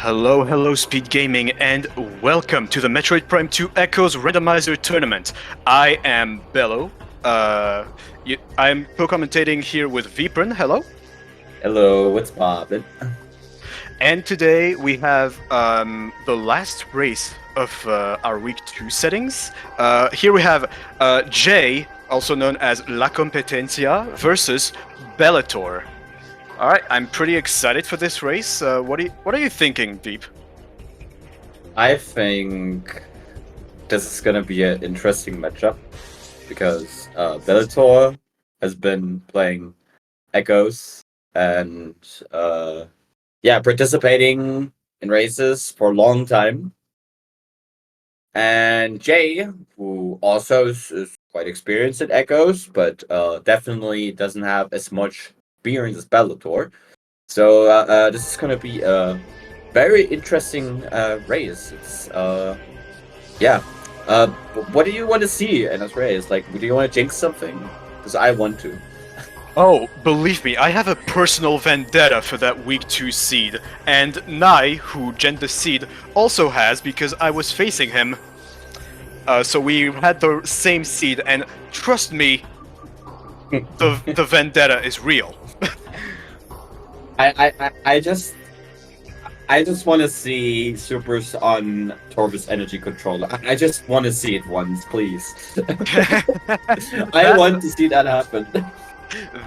Hello, hello, SpeedGaming, and welcome to the Metroid Prime 2 Echoes Randomizer Tournament. I am Bello. I'm co-commentating here with Vipran. Hello. Hello, what's poppin'? And today we have the last race of our Week 2 settings. Here we have Jay, also known as LaKompetenzia, versus Belattor. All right, I'm pretty excited for this race. What are you thinking, Veep? I think this is gonna be an interesting matchup because Bellator has been playing Echoes and participating in races for a long time. And Jay, who also is quite experienced at Echoes, but definitely doesn't have as much experience as Bellator. So this is gonna be a very interesting race. It's what do you want to see in this race? Like, do you want to jinx something? Because I want to. Oh, believe me, I have a personal vendetta for that Week 2 seed, and Nai, who gen the seed, also has because I was facing him. So we had the same seed, and trust me, the vendetta is real. I just want to see supers on Torvus energy controller. I just want to see it once, please. I want to see that happen.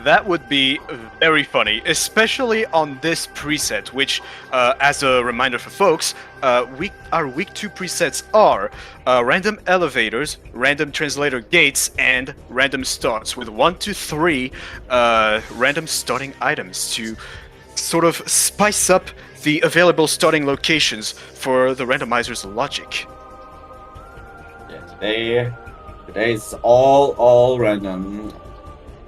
That would be very funny, especially on this preset, which, as a reminder for folks, our Week 2 presets are random elevators, random translator gates, and random starts, with 1 to 3 random starting items to sort of spice up the available starting locations for the randomizer's logic. Yeah, today's all random.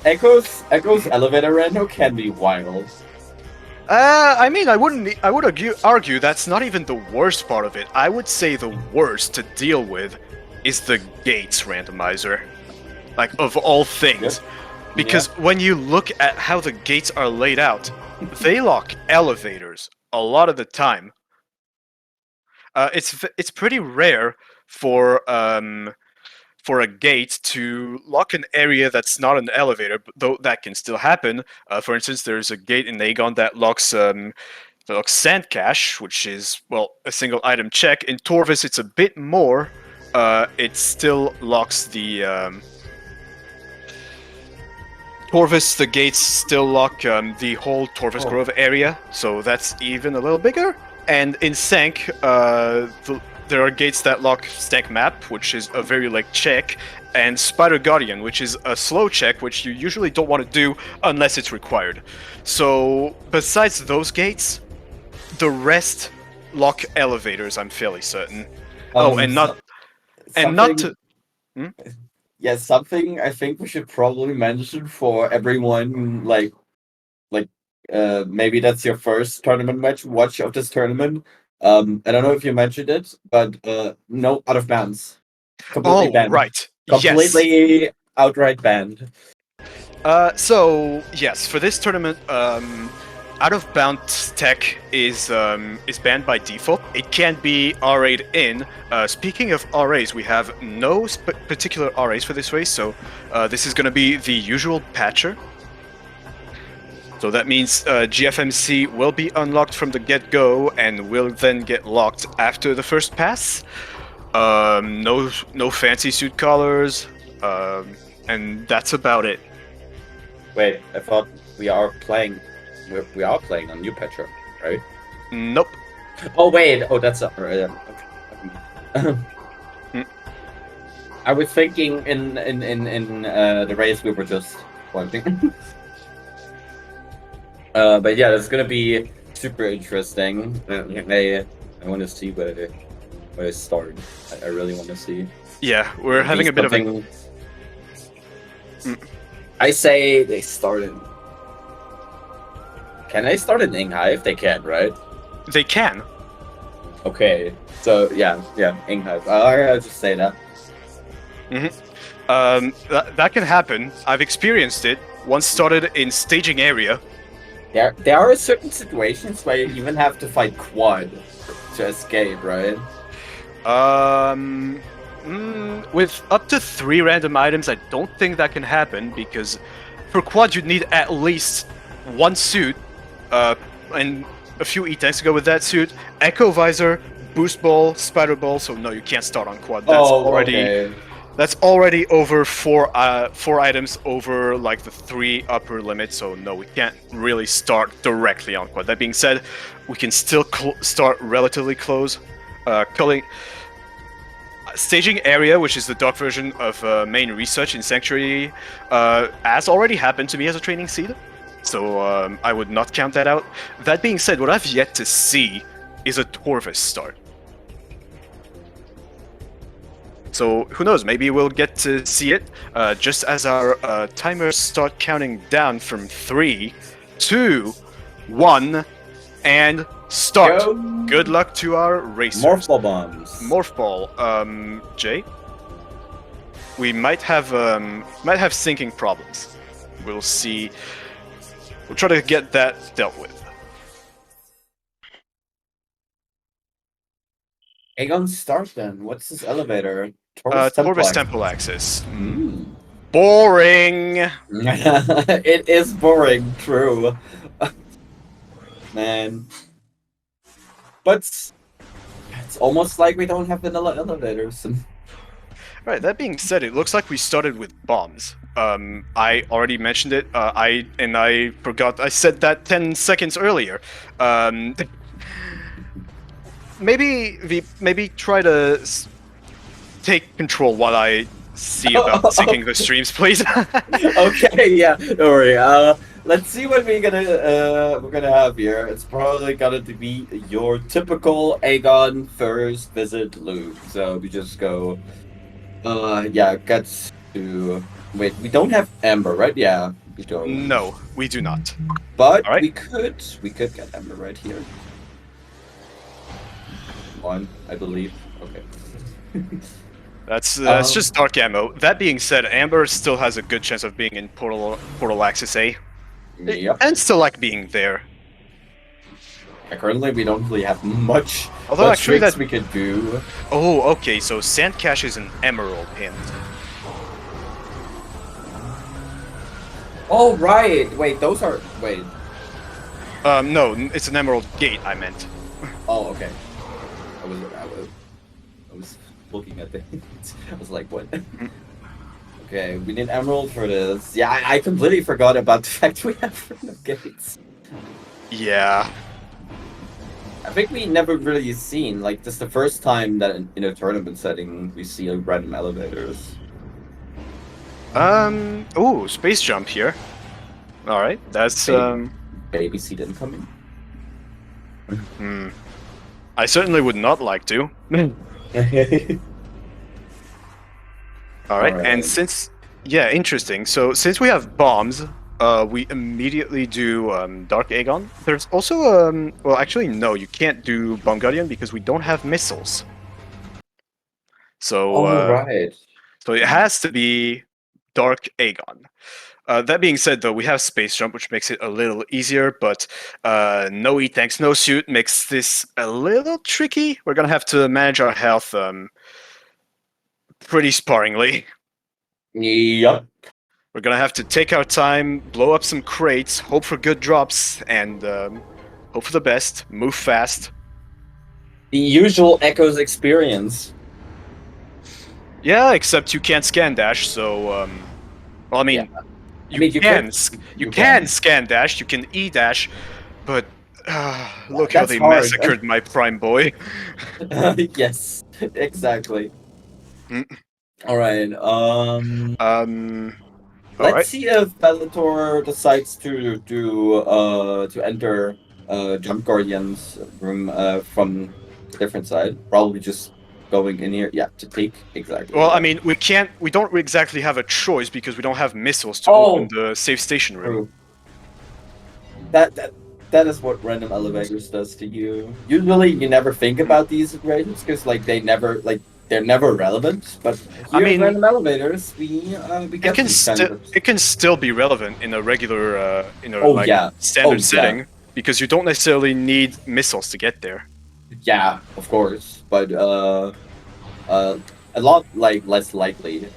Echoes elevator random can be wild. I mean, I would argue that's not even the worst part of it. I would say the worst to deal with is the gates randomizer, like, of all things. Yep. Because when you look at how the gates are laid out, they lock elevators a lot of the time. It's pretty rare for a gate to lock an area that's not an elevator, though that can still happen. For instance, there's a gate in Aegon that locks Sand Cache, which is, well, a single item check. In Torvus, it's a bit more. It still locks the Torvus. The gates still lock the whole Torvus Grove area, so that's even a little bigger. And in Sank, there are gates that lock Stank Map, which is a very light check, and Spider Guardian, which is a slow check, which you usually don't want to do unless it's required. So, besides those gates, the rest lock elevators, I'm fairly certain. Yeah, something I think we should probably mention for everyone, maybe that's your first tournament watch of this tournament. I don't know if you mentioned it, but no out of bounds. Completely banned. Right. Completely outright banned. So yes, for this tournament, out of bounds tech is banned by default. It can't be RA'd in. Speaking of RAs, we have no particular RAs for this race, so this is going to be the usual patcher. So that means GFMC will be unlocked from the get-go and will then get locked after the first pass. No fancy suit colors, and that's about it. Wait, I thought we are playing on new patcher, right? Nope. Oh wait, that's okay. I was thinking in the race we were just wanting. But yeah, that's gonna be super interesting. I want to see where it started. I really want to see. Yeah, we're having a bit of a... I say they started. Can they start in Inghive? They can, right? They can. Okay, so yeah, Inghive. I'll just say that. That can happen. I've experienced it. Once started in staging area. There are certain situations where you even have to fight quad to escape, right? With up to 3 random items, I don't think that can happen because for quad you'd need at least 1 suit, and a few E-tanks to go with that suit. Echo visor, boost ball, spider ball. So no, you can't start on quad. Okay. That's already over 4 items over like the 3 upper limit. So no, we can't really start directly on quad. That being said, we can still start relatively close. Culling staging area, which is the dark version of main research in Sanctuary, has already happened to me as a training seed, so I would not count that out. That being said, what I've yet to see is a Torvis start. So who knows, maybe we'll get to see it just as our timers start counting down from 3, 2, 1, and start. Go. Good luck to our racers. Morph ball bombs. Morph ball. Jay? We might have syncing problems. We'll see. We'll try to get that dealt with. Aegon start then. What's this elevator? Torvis Torvis Temple Axis. Mm. Boring! It is boring, true. Man. But it's almost like we don't have vanilla elevators. Right, that being said, it looks like we started with bombs. I already mentioned it, I forgot I said that 10 seconds earlier. Maybe try to take control while I see about syncing the streams, please. Okay, yeah, don't worry. Let's see what we're gonna have here. It's probably gonna be your typical Aegon first visit loop. So we just go. Yeah, gets to. Wait, we don't have Ember, right? Yeah, we don't. No, we do not. But All right. we could get Ember right here. One, I believe. Okay. That's just dark ammo. That being said, Amber still has a good chance of being in Portal Axis A. Yep. And still like being there. Yeah, currently, we don't really have much. Although actually tricks that we could do. Oh, okay. So Sand Cache is an emerald hint. Oh right. Wait, those are. Wait. No, it's an emerald gate. I meant. Oh, okay. I was looking at the. I was like, what? Okay, we need emerald for this. Yeah, I completely forgot about the fact we have random gates. Yeah. I think we never really seen, like, this is the first time that in a tournament setting we see random elevators. Ooh, space jump here. All right, that's Baby seat incoming. I certainly would not like to. All right, and since interesting. So since we have bombs, we immediately do Dark Aegon. There's also well, actually no, you can't do Bomb Guardian because we don't have missiles. So right. So it has to be Dark Aegon. That being said, though, we have Space Jump, which makes it a little easier, but no E-Tanks, no suit makes this a little tricky. We're gonna have to manage our health pretty sparingly. Yep. We're gonna have to take our time, blow up some crates, hope for good drops, and hope for the best, move fast. The usual Echoes experience. Yeah, except you can't scan dash, so well, I mean, you can scan dash, you can E dash, but look how they massacred my prime boy. Yes, exactly. All right. Let's see if Belattor decides to enter Jump Guardian's room from a different side. Probably just going in here. Yeah, to take exactly. Well, I mean, we don't exactly have a choice because we don't have missiles to open the safe station room. That is what random elevators does to you. Usually, you never think about these situations because like they never like they're never relevant, but I here at mean, Random Elevators, we it get can these kinds still of. it can still be relevant in a regular in a Oh like yeah, standard oh yeah, setting because you don't necessarily need missiles to get there. yeah, of course, but uh, a lot like less likely.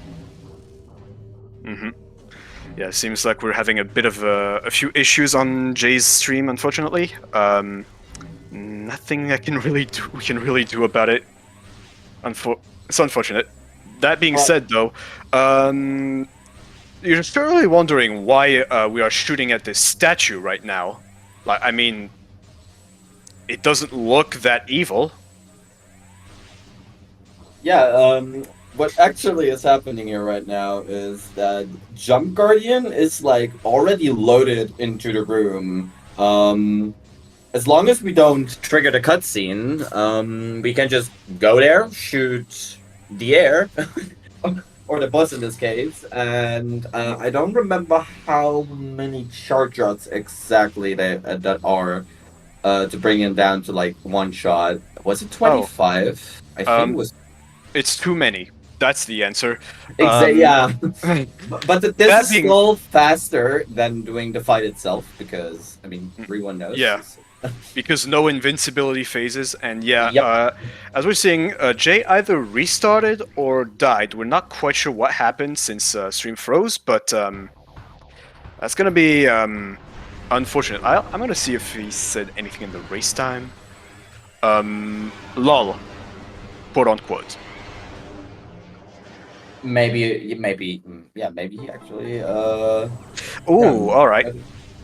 Hmm. Yeah, seems like we're having a bit of a few issues on Jay's stream, unfortunately. Nothing I can really do. We can really do about it. It's unfortunate. That being Well, said, though, um, you're surely wondering why we are shooting at this statue right now. Like, I mean, it doesn't look that evil. yeah, what actually is happening here right now is that Jump Guardian is like already loaded into the room. As long as we don't trigger the cutscene, we can just go there, shoot the air, or the bus in this case, and I don't remember how many charge shots exactly that are to bring it down to like one shot. Was it Oh, 25? I think it um, was. it's too many. That's the answer. Yeah, That but this is being, still faster than doing the fight itself because I mean everyone yeah, knows. because no invincibility phases, and yeah, Yep. as we're seeing, Jay either restarted or died. We're not quite sure what happened since stream froze, but that's gonna be unfortunate. I'm gonna see if he said anything in the race time. Lol, quote unquote. Maybe, yeah, maybe he actually, yeah. Oh, all right.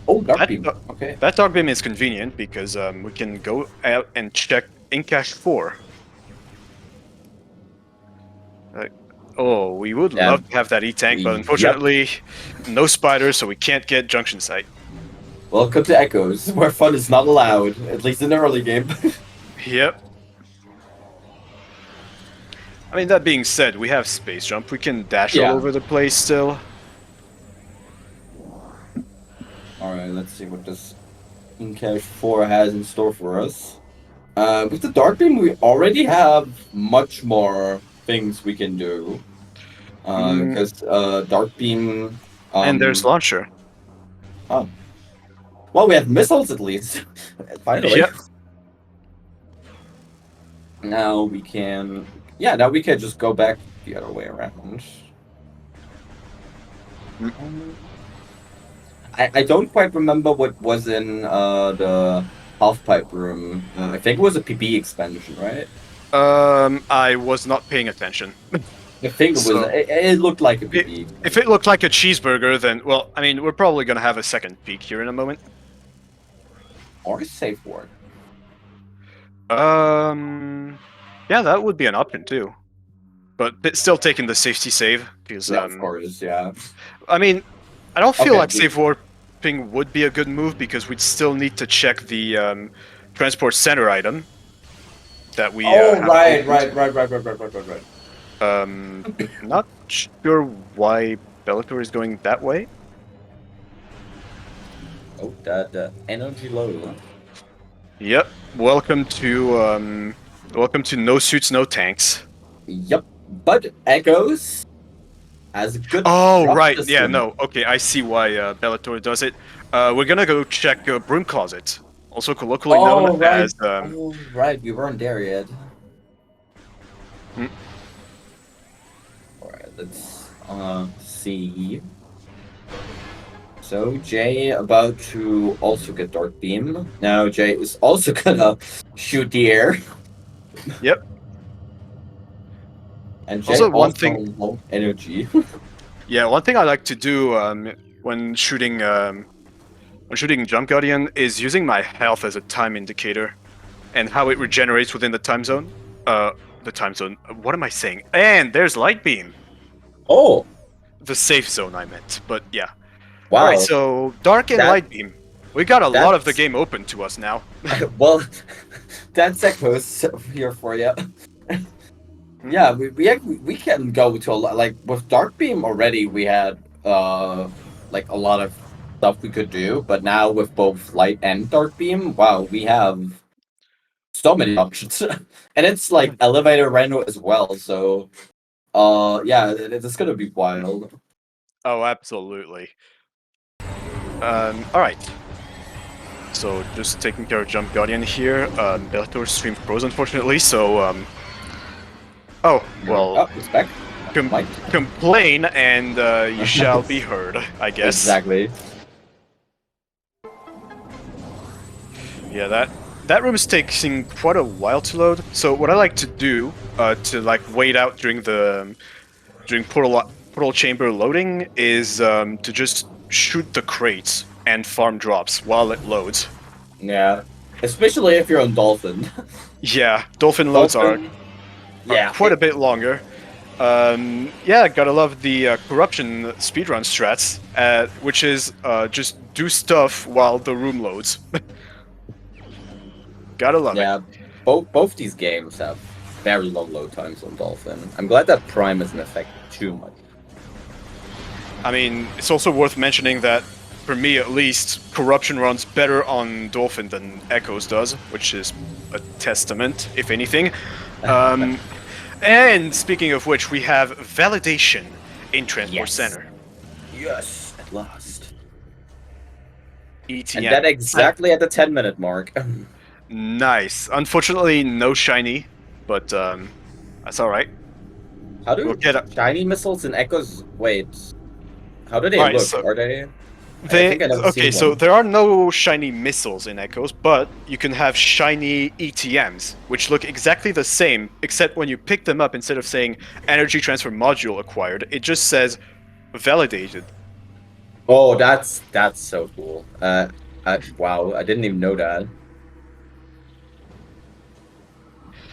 Oh, Dark That Beam. Okay. that dark beam is convenient because we can go out and check in cache 4. Uh, oh, we would Yeah. love to have that E-tank, but Yep. unfortunately, no spiders, so we can't get junction site. Welcome to Echoes, where fun is not allowed, at least in the early game. Yep. I mean, that being said, we have space jump. We can dash all Yeah. over the place still. Alright, let's see what this Incash 4 has in store for us. With the Dark Beam, we already have much more things we can do. Because Dark Beam. And there's launcher. Oh. Well, we have missiles at least. Finally. Yep. Now we can. Yeah, now we can just go back the other way around. I don't quite remember what was in the half pipe room. I think it was a PB expansion, right? I was not paying attention. I think it was. So- It looked like a PB. If it looked like a cheeseburger, then, well, I mean, we're probably gonna have a second peek here in a moment. Or a safe word. Yeah, that would be an option too. But still taking the safety save, because, Yeah, of course, yeah. I mean, I don't feel Okay, like safe warping would be a good move, because we'd still need to check the, transport center item that we, Oh, have right, opened. right. Not sure why Belattor is going that way. Oh, the energy low. Yep. Welcome to No Suits, No Tanks. Yep, but Echoes has a good. Oh, drop right. Yeah, system. no. Okay, I see why Bellator does it. We're gonna go check Broom Closet, also colloquially known Right. as. Oh, right. We weren't there yet. Hmm. Alright, let's see. So Jay about to also get Dark Beam. Now Jay is also gonna shoot the air. Yep. And Jay Also, also, one thing. low energy. Yeah, one thing I like to do when shooting Jump Guardian is using my health as a time indicator, and how it regenerates within the time zone. The time zone. What am I saying? And there's Light Beam. Oh, The safe zone, I meant. But yeah. wow. All right. So Dark and That- Light Beam. We got a lot of the that's- game open to us now. Well, that's Echoes here for you. Yeah, we can go to a lot. Like with Dark Beam already, we had like a lot of stuff we could do. But now with both Light and Dark Beam, wow, we have so many options, and it's like elevator rental as well. So, yeah, it's gonna be wild. Oh, absolutely. All right. So just taking care of Jump Guardian here. Belattor stream froze, unfortunately. So oh well. Oh, it's back. Mike. Complain and you shall be heard, I guess. Exactly. Yeah, that room is taking quite a while to load. So what I like to do to like wait out during portal chamber loading is to just shoot the crates and farm drops while it loads. Yeah, especially if you're on Dolphin. Yeah, Dolphin loads are quite a bit longer. Yeah, gotta love the corruption speedrun strats, which is just do stuff while the room loads. Gotta love it. Yeah, both these games have very long load times on Dolphin. I'm glad that Prime isn't affected too much. I mean, it's also worth mentioning that, for me at least, corruption runs better on Dolphin than Echoes does, which is a testament, if anything. And speaking of which, we have validation in Transport Center. Yes, at last. ETM. And that exactly at the 10-minute mark. Nice. Unfortunately, no shiny, but that's alright. How do shiny missiles and Echoes... Wait. How do they look? So are they... okay, so there are no shiny missiles in Echoes, but you can have shiny ETMs, which look exactly the same, except when you pick them up, instead of saying energy transfer module acquired, it just says validated. Oh, that's so cool. Wow, I didn't even know that.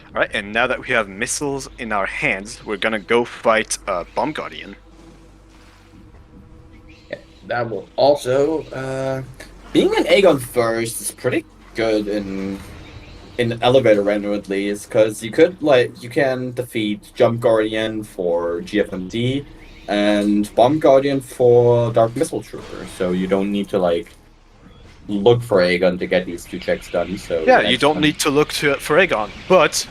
Alright, and now that we have missiles in our hands, we're gonna go fight Bomb Guardian. That will also being an Aegon first is pretty good in elevator render at least, because you can defeat Jump Guardian for GFMD and Bomb Guardian for Dark Missile Trooper, so you don't need to look for Aegon to get these 2 checks done. So yeah, you don't need to look for Aegon, but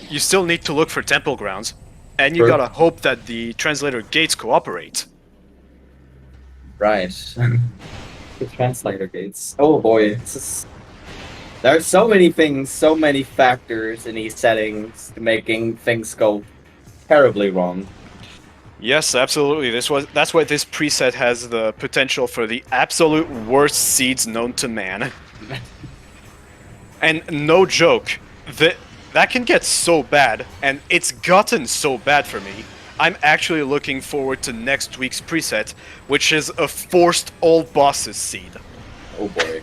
you still need to look for Temple Grounds, and you gotta hope that the translator gates cooperate. Right. The translator gates. Oh boy, there are so many things, so many factors in these settings making things go terribly wrong. Yes, absolutely. That's why this preset has the potential for the absolute worst seeds known to man. And no joke, that can get so bad, and it's gotten so bad for me. I'm actually looking forward to next week's preset, which is a forced all bosses seed. Oh boy.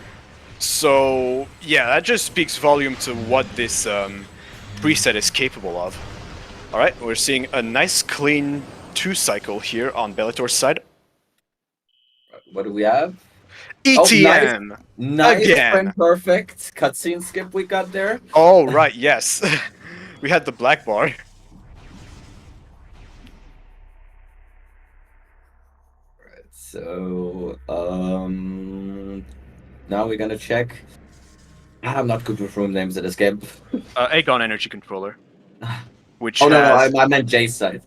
So, yeah, that just speaks volume to what this preset is capable of. Alright, we're seeing a nice clean 2-cycle here on Belattor's side. What do we have? ETM! Oh, nice again! Frame perfect cutscene skip we got there. Oh, right, yes. We had the black bar. So, now we're gonna check. I'm not good with room names in this game. Aegon Energy Controller. Which no, I meant Jay's side.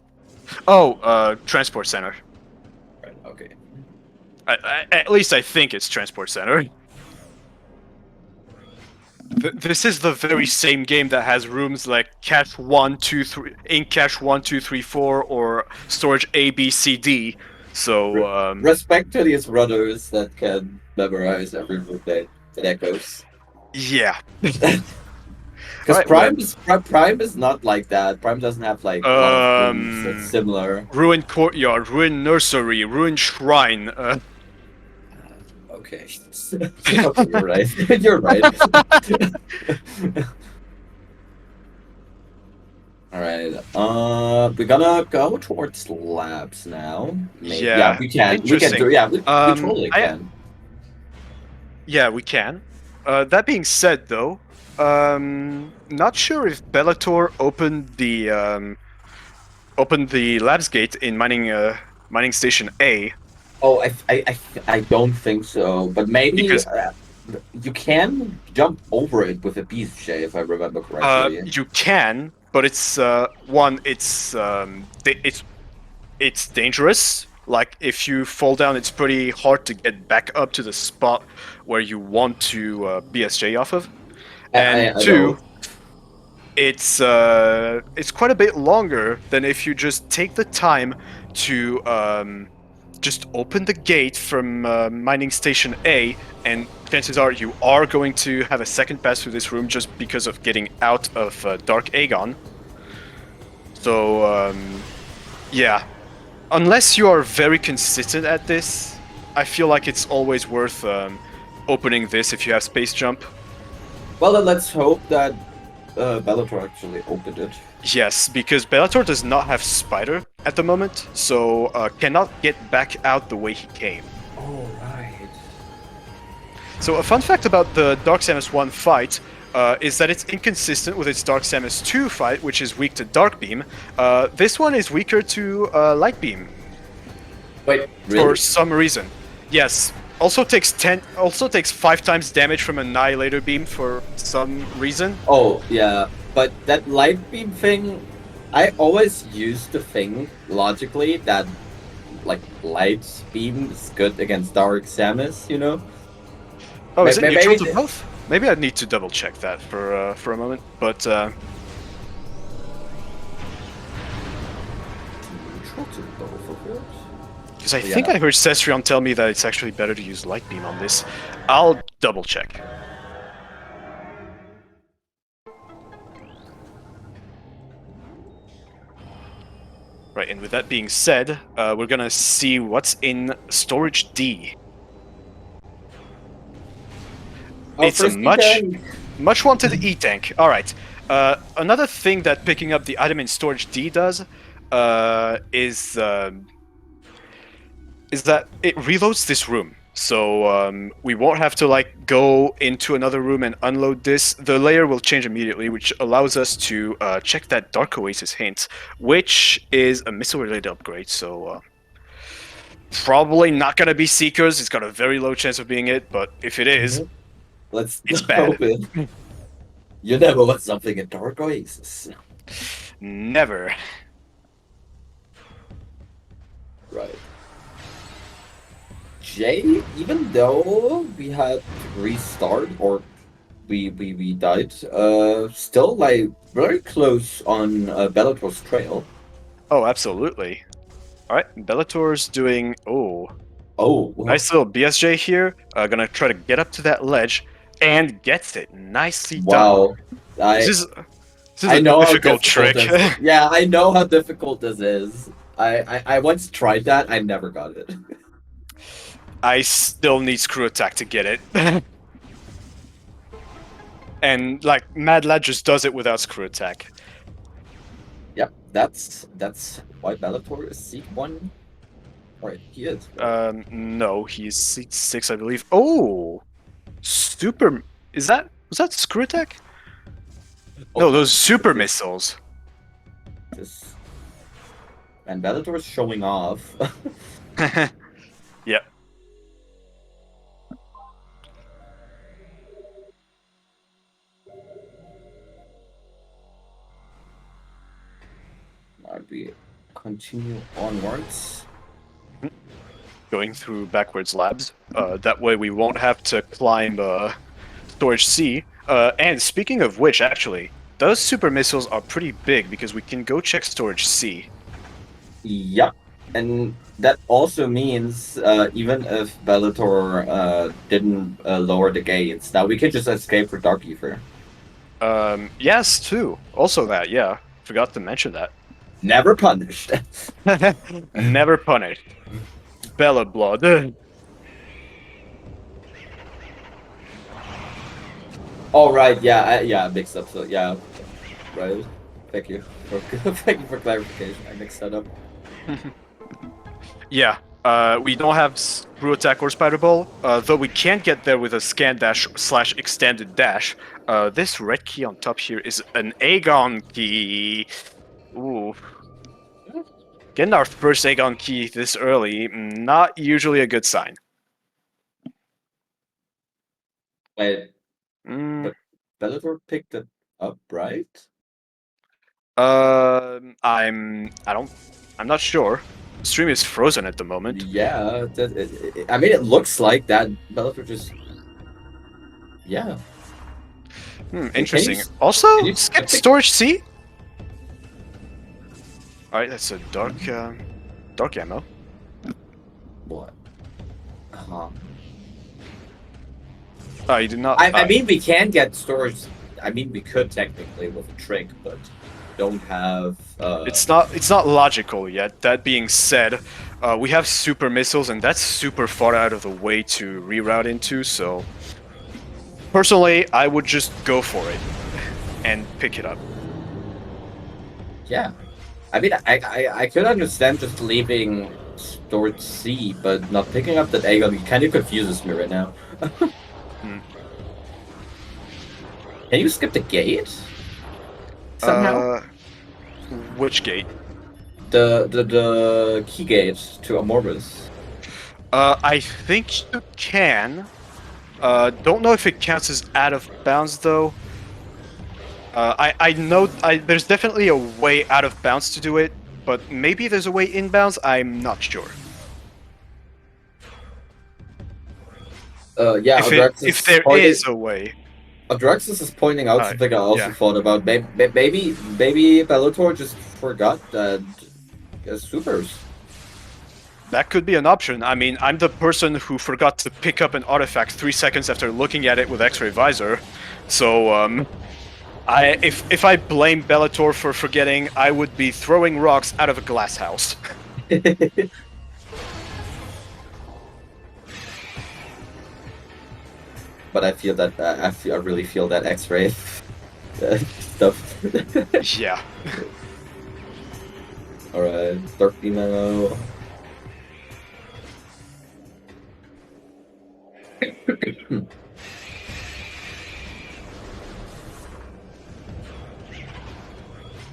Oh, Transport Center. Right, okay. At least I think it's Transport Center. This is the very same game that has rooms like cache 1, 2, 3, ink cache 1, 2, 3, 4, or storage A, B, C, D. So, respect to these runners that can memorize every move that Echoes. Yeah. Because Prime is not like that. Prime doesn't have a lot of rooms that's similar. Ruined Courtyard, Ruined Nursery, Ruined Shrine. Okay. Okay, you're right. You're right. Alright, we're gonna go towards labs now. Maybe. Yeah, we can. We can do. Yeah, we totally can. Yeah, we can. That being said, though, not sure if Belattor opened the labs gate in mining station A. Oh, I don't think so, but maybe You can jump over it with a beast J, if I remember correctly. You can, but it's one. It's dangerous. Like if you fall down, it's pretty hard to get back up to the spot where you want to BSJ off of. And I know. two, it's quite a bit longer than if you just take the time to just open the gate from mining station A, and chances are you are going to have a second pass through this room just because of getting out of Dark Aegon. So yeah, unless you are very consistent at this, I feel like it's always worth opening this if you have space jump. Well, then let's hope that Bellator actually opened it. Yes, because Bellator does not have Spider at the moment, so cannot get back out the way he came. Oh, right. So a fun fact about the Dark Samus 1 fight is that it's inconsistent with its Dark Samus 2 fight, which is weak to Dark Beam. This one is weaker to Light Beam. Wait, For really? some reason. Yes. Also takes 5 times damage from Annihilator Beam for some reason. Oh, yeah. But that light beam thing, I always used to think logically that like light beam is good against Dark Samus, you know? Oh, is it neutral Maybe to both? Maybe I need to double check that for a moment. But neutral to both of yours? because I think I heard Cestrion tell me that it's actually better to use Light Beam on this. I'll double check. Right, and with that being said, we're gonna see what's in Storage D. It's a much wanted E-Tank. Alright. Another thing that picking up the item in Storage D does is that it reloads this room. So we won't have to like go into another room and unload this. The layer will change immediately, which allows us to check that Dark Oasis hint, which is a missile-related upgrade. So probably not gonna be Seekers. It's got a very low chance of being it, but if it is, let's it's bad. open. You never want something in Dark Oasis. Never. Right. Jay, even though we had to restart or we died, still like very close on Bellator's trail. Oh, absolutely. Alright, Bellator's doing... Oh, nice little BSJ here. Gonna try to get up to that ledge, and gets it. Nicely wow. done. This is I a know difficult trick. Yeah, I know how difficult this is. I once tried that. I never got it. I still need Screw Attack to get it. And, like, Mad Lad just does it without Screw Attack. Yep, that's why Bellator is seed 1. Right, he is. No, he's seat 6, I believe. Oh! Super... Was that Screw Attack? No, those super missiles. And Bellator's showing off. Yep. We continue onwards. Going through backwards labs. That way we won't have to climb Storage C. And speaking of which, actually, those super missiles are pretty big because we can go check Storage C. Yep, and that also means even if Bellator didn't lower the gates, now we can just escape for Dark Ether. Yes, too. Also that, yeah. Forgot to mention that. Never punished. Never punished. Bella Blood. Oh right, yeah, yeah, mixed up. So yeah, right. Thank you thank you for clarification. I mixed that up. Yeah. We don't have Screw Attack or Spider Ball, though we can get there with a scan dash / extended dash. This red key on top here is an Aegon key. Ooh. Getting our first Aegon key this early, not usually a good sign. Wait, Mm, but Bellator picked it up, right? I'm not sure. Stream is frozen at the moment. Yeah, I mean, it looks like that Bellator just. Yeah. Can you Interesting. can Also, you skip skip the storage C. All right, that's a dark ammo. what? Uh-huh. Oh, you did not. I mean, we can get storage. I mean, we could technically with a trick, but don't have. It's not logical yet. That being said, we have super missiles, and that's super far out of the way to reroute into. So, personally, I would just go for it and pick it up. Yeah. I mean, I could understand just leaving storage C, but not picking up that A gun kind of confuses me right now. Hmm. Can you skip the gate somehow? Which gate? The key gate to Amorbus. I think you can. Don't know if it counts as out of bounds though. I know there's definitely a way out of bounds to do it, but maybe there's a way inbounds. I'm not sure. Yeah, If there is a way. Adraxis is pointing out something I also Yeah, thought about. Maybe Bellator just forgot that supers. that could be an option. I mean, I'm the person who forgot to pick up an artifact 3 seconds after looking at it with X-ray visor, so if I blame Bellator for forgetting, I would be throwing rocks out of a glass house. But I feel that I really feel that X-ray stuff. Yeah. All right, dark beam ammo.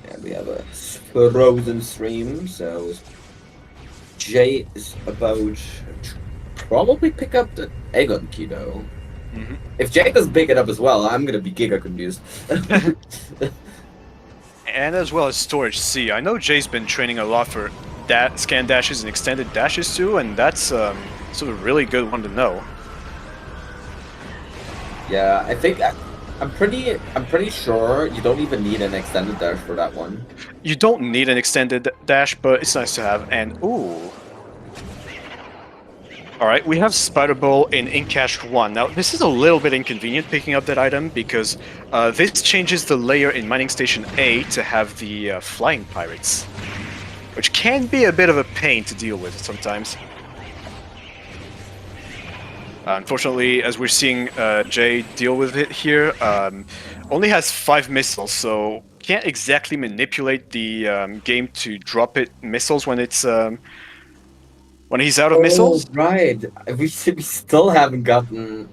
Yeah, we have a frozen stream, so Jay is about to probably pick up the Aegon key though. Mm-hmm. If Jay doesn't pick it up as well, I'm gonna be giga confused. And as well as storage C. I know Jay's been training a lot for scan dashes and extended dashes too, and that's sort of a really good one to know. Yeah, I think I'm pretty sure you don't even need an extended dash for that one. You don't need an extended dash, but it's nice to have. And ooh. Alright, we have Spider Ball in Incash 1. Now, this is a little bit inconvenient picking up that item because this changes the layer in Mining Station A to have the Flying Pirates, which can be a bit of a pain to deal with sometimes. Unfortunately, as we're seeing Jay deal with it here, only has 5 missiles, so can't exactly manipulate the game to drop it missiles when it's when he's out of missiles. Right. We still haven't gotten.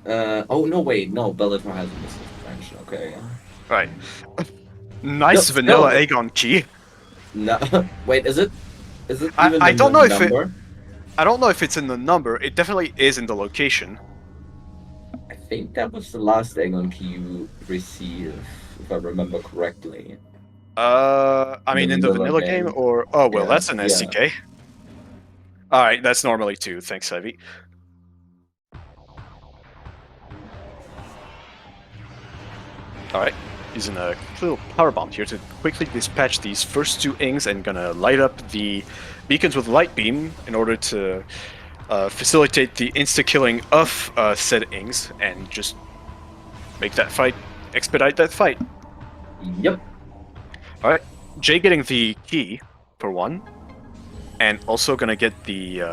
Oh no! Wait, no. Bellator has a missile branch. Okay. Right. Nice No, vanilla no. Aegon key. No. Wait. Is it? Is it even I in don't the know if it. number? I don't know if it's in the number. It definitely is in the location. I think that was the last Aegon key you received, if I remember correctly. I mean, in the vanilla game, or oh well, Yeah. that's an Yeah. SCK. All right, that's normally 2. Thanks, Heavy. All right, using a little power bomb here to quickly dispatch these first 2 ings, and gonna light up the beacons with light beam in order to facilitate the insta-killing of said ings and just make that fight, expedite that fight. Yep. All right, Jay getting the key for 1. And also gonna get the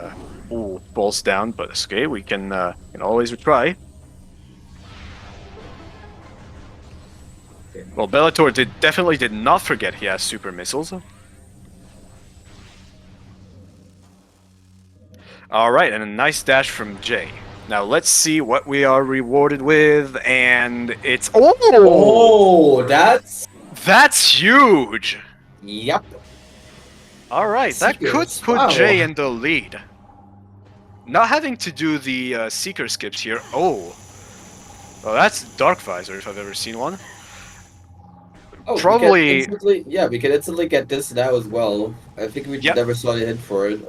balls down, but it's okay. We can always retry. Okay. Well, Bellator definitely did not forget he has super missiles. All right, and a nice dash from Jay. Now let's see what we are rewarded with, and it's Oh, that's huge. Yep. All right, that could Seekers, put wow. Jay in the lead. Not having to do the seeker skips here. Oh. Well, that's Dark Visor if I've ever seen one. Oh, Probably, we can instantly get this now as well. I think we yep. never saw a hint for it.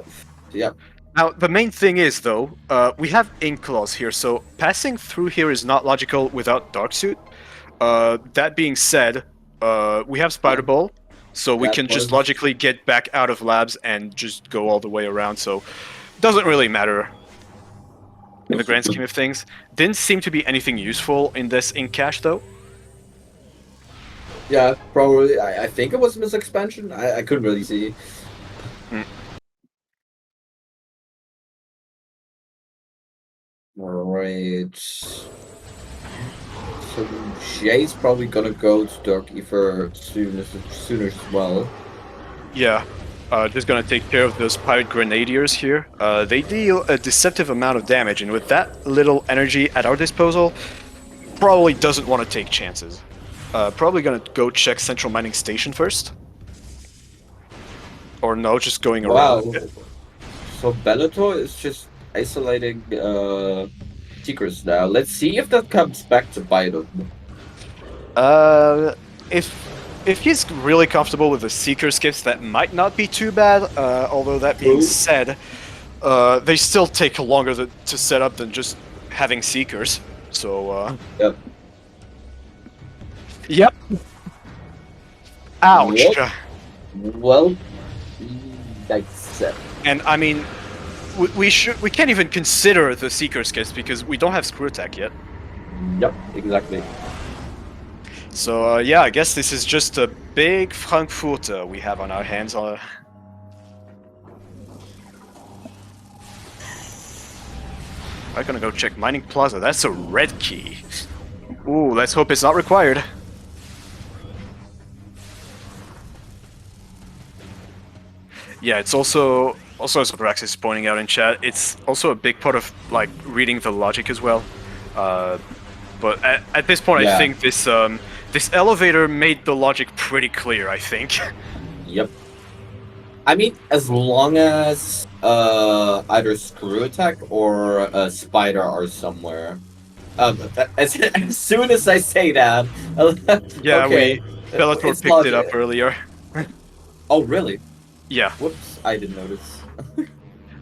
Yeah. Now, the main thing is, though, we have Ink Claws here, so passing through here is not logical without Dark Suit. That being said, we have Spider Yeah. Ball, so we Yeah, can just plus. logically get back out of labs and just go all the way around, so doesn't really matter in the grand scheme of things. Didn't seem to be anything useful in this Ink Cache, though. Yeah, probably. I think it was Miss Expansion. I couldn't really see. Mm. Alright. So Jay's probably gonna go to Dark Ether sooner as well. Yeah, just gonna take care of those Pirate Grenadiers here. They deal a deceptive amount of damage, and with that little energy at our disposal, probably doesn't want to take chances. Probably gonna go check Central Mining Station first. Or no, just going Wow. around it. So Bellator is just isolating secrets now. Let's see if that comes back to bite him. Uh, if if he's really comfortable with the Seeker skips, that might not be too bad. Although that being True. said, they still take longer to set up than just having Seekers. So, Yep. yep. Ouch. Yep. Well, that's it. And I mean, we can't even consider the Seeker skips because we don't have Screw Attack yet. Yep, exactly. So yeah, I guess this is just a big Frankfurter we have on our hands. I'm gonna go check Mining Plaza. That's a red key. Ooh, let's hope it's not required. Yeah, it's also as Brax is pointing out in chat, it's also a big part of like reading the logic as well. But at this point, Yeah. I think this elevator made the logic pretty clear. I think. Yep. I mean, as long as either Screw Attack or a Spider are somewhere. As soon as I say that, Yeah, okay, Bellator it's picked it up logic. earlier. Oh, really? Yeah, Whoops, I didn't notice.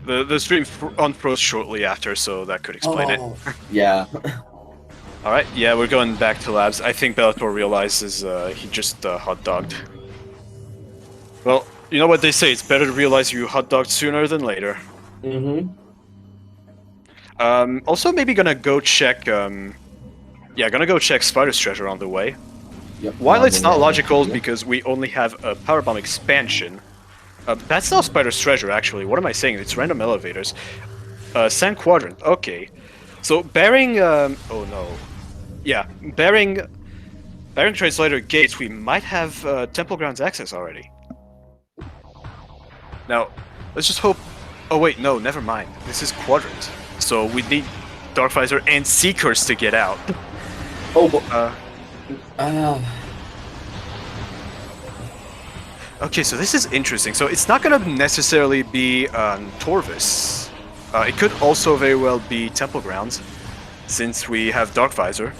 the stream unfroze shortly after, so that could explain it. Yeah. All right, yeah, we're going back to labs. I think Bellator realizes he just hot dogged. Well, you know what they say, it's better to realize you hot dogged sooner than later. Mm-hmm. Also, maybe gonna go check. Yeah, gonna go check Spider's treasure on the way. Yep. While it's not logical Yep. because we only have a power bomb expansion. That's not Spider's treasure, actually. What am I saying? It's random elevators. Sand quadrant. Okay. So bearing. Oh no. Yeah, bearing translator gates. We might have Temple Grounds access already. Now, let's just hope. Oh wait, no, never mind. This is quadrant. So we need Dark Visor and Seekers to get out. Oh, but, Okay, so this is interesting. So it's not gonna necessarily be Torvis. It could also very well be Temple Grounds, since we have Dark Visor.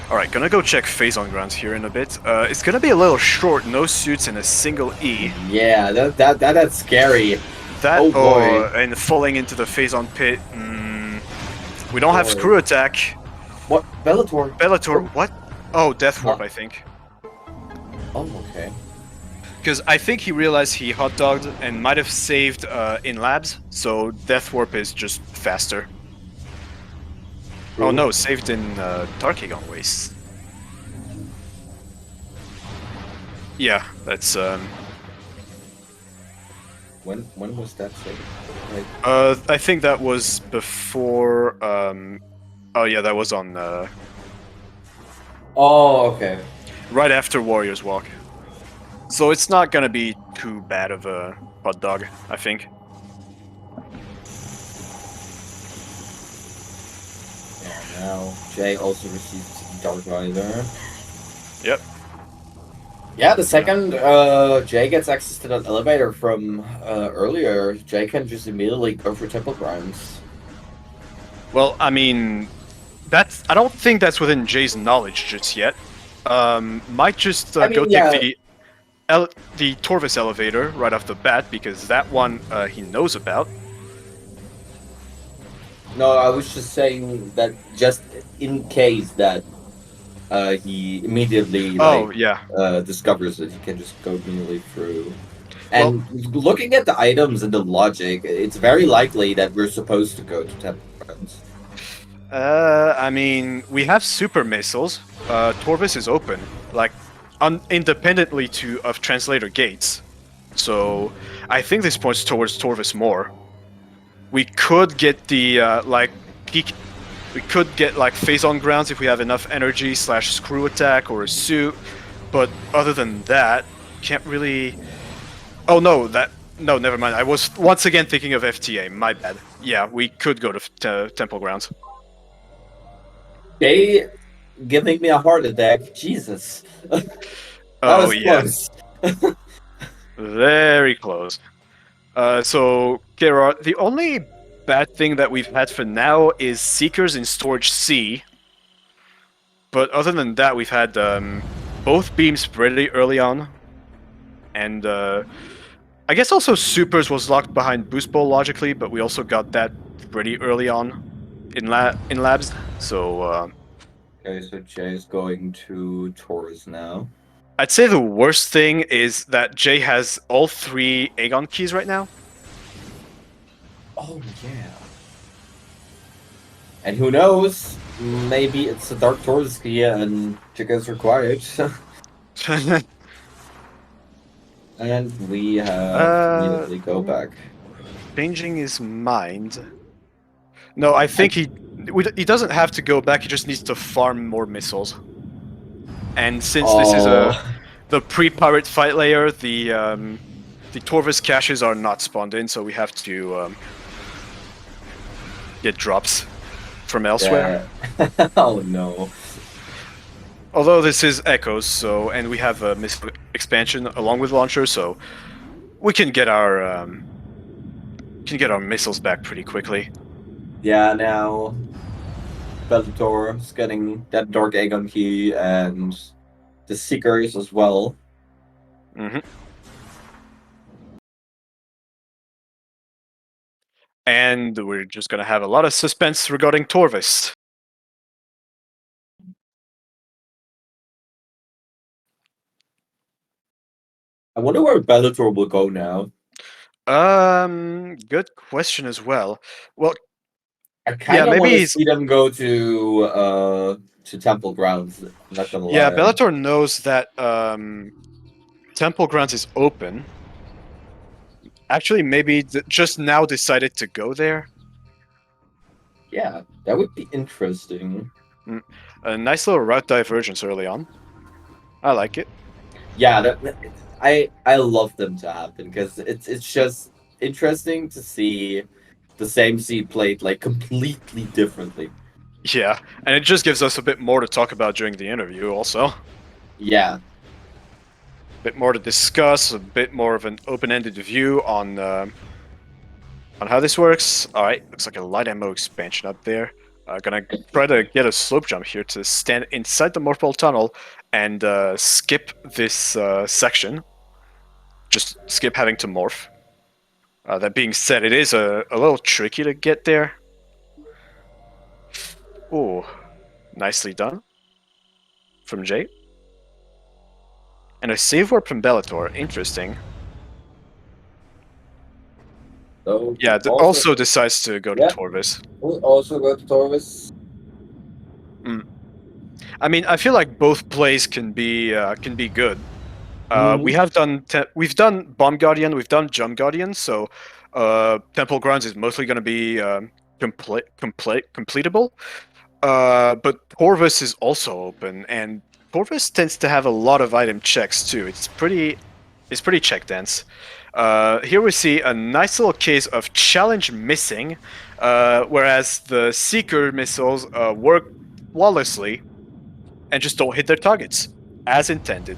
Alright, gonna go check Phazon Grounds here in a bit. It's gonna be a little short, no suits and a single E. yeah, that's scary. That, Oh, boy. and falling into the Phazon pit. We don't have Screw Attack. What? Bellator? Bellator, what? Oh, Death Warp, What? I think. Oh, okay. Because I think he realized he hot dogged and might have saved in labs, so Death Warp is just faster. Oh True. no, saved in Tarkagon Waste. Yeah, that's When was that saved? Like, I think that was before oh yeah, that was on oh, okay. right after Warrior's Walk. So it's not gonna be too bad of a hot dog, I think. Yeah, now Jay also receives Dark Rider. Yep. Yeah, the second Jay gets access to that elevator from earlier, Jay can just immediately go for temple grounds. Well, I mean, I don't think that's within Jay's knowledge just yet. Might just I go mean, take yeah, the Torvis elevator right off the bat because that one he knows about. no, I was just saying that just in case that he immediately Oh yeah. discovers it, he can just go immediately through. Well, And looking at the items and the logic, it's very likely that we're supposed to go to temple grounds. I mean, we have super missiles. Torvis is open, like independently of translator gates. So I think this points towards Torvis more. We could get the like peak. We could get like phase on grounds if we have enough energy / screw attack or a suit. But other than that, can't really. Oh no, no, never mind. I was once again thinking of FTA. My bad. Yeah, we could go to Temple Grounds. They giving me a heart attack. Jesus, that Oh was yeah, close. very close. So Gerard, the only bad thing that we've had for now is Seekers in Storage C. But other than that, we've had both beams pretty early on, and I guess also Supers was locked behind Boost Bowl logically, but we also got that pretty early on in labs. So Okay, so Jay is going to Taurus now. I'd say the worst thing is that Jay has all 3 Aegon keys right now. Oh yeah. And who knows? Maybe it's a Dark Taurus key and Chica's required. And we have to immediately go back. Changing his mind. No, I think he doesn't have to go back. He just needs to farm more missiles. And since this is Oh, the pre-pirate fight layer, the Torvis caches are not spawned in, so we have to get drops from elsewhere. yeah. Oh no. Although this is Echoes, so and we have a missile expansion along with launcher, so we can get our missiles back pretty quickly. Yeah, now Belattor is getting that Dark Aegon key and the Seekers as well. Mm-hmm. And we're just gonna have a lot of suspense regarding Torvis. I wonder where Bellator will go now. Good question as well. Well, I yeah, kind of want maybe to he's see them go to Temple Grounds. I'm not gonna yeah. lie. Bellator knows that Temple Grounds is open. Actually, maybe just now decided to go there. Yeah, that would be interesting. A nice little route divergence early on. I like it. Yeah, I love them to happen because it's just interesting to see the same seed played like completely differently. Yeah, and it just gives us a bit more to talk about during the interview. Also, a Yeah, bit more to discuss, a bit more of an open-ended view on how this works. All right, looks like a light ammo expansion up there. Gonna try to get a slope jump here to stand inside the Morphle tunnel and skip this section. Just skip having to morph. That being said, it is a little tricky to get there. Oh, nicely done from Jay. And a save warp from Bellator. Interesting. so Yeah, also decides to go to yeah, Torvis. we'll also go to Torvis. Mm. I mean, I feel like both plays can be good. We have we've done Bomb Guardian, we've done Jump Guardian, so Temple Grounds is mostly going to be completable. But Torvis is also open, and Torvis tends to have a lot of item checks too. It's pretty check dense. Here we see a nice little case of challenge missing, whereas the Seeker missiles work flawlessly and just don't hit their targets as intended.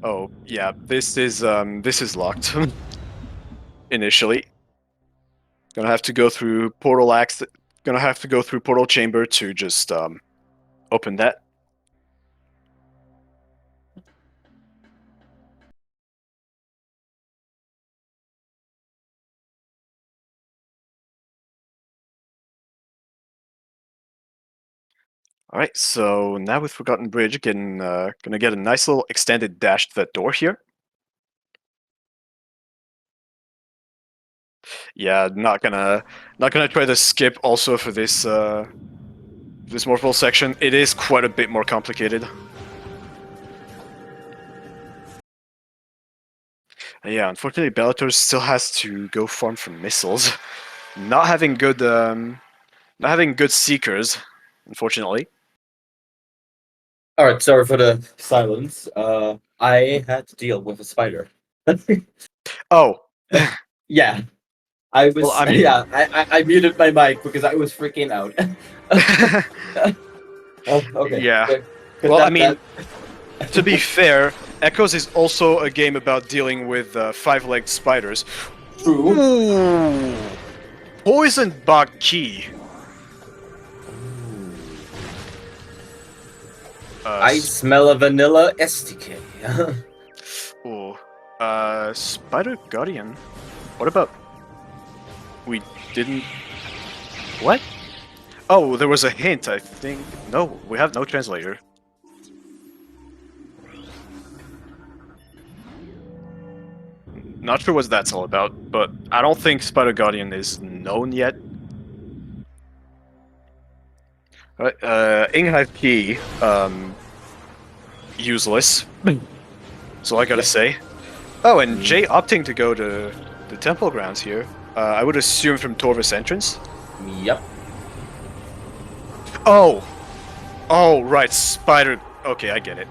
Oh, yeah, this is locked. Initially. Gonna have to go through portal axe. Gonna have to go through portal chamber to just open that. All right, so now with Forgotten Bridge, gonna get a nice little extended dash to that door here. Yeah, not gonna try to skip also for this morphal section. It is quite a bit more complicated. Yeah, unfortunately, Belattor still has to go farm for missiles. Not having good seekers, unfortunately. All right, sorry for the silence. I had to deal with a spider. Oh, Yeah, I well, was. I mean, Yeah, I muted my mic because I was freaking out. Oh, okay. yeah. Cut Well, I that. mean, to be fair, Echoes is also a game about dealing with five-legged spiders. True. Ooh, poison bug key. I smell a vanilla STK. Ooh, Spider Guardian. What about? We didn't. What? Oh, there was a hint, I think. No, we have no translator. Not sure what that's all about, but I don't think Spider Guardian is known yet. Alright, Inghive Key, useless. That's all I gotta say. Oh, and Jay opting to go to the temple grounds here. I would assume from Torvus entrance. Yep. Oh! Oh, right, Spider... Okay, I get it.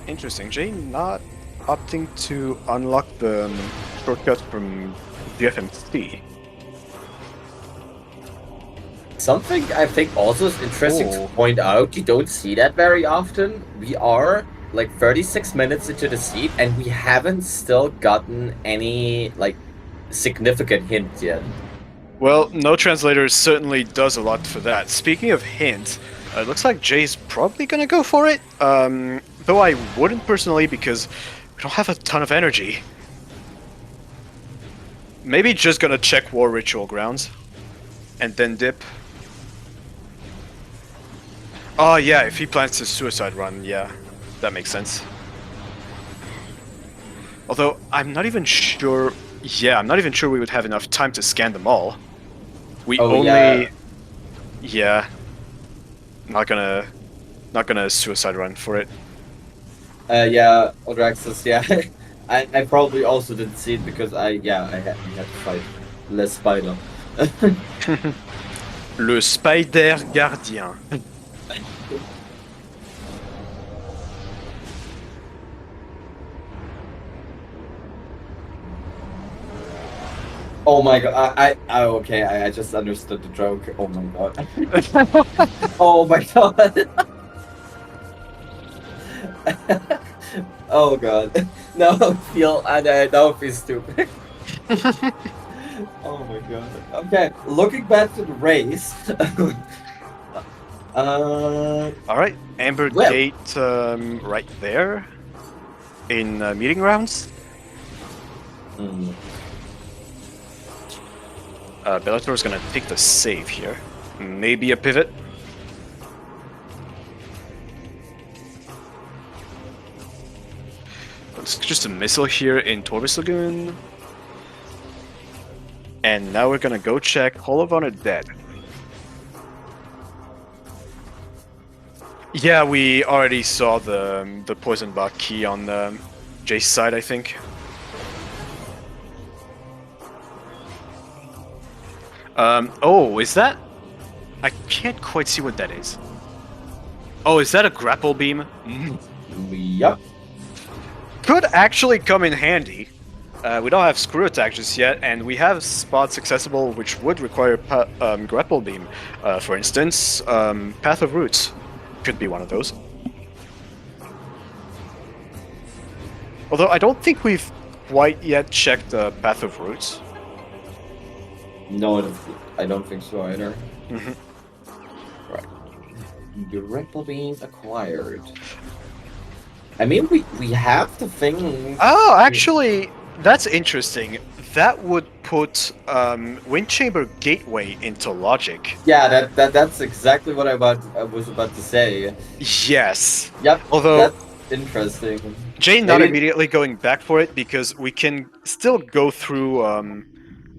Interesting. Jay not opting to unlock the shortcut from GFMC. Something I think also is interesting Oh. to point out, you don't see that very often. We are like 36 minutes into the seed and we haven't still gotten any like significant hints yet. Well, no translator certainly does a lot for that. Speaking of hints, it looks like Jay's probably gonna go for it. Though I wouldn't personally because we don't have a ton of energy. Maybe just gonna check War Ritual grounds. And then dip. Oh yeah, if he plans to suicide run, yeah. That makes sense. Although, I'm not even sure... Yeah, I'm not even sure we would have enough time to scan them all. We only... Yeah. Not gonna suicide run for it. Yeah, Odraxis, yeah. I probably also didn't see it because we had to fight less spider. Le Spider Gardien. Oh my god, okay, I just understood the joke. Oh my god. Oh my god. Oh god. Now I feel stupid. Oh my god. Okay, looking back to the race. Alright, Amber Gate right there. In meeting rounds. Bellator is gonna take the save here. Maybe a pivot. It's just a missile here in Torvus Lagoon. And now we're gonna go check Hall of Honor dead. Yeah, we already saw the poison bug key on Jace's side, I think. Oh, is that? I can't quite see what that is. Oh, is that a grapple beam? Yup. Could actually come in handy. We don't have screw attack just yet, and we have spots accessible which would require grapple beam. For instance, Path of Roots could be one of those. Although I don't think we've quite yet checked the Path of Roots. No, I don't think so either. Mm-hmm. Right. Grapple beam acquired. I mean, we have the thing. Oh, actually, that's interesting. That would put Wind Chamber Gateway into logic. Yeah, that's exactly what I was about to say. Yes. Yep. Although that's interesting. Jane not immediately going back for it because we can still go through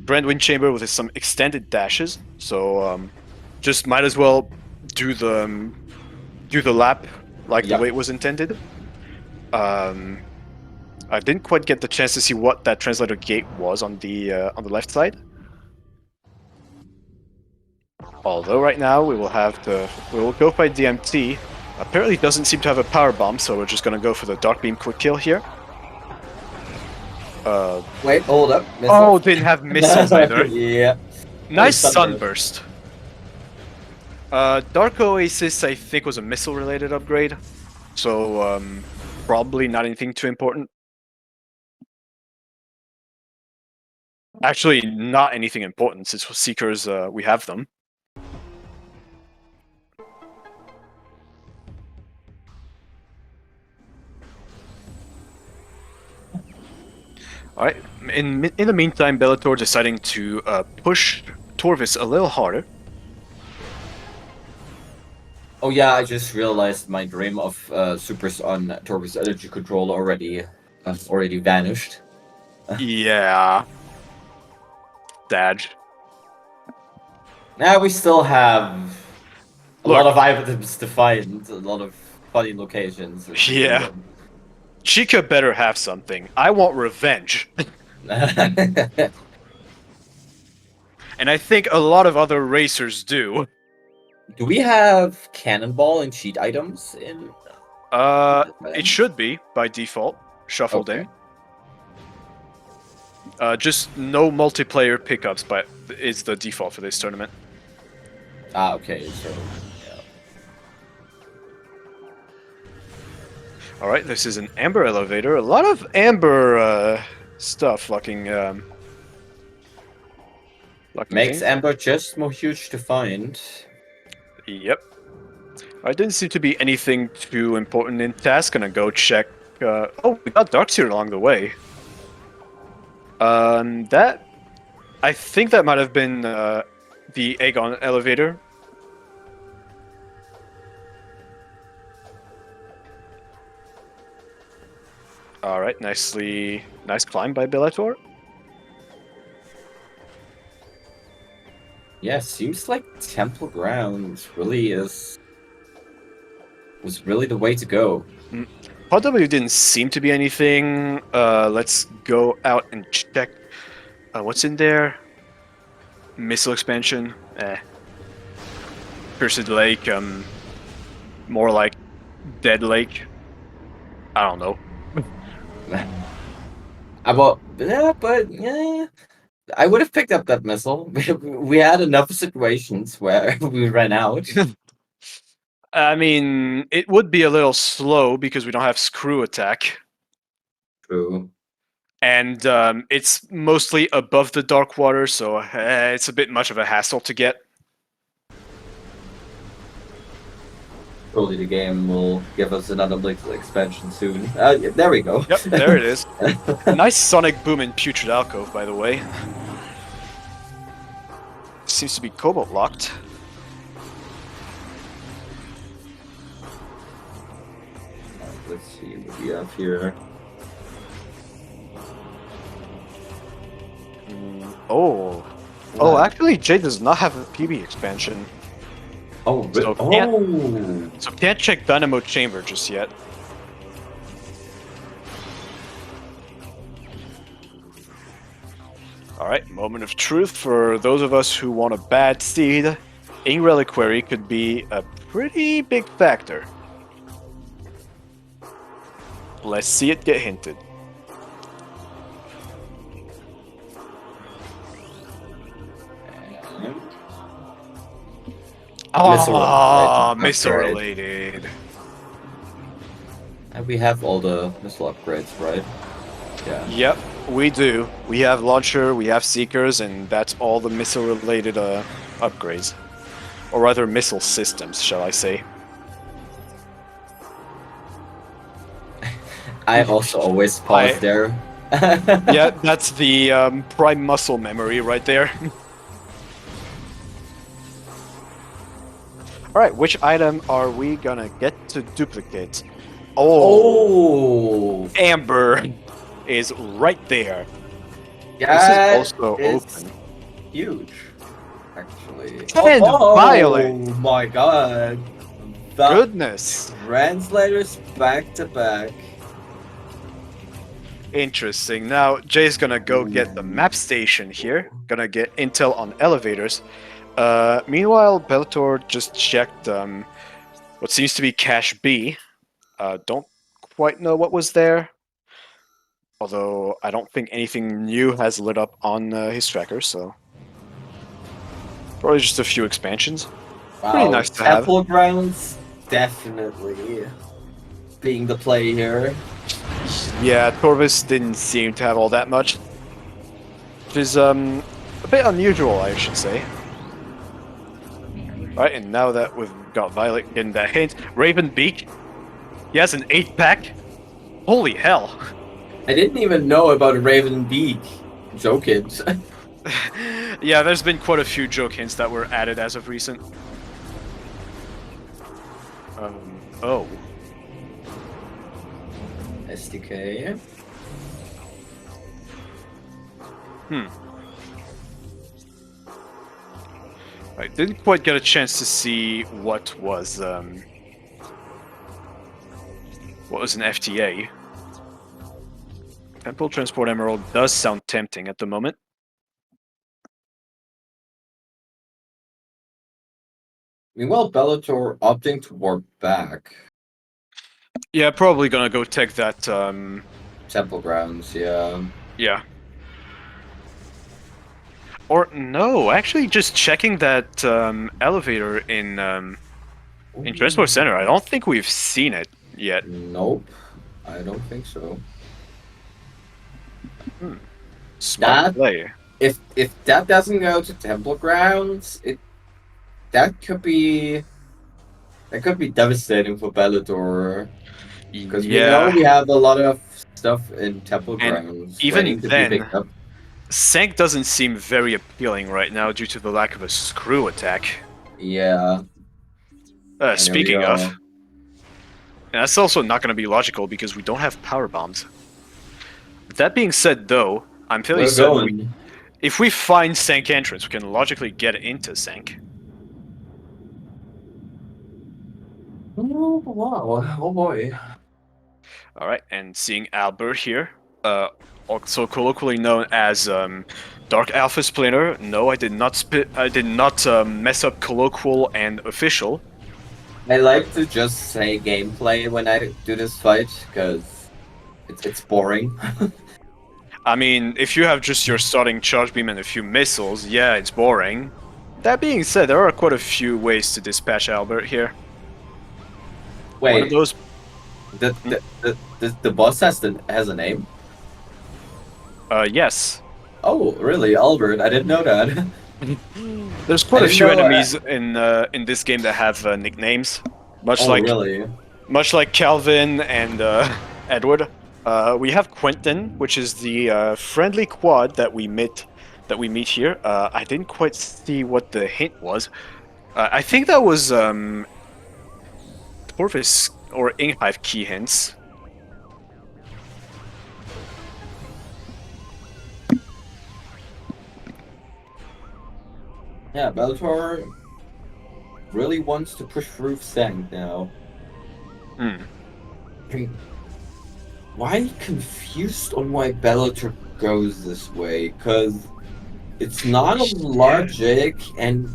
Grand Wind Chamber with some extended dashes. So just might as well do the lap like the way it was intended. I didn't quite get the chance to see what that translator gate was on the left side. Although right now we will go fight DMT. Apparently doesn't seem to have a power bomb, so we're just gonna go for the dark beam quick kill here. Wait, hold up. Missile. Oh, didn't have missiles either. Yeah. Nice sunburst. Dark Oasis, I think, was a missile-related upgrade, so probably not anything too important. Actually, not anything important, since for Seekers, we have them. Alright, in the meantime, Belattor deciding to push Torvis a little harder. Oh yeah, I just realized my dream of supers on Torvis energy control already vanished. Yeah. Dad. Now we still have a lot of items to find, a lot of funny locations. Yeah. Chica better have something. I want revenge. And I think a lot of other racers do. Do we have cannonball and cheat items in? It should be by default shuffled in. Just no multiplayer pickups, but is the default for this tournament. Ah, okay. So, yeah. All right, this is an amber elevator. A lot of amber stuff, looking. Makes amber just more huge to find. Yep. I didn't seem to be anything too important in task. Gonna go check. Oh, we got Darkseer along the way. That. I think that might have been the Aegon elevator. Alright, nice climb by Belattor. Yeah, seems like Temple Grounds really was really the way to go. Pod W didn't seem to be anything. Let's go out and check. What's in there? Missile expansion. Cursed Lake. More like Dead Lake. I don't know. I would have picked up that missile. We had enough situations where we ran out. I mean, it would be a little slow because we don't have screw attack. True. And it's mostly above the dark water, so it's a bit much of a hassle to get. Probably the game will give us another Blitz expansion soon. There we go. Yep, there it is. Nice sonic boom in Putrid Alcove, by the way. Seems to be Cobalt locked. Let's see what we have here. Oh. Oh, actually, Jade does not have a PB expansion. Oh, So can't check Dynamo Chamber just yet. Alright, moment of truth for those of us who want a bad seed. Ing Reliquary could be a pretty big factor. Let's see it get hinted. Ah, Missile missile upgrade. related. And we have all the missile upgrades, right? Yeah. Yep, we do. We have launcher, we have seekers, and that's all the missile related upgrades. Or rather, missile systems, shall I say. I also always pause there. Yeah, that's the prime muscle memory right there. Alright, which item are we gonna get to duplicate? Oh, Oh, Amber is right there. that This is also is open. huge, actually. And Violet! Oh my god. The Goodness! translators back to back. Interesting. Now, Jay's gonna go get the map station here. Gonna get intel on elevators. Meanwhile, Belattor just checked what seems to be cache B. Don't quite know what was there. Although, I don't think anything new has lit up on his tracker, so... Probably just a few expansions. Pretty Wow, nice to have. Temple Grounds definitely being the play here. Yeah, Torvis didn't seem to have all that much. Which is, a bit unusual, I should say. Right, and now that we've got Violet getting that hint, Raven Beak, he has an 8-pack? Holy hell! I didn't even know about Raven Beak. Joking. Yeah, there's been quite a few joke hints that were added as of recent. Oh. SDK. I didn't quite get a chance to see what was an FTA. Temple Transport Emerald does sound tempting at the moment. Meanwhile, Bellator opting to warp back. Yeah, probably gonna go take that, Temple Grounds, yeah. yeah. Or, no, actually just checking that, elevator in Transport Center. I don't think we've seen it yet. Nope. I don't think so. Smart play. If that doesn't go to Temple Grounds, that could be devastating for Bellator. Because we know we have a lot of stuff in Temple Grounds even waiting to then, be picked up. Sank doesn't seem very appealing right now due to the lack of a screw attack. Yeah. Speaking of, and that's also not going to be logical because we don't have power bombs. That being said, though, I'm fairly certain if we find Sank entrance, we can logically get into Sank. Oh, wow. Oh boy. Alright, and seeing Albert here, also colloquially known as Dark Alpha Splinter. No, I did not mess up colloquial and official. I like to just say gameplay when I do this fight, because it's boring. I mean, if you have just your starting charge beam and a few missiles, yeah, it's boring. That being said, there are quite a few ways to dispatch Albert here. Wait, one of those... the boss has a name? Yes. Oh, really? Albert? I didn't know that. There's quite a few enemies in this game that have nicknames, much like Calvin and Edward. We have Quentin, which is the friendly quad that we meet here. I didn't quite see what the hint was. I think that was Torvis or Inghive key hints. Yeah, Bellator really wants to push through Sank now. I mean, why confused on why Bellator goes this way? Because it's not a logic, and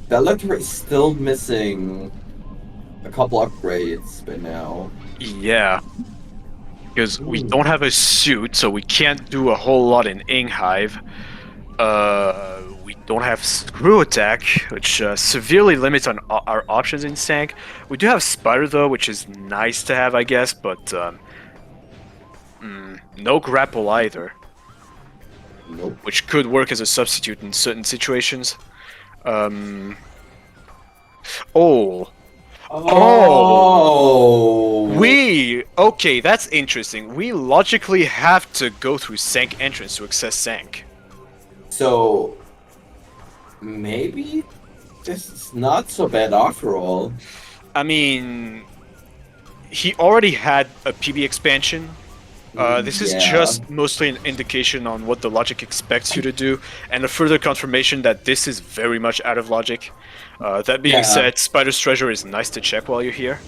Bellator is still missing a couple upgrades by now. Yeah. Because we don't have a suit, so we can't do a whole lot in Inghive. We don't have Screw Attack, which severely limits on our options in Sank. We do have Spider though, which is nice to have, I guess, but no Grapple either, Nope. which could work as a substitute in certain situations. Um, oh, Oh. okay, that's interesting. We logically have to go through Sank entrance to access Sank. So maybe this is not so bad after all. I mean, he already had a PB expansion. This is Yeah. just mostly an indication on what the logic expects you to do, and a further confirmation that this is very much out of logic. That being Yeah. said, Spider's Treasure is nice to check while you're here.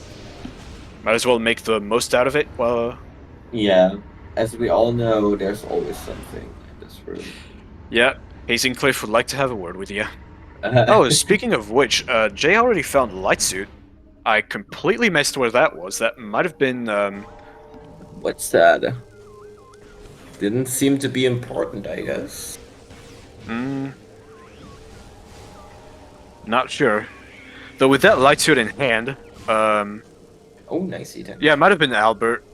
Might as well make the most out of it. Well, Yeah. As we all know, there's always something in this room. yeah, Hazing Cliff would like to have a word with you. Oh, speaking of which, Jay already found Light Suit. I completely missed where that was. That might have been, What's that? Didn't seem to be important, I guess. Not sure. Though with that Light Suit in hand, Oh, nice eating. yeah, it might have been Albert.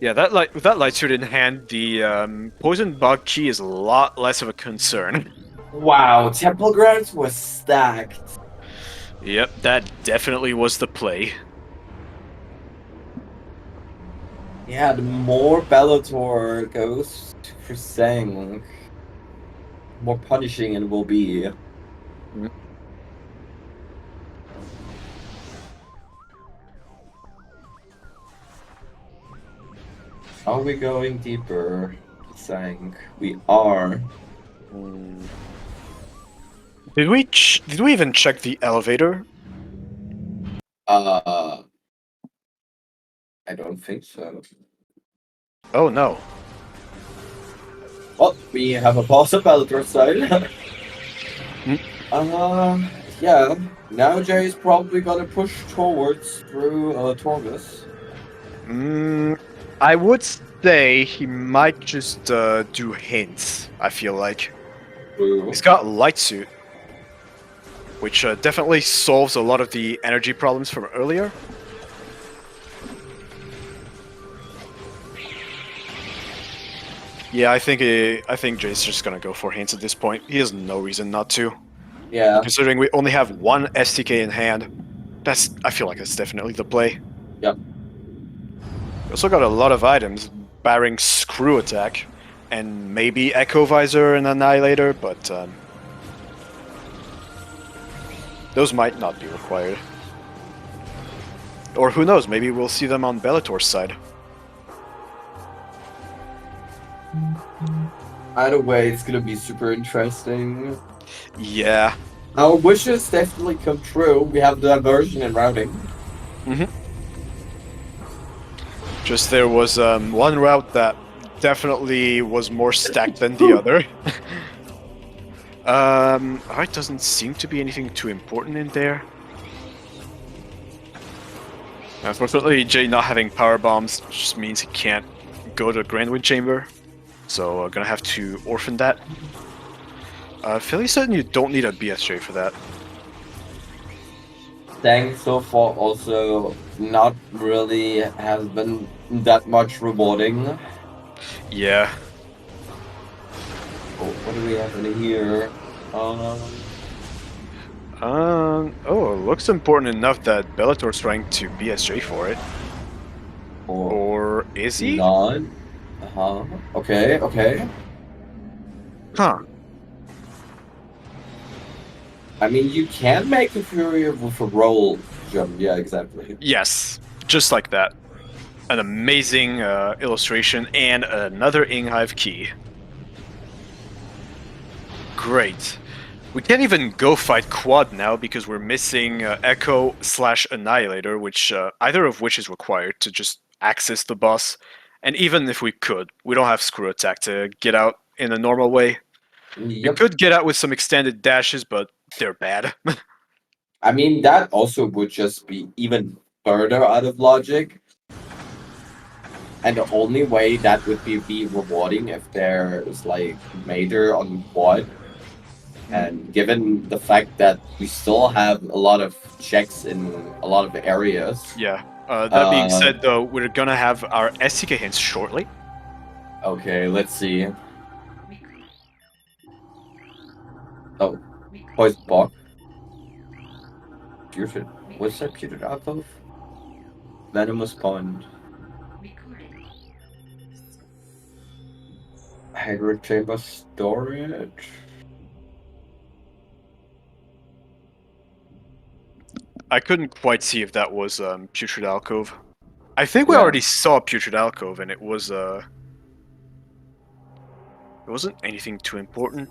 Yeah, with that light suit in hand, the poison bug key is a lot less of a concern. Wow, Temple Grounds was stacked. Yep, that definitely was the play. Yeah, the more Bellator goes for Sang, more punishing it will be. Are we going deeper? Sang. We are. Did we even check the elevator? I don't think so. Oh no. Well, we have a pause at Bellator side. Yeah. Now Jay is probably gonna push towards through Torgus. I would say he might just do hints, I feel like. Ooh. He's got light suit, which definitely solves a lot of the energy problems from earlier. Yeah, I think Jay's just gonna go for hints at this point. He has no reason not to. Yeah. Considering we only have one STK in hand, I feel like that's definitely the play. Yep. We also got a lot of items, barring Screw Attack, and maybe Echo Visor and Annihilator, but those might not be required. Or who knows, maybe we'll see them on Bellator's side. Either way, it's gonna be super interesting. Yeah. Our wishes definitely come true. We have the diversion and routing. Just there was one route that definitely was more stacked than the other. It doesn't seem to be anything too important in there. Unfortunately, Jay not having power bombs just means he can't go to Grand Wind Chamber, so gonna have to orphan that. Fairly certain you don't need a BSJ for that. Thanks so far also not really has been that much rewarding. Yeah. Oh, what do we have in here? Oh, it looks important enough that Bellator's trying to BSJ for it. Or is he? Not. Okay, okay. Huh. I mean, you can make a Fury with a roll jump. Yeah, exactly. Yes, just like that. An amazing illustration and another Inghive key. Great. We can't even go fight Quad now because we're missing Echo/Annihilator, which either of which is required to just access the boss. And even if we could, we don't have Screw Attack to get out in a normal way. Yep. You could get out with some extended dashes, but they're bad. I mean, that also would just be even further out of logic. And the only way that would be rewarding if there's like Mater on quad. And given the fact that we still have a lot of checks in a lot of areas, Yeah. That being said, though, we're gonna have our STK hints shortly. okay, let's see. Oh, poison bog. Putrid. What's that putrid alcove? Venomous pond. Hydro chamber storage. I couldn't quite see if that was Putrid Alcove. I think we Yeah. already saw Putrid Alcove, and it wasn't anything too important.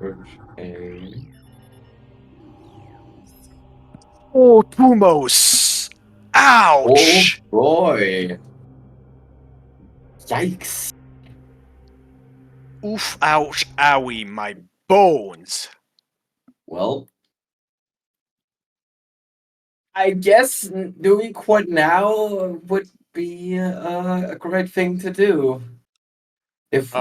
Okay. Oh, Tumos! Oh Ouch! boy. Yikes. Oof, ouch, owie, my bones! Well, I guess doing quad now would be a great thing to do. If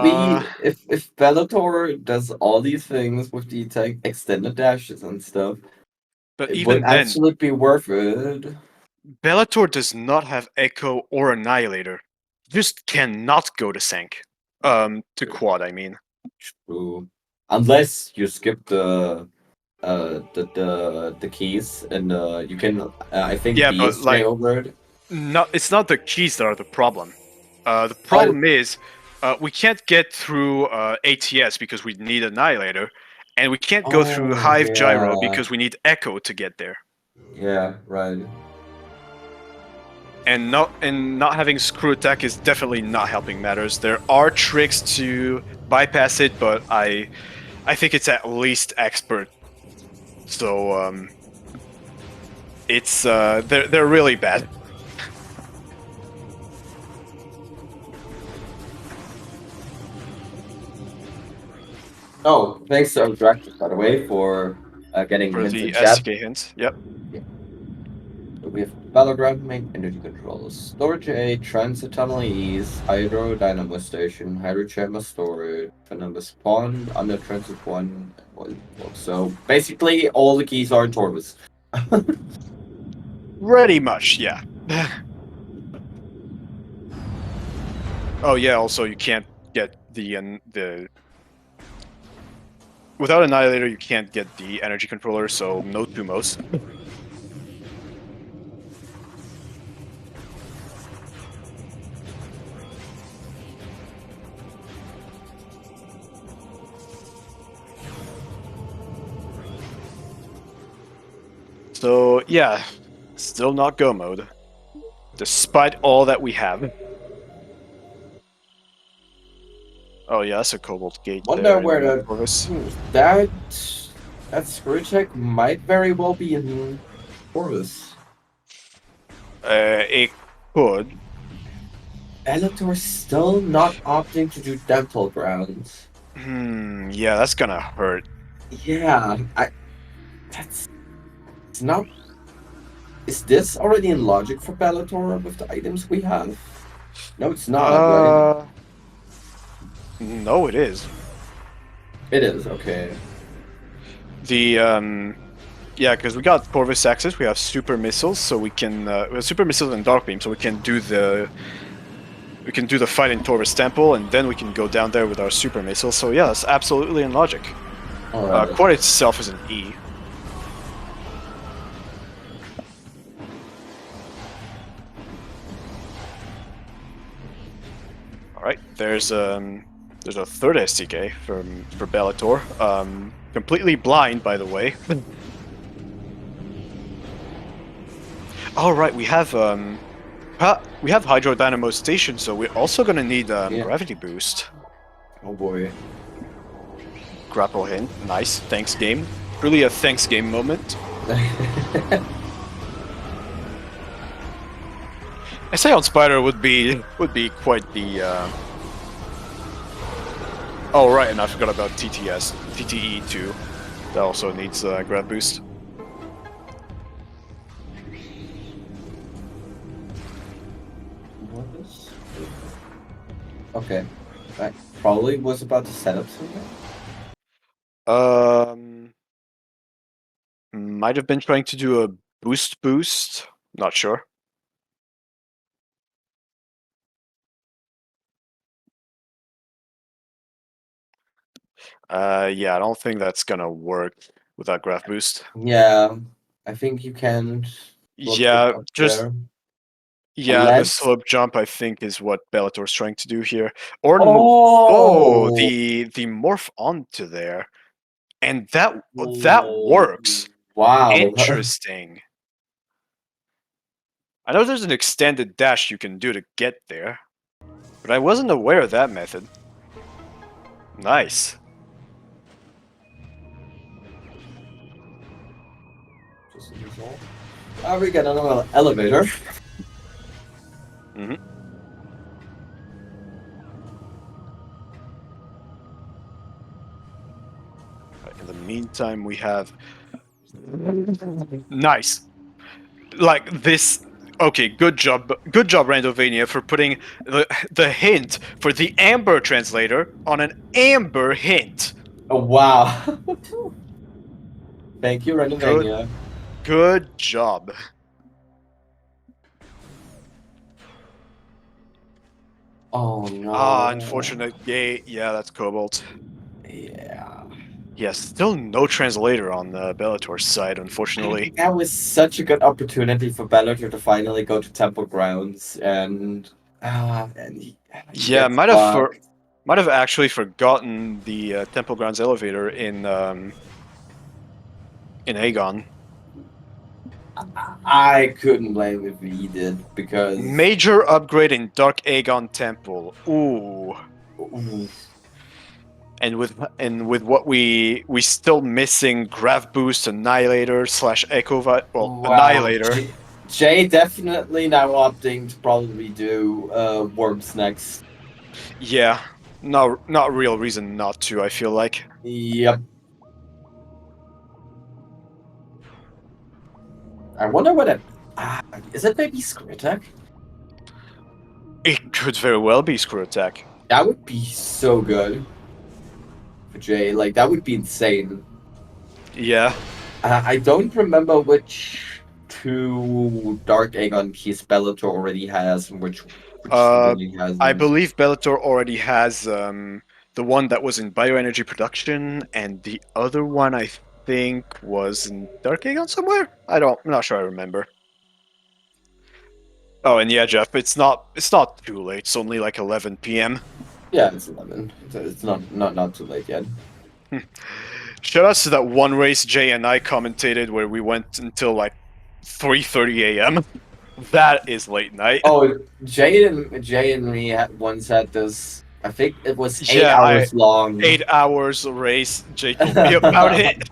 Bellator does all these things with the extended dashes and stuff, But it would even then, actually be worth it. Bellator does not have Echo or Annihilator. Just cannot go to Sank. To Quad, I mean. True. Unless you skip the keys and you can I think Yeah, but beast may like, override. no, it's not the keys that are the problem. The But problem is we can't get through ATS because we need Annihilator, and we can't go through oh Hive Gyro yeah. because we need Echo to get there. Yeah, right. And not having Screw Attack is definitely not helping matters. There are tricks to bypass it, but I think it's at least expert. So it's they're really bad. Oh, thanks to Abstracted, by the way, for getting For hints in the chat. STK hints. Yep. We have Battleground Main Energy Controllers, Storage A, Transit Tunnel East, Hydro Dynamo Station, Hydro Chamber Storage, Fernandez Pond, Under Transit 1. So basically, all the keys are in Torvis. Pretty much, yeah. Oh yeah. Also, you can't get the without Annihilator, you can't get the energy controller. So no Tumos. So yeah, still not go mode, despite all that we have. Oh yeah, that's a Cobalt Gate Wonder there where in the Corvus. that screw check might very well be in Torvis. It could. Bellator still not opting to do Dental Grounds. Yeah, that's gonna hurt. Yeah, that's it's not. Is this already in logic for Bellator with the items we have? No, it's not, right? No, it is. It is, okay. The yeah, because we got Corvus access, we have super missiles, so we can we have super missiles and dark beam, so we can do the fight in Torvus Temple, and then we can go down there with our super missiles. So yeah, that's absolutely in logic. Alright. Quad itself is an E. All right, there's a third STK for Bellator. Completely blind, by the way. All right, we have Hydro Dynamo Station, so we're also gonna need gravity boost. Oh boy. Grapple hint, nice. Thanks game. Really a thanks game moment. I say on Spider would be quite the Oh, right, and I forgot about TTE too. That also needs grab boost. What is? Okay, I probably was about to set up something. Might have been trying to do a boost. Not sure. Yeah, I don't think that's gonna work without graph boost. Yeah, I think you can look it Yeah, up just there. yeah, the Unless. slope jump I think is what Bellator's trying to do here. Or oh, Oh! the morph onto there, and that Oh, works. wow. Interesting. I know there's an extended dash you can do to get there, but I wasn't aware of that method. Nice. Just a result. We got another elevator. Hmm. In the meantime, we have nice. Like this. Okay, good job, Randovania, for putting the hint for the Amber translator on an Amber hint. Oh, wow. Thank you, Good, Randomizer. good job. Oh Ah, no. unfortunate gate. Yeah, that's Cobalt. Yeah. Yeah, still no translator on the Bellator side, unfortunately. That was such a good opportunity for Bellator to finally go to Temple Grounds, and he Yeah, gets blocked. might have actually forgotten the Temple Grounds elevator in Aegon. I couldn't blame if he did because Major upgrade in Dark Aegon Temple. Ooh. ooh, And with what we still missing Grav Boost, Annihilator slash Echo wow, Annihilator. Jay definitely now opting to probably do Worms next. Yeah. No, not real reason not to, I feel like. Yep. I wonder what it is. It maybe Screw Attack? It could very well be Screw Attack. That would be so good for Jay. Like that would be insane. Yeah. I don't remember which two Dark Aegon keys Bellator already has and which he Uh, really I hasn't. believe Bellator already has the one that was in bioenergy production, and the other one I think was in Dark Aegon somewhere. I'm not sure. I remember. Oh, and yeah, Jeff, it's not too late. It's only like 11 p.m. Yeah, it's 11. It's not too late yet. Shout outs to that one race Jay and I commentated where we went until like 3:30 a.m. That is late night. Oh, Jay and me once had this. I think it was eight Yeah, I hours long. 8 hours race. Jay told me about it.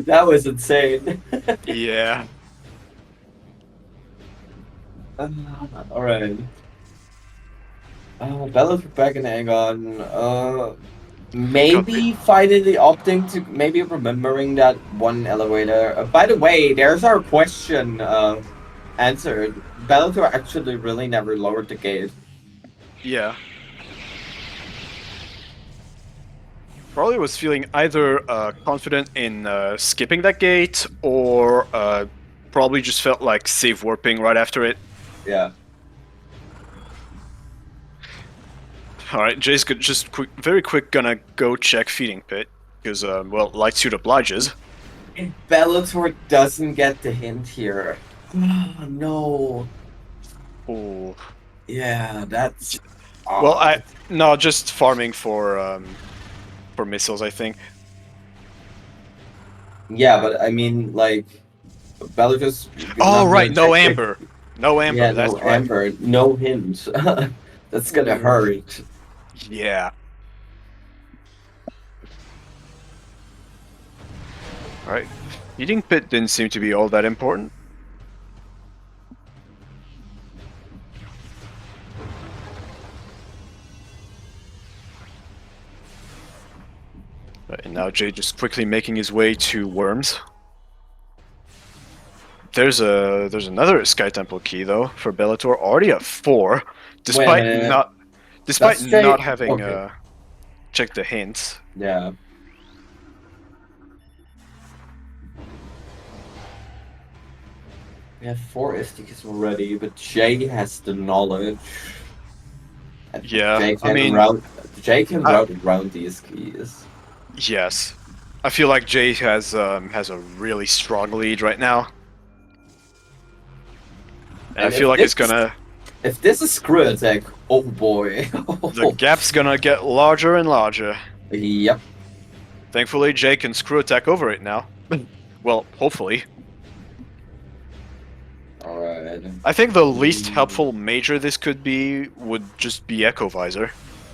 That was insane. Yeah. All right. Bella's back in Aegon. God, Maybe finally opting to maybe remembering that one elevator. By the way, there's our question answered. Bellator actually really never lowered the gate. yeah. Probably was feeling either confident in skipping that gate or probably just felt like save warping right after it. Yeah. All right, Jay's just very quick gonna go check feeding pit because well, light suit obliges. If Bellator doesn't get the hint here. Oh, no. Oh, Yeah, that's well, I odd. no, just farming for missiles, I think. Yeah, but I mean, like, Bellator's Oh not right, gonna no check the. amber, no Yeah, amber. no That's right. Amber, no hint. That's gonna Ooh, hurt. yeah. All right, feeding pit didn't seem to be all that important. now Jay just quickly making his way to Worms. There's another Sky Temple key though for Belattor, already at 4, Wait a despite minute. not That's not Jay. having Okay. checked the hints. Yeah. We have 4 SDKs already, but Jay has the knowledge. And Yeah, Jay I can mean, route around these keys. yes, I feel like Jay has a really strong lead right now, and I And feel like it's gonna if this is screw attack, oh boy. the gap's gonna get larger and larger. Yep. Thankfully, Jay can screw attack over it now. Well, hopefully. Alright. I think the least helpful major this could be would just be Echo Visor.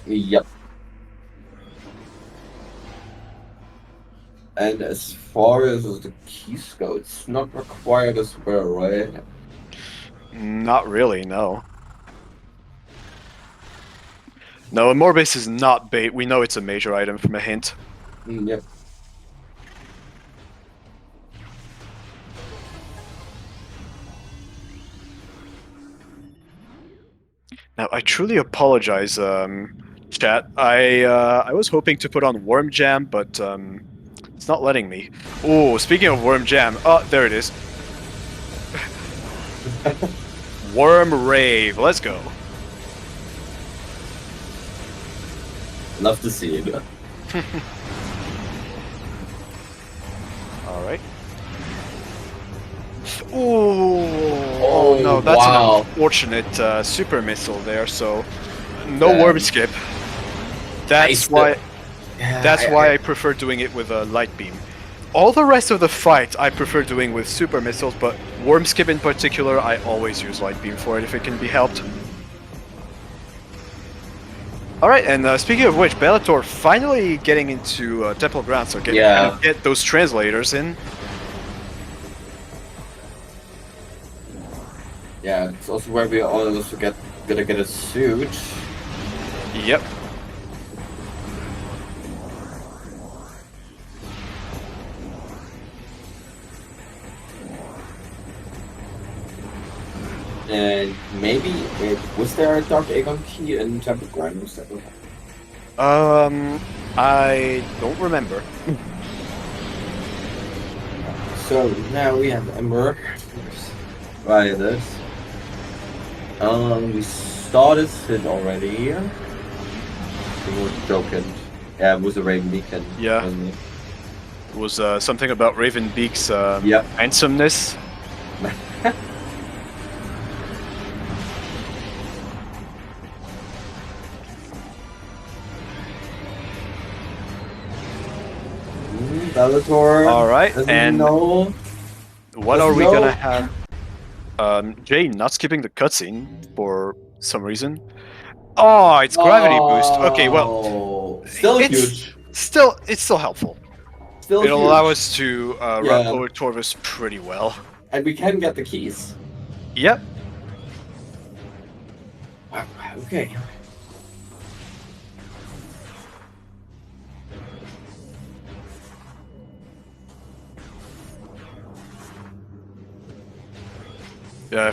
Yep. And as far as the keys go, it's not required as well, right? Not really, no. No, a Morbase is not bait. We know it's a major item from a hint. Yep. Now, I truly apologize, chat. I was hoping to put on Worm Jam, but it's not letting me. Oh, speaking of Worm Jam, oh, there it is. Worm Rave, let's go. Love to see it. All right. Oh no, that's wow. an unfortunate super missile there. So no Yeah. worm skip. That's why. That's why I prefer doing it with a light beam. All the rest of the fight I prefer doing with super missiles, but worm skip in particular, I always use light beam for it if it can be helped. All right, and speaking of which, Belattor finally getting into Temple Ground, so get those translators in. Yeah, it's also where we also gonna get a suit. Yep. And maybe was there a Dark Aegon key in Temple Ground? I don't remember. So now we have Ember. Right, this. We started it already. We were joking. Yeah, it was a Raven Beacon. Yeah. Wasn't it? It was something about Ravenbeak's Yep. handsomeness. Bellator. All right, and what are we gonna have? Jay not skipping the cutscene for some reason. Oh, it's gravity boost. Okay, well, still it's huge. It's still helpful. Still It'll huge. allow us to run over Torvus pretty well. And we can get the keys. Yep. Okay.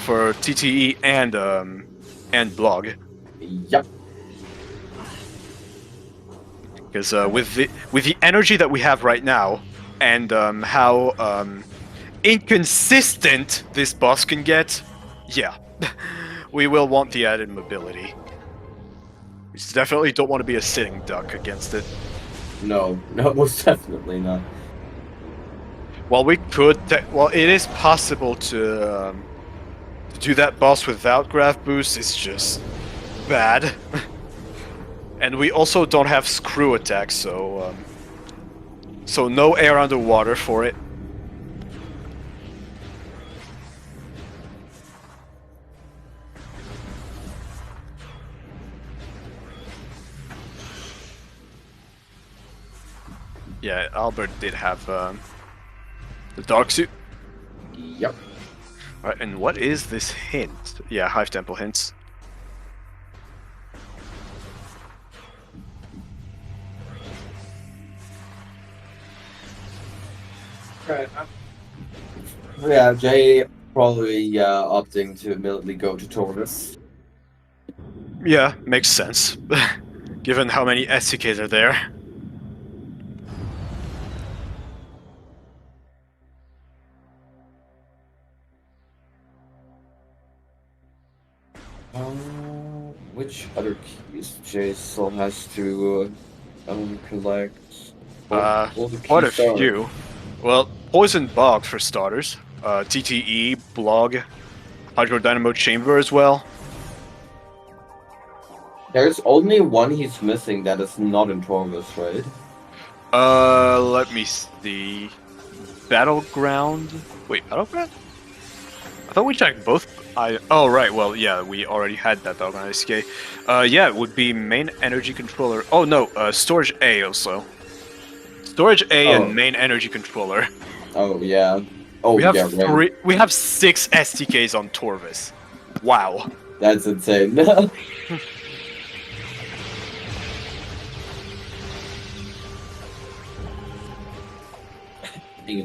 For TTE and blog. Yep. Because with the energy that we have right now, and how inconsistent this boss can get, yeah, we will want the added mobility. We definitely don't want to be a sitting duck against it. No, most definitely not. Well, we could. Well, it is possible to do that boss without grav boost. It's just bad. And we also don't have screw attack, so no air underwater for it. Yeah, Albert did have the dark suit. Yep. Alright, and what is this hint? Yeah, Hive Temple hints. Right. Yeah, Jay probably opting to immediately go to Taurus. Yeah, makes sense. Given how many SCKs are there. Which other keys Jay still has to collect? All the Quite a keys are. few. Well, Poison Bog for starters. TTE, Blog, Hydrodynamo Chamber as well. There's only one he's missing that is not in Taurus, right? Let me see. Battleground? Wait, Battleground? I thought we checked both. Oh, right, well, yeah, we already had that Battleground SK. Yeah, it would be main energy controller. Oh, no, Storage A also. Storage A and Oh, main energy controller. oh yeah. Oh yeah, right. We have 6 STKs on Torvis. Wow. That's insane. Yeah,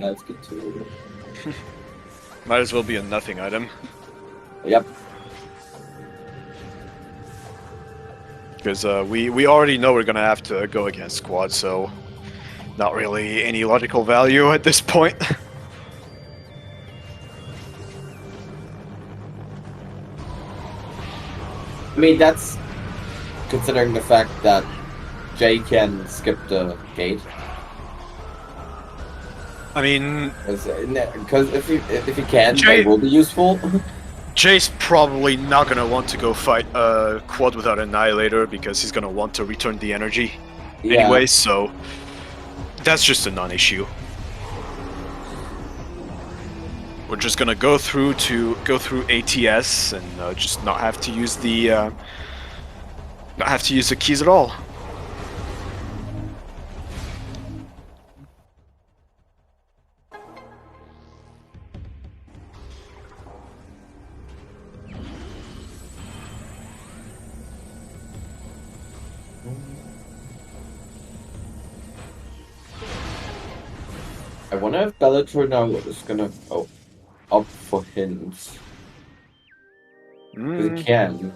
that's good too. Might as well be a nothing item. Yep. Because we already know we're gonna have to go against squad, so not really any logical value at this point. I mean, that's considering the fact that Jay can skip the gate. I mean, Because if he can, Jay- that will be useful. Jay's probably not gonna want to go fight quad without Annihilator because he's gonna want to return the energy Yeah. anyway, so that's just a non-issue. We're just gonna go through ATS and just not have to use the keys at all. I wonder if Bellator now is gonna up for hints. Because it can.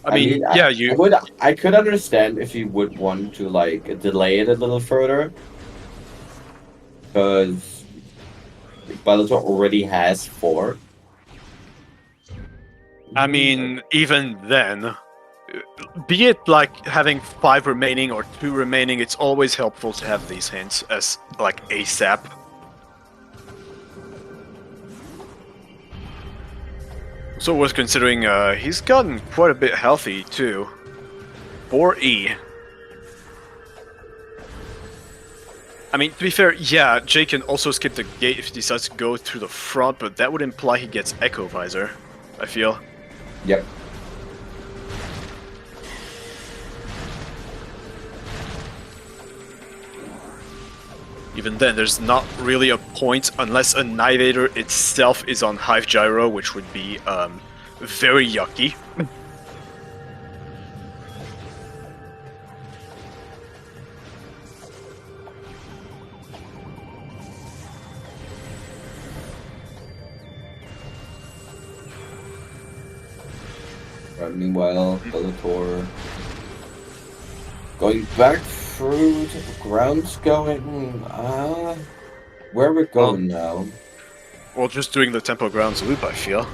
I mean, yeah, I could understand if you would want to like delay it a little further, because Bellator already has 4. I mean, even then, be it like having 5 remaining or 2 remaining, it's always helpful to have these hints as like ASAP. So worth considering, he's gotten quite a bit healthy too. 4E. I mean, to be fair, yeah, Jay can also skip the gate if he decides to go through the front, but that would imply he gets Echo Visor, I feel. Yep. Even then, there's not really a point unless Annihilator itself is on Hive Gyro, which would be very yucky. Meanwhile, Bellator going back through to the grounds going, where are we going now? Well, just doing the Tempo Grounds loop, I feel.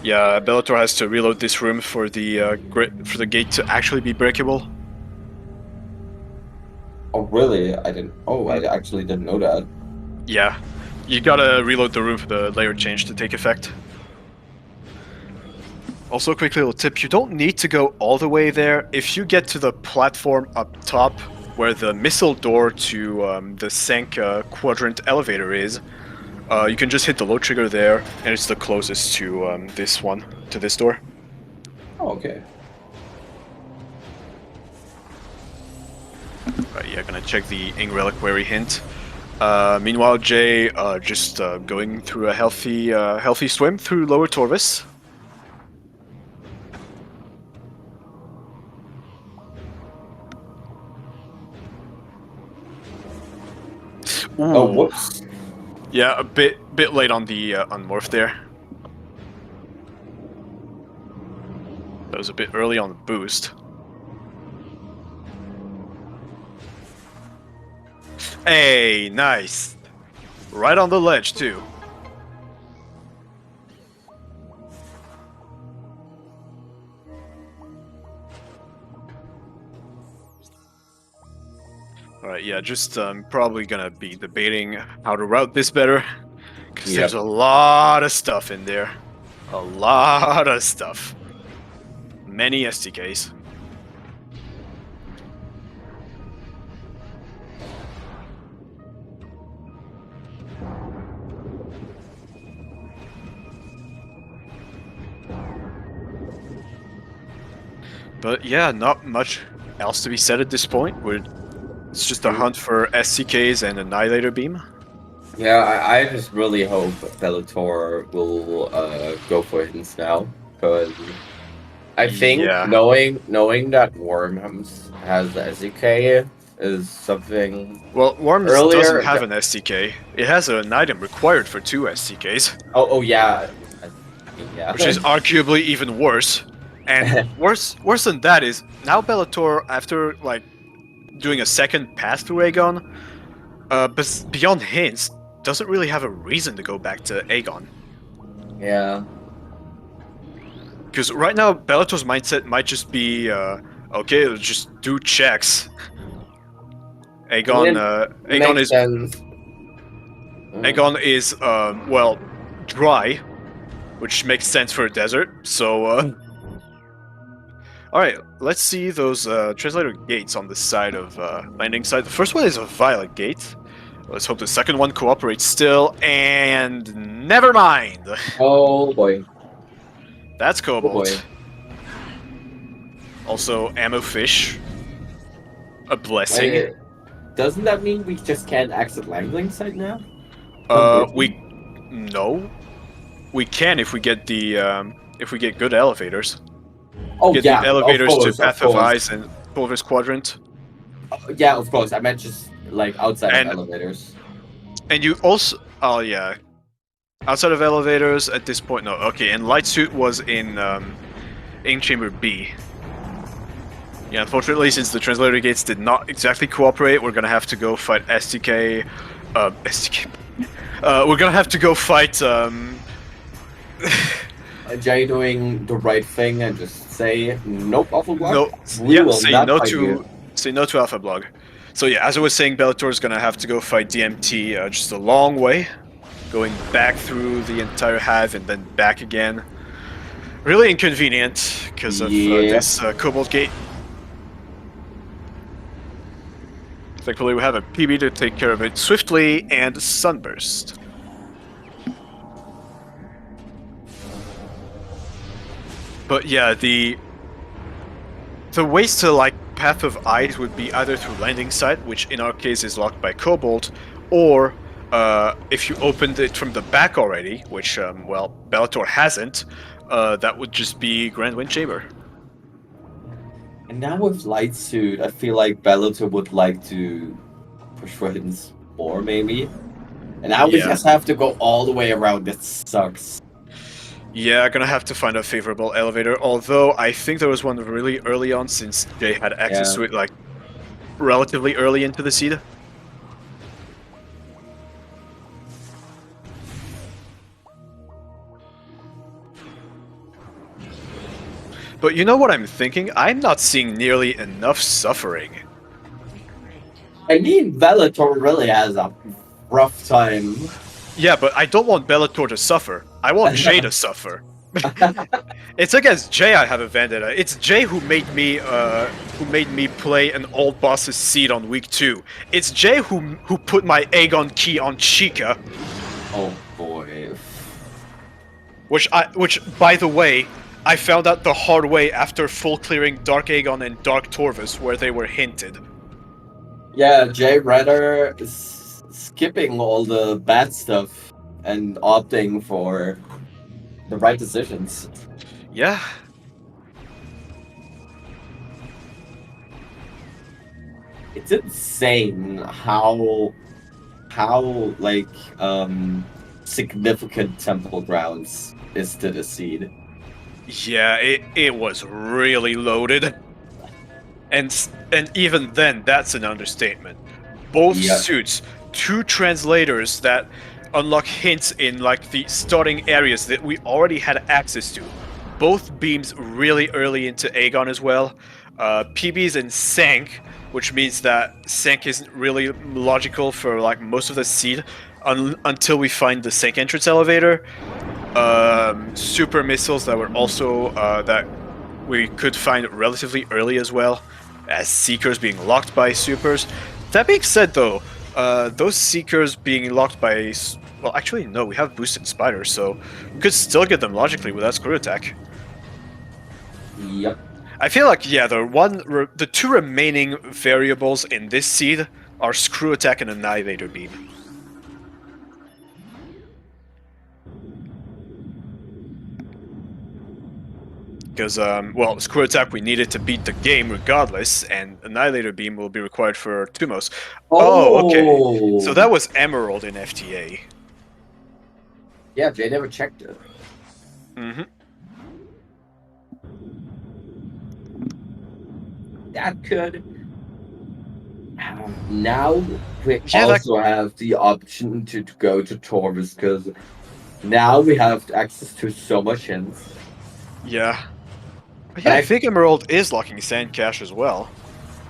Yeah, Bellator has to reload this room for the gate to actually be breakable. Oh, really? I actually didn't know that. Yeah, you gotta reload the room for the layer change to take effect. Also, a quick little tip, you don't need to go all the way there. If you get to the platform up top, where the missile door to the Sank quadrant elevator is, you can just hit the low trigger there, and it's the closest to this door. Oh, okay. Right, yeah, gonna check the Ing Reliquary hint. Meanwhile, Jay just going through a healthy swim through Lower Torvis. Oh, Ooh. whoops. Yeah, a bit late on the unmorph there. That was a bit early on the boost. Hey, nice. Right on the ledge too. Alright, yeah, just probably gonna be debating how to route this better. Because there's Yep. a lot of stuff in there. A lot of stuff. Many STKs. But yeah, not much else to be said at this point. It's just a hunt for STKs and Annihilator Beam. Yeah, I just really hope Bellator will go for hints now, because I think Yeah. knowing that Worms has the SDK is something Well, Worms doesn't earlier. have an STK. It has an item required for 2 STKs, Oh yeah, I mean, yeah. which is arguably even worse. And worse than that is now Bellator, after like doing a second pass through Aegon, but beyond hints, doesn't really have a reason to go back to Aegon. Yeah. Because right now, Bellator's mindset might just be, okay, let's just do checks. I mean, Aegon, it makes sense. Aegon is, well, dry, which makes sense for a desert. So, all right, let's see those translator gates on the side of landing side. The first one is a violet gate. Let's hope the second one cooperates still, and never mind. Oh boy. That's Oh boy. Cobalt. Also, ammo fish. A blessing. Wait, doesn't that mean we just can't exit landing site now? No, we can if we get good elevators. Oh Get yeah, the elevators to of Path of course. Ice and Pulver's Quadrant. Yeah, of course. I meant just like outside And of elevators. and you also, oh yeah, outside of elevators at this point. No, okay. And Light Suit was in Chamber B. Yeah, unfortunately, since the translator gates did not exactly cooperate, we're gonna have to go fight STK. STK. We're gonna have to go fight. Jay doing the right thing and just say nope, awful block. No, We yeah, will say not no fight to you. say no to Alpha Blog. So yeah, as I was saying, Bellator is gonna have to go fight DMT just a long way, going back through the entire hive and then back again. Really inconvenient because of this Cobalt Gate. Thankfully, we have a PB to take care of it swiftly and Sunburst. But yeah, the ways to like Path of Ice would be either through landing site, which in our case is locked by Cobalt, or if you opened it from the back already, which well, Bellator hasn't, that would just be Grand Wind Chamber. And now with Light Suit, I feel like Bellator would like to push for hints more, maybe. And now we Yeah. just have to go all the way around. That sucks. Yeah, gonna have to find a favorable elevator, although I think there was one really early on since Jay had access to it, like, relatively early into the seed. But you know what I'm thinking? I'm not seeing nearly enough suffering. I mean, Bellator really has a rough time. Yeah, but I don't want Bellator to suffer. I want Jay to suffer. It's against Jay I have a vendetta. It's Jay who made me play an old boss's seed on week 2. It's Jay who put my Aegon key on Chica. Oh boy. Which by the way, I found out the hard way after full clearing Dark Aegon and Dark Torvus, where they were hinted. Yeah, Jay rather is skipping all the bad stuff and opting for the right decisions. Yeah. It's insane how how like significant Temple Grounds is to the seed. Yeah, it was really loaded. And even then, that's an understatement. Both Yeah. suits, two translators that unlock hints in like the starting areas that we already had access to. Both beams really early into Aegon as well. PBs and Sank, which means that Sank isn't really logical for like most of the seed until we find the Sank entrance elevator. Super missiles that were also that we could find relatively early as well, as Seekers being locked by supers. That being said, though, those Seekers being locked by... Well, actually, no, we have boosted Spiders, so we could still get them logically without Screw Attack. Yep. I feel like, yeah, the two remaining variables in this seed are Screw Attack and Annihilator Beam. Because, well, Screw Attack we needed to beat the game regardless, and Annihilator Beam will be required for Tumos. Oh, okay. So that Oh. was Emerald in FTA. Yeah, Jay never checked it. Mm-hmm. That could. Now we Yeah, also have the option to go to Taurus because now we have access to so much hints. yeah. But But yeah, I think Emerald is locking Sand Cache as well.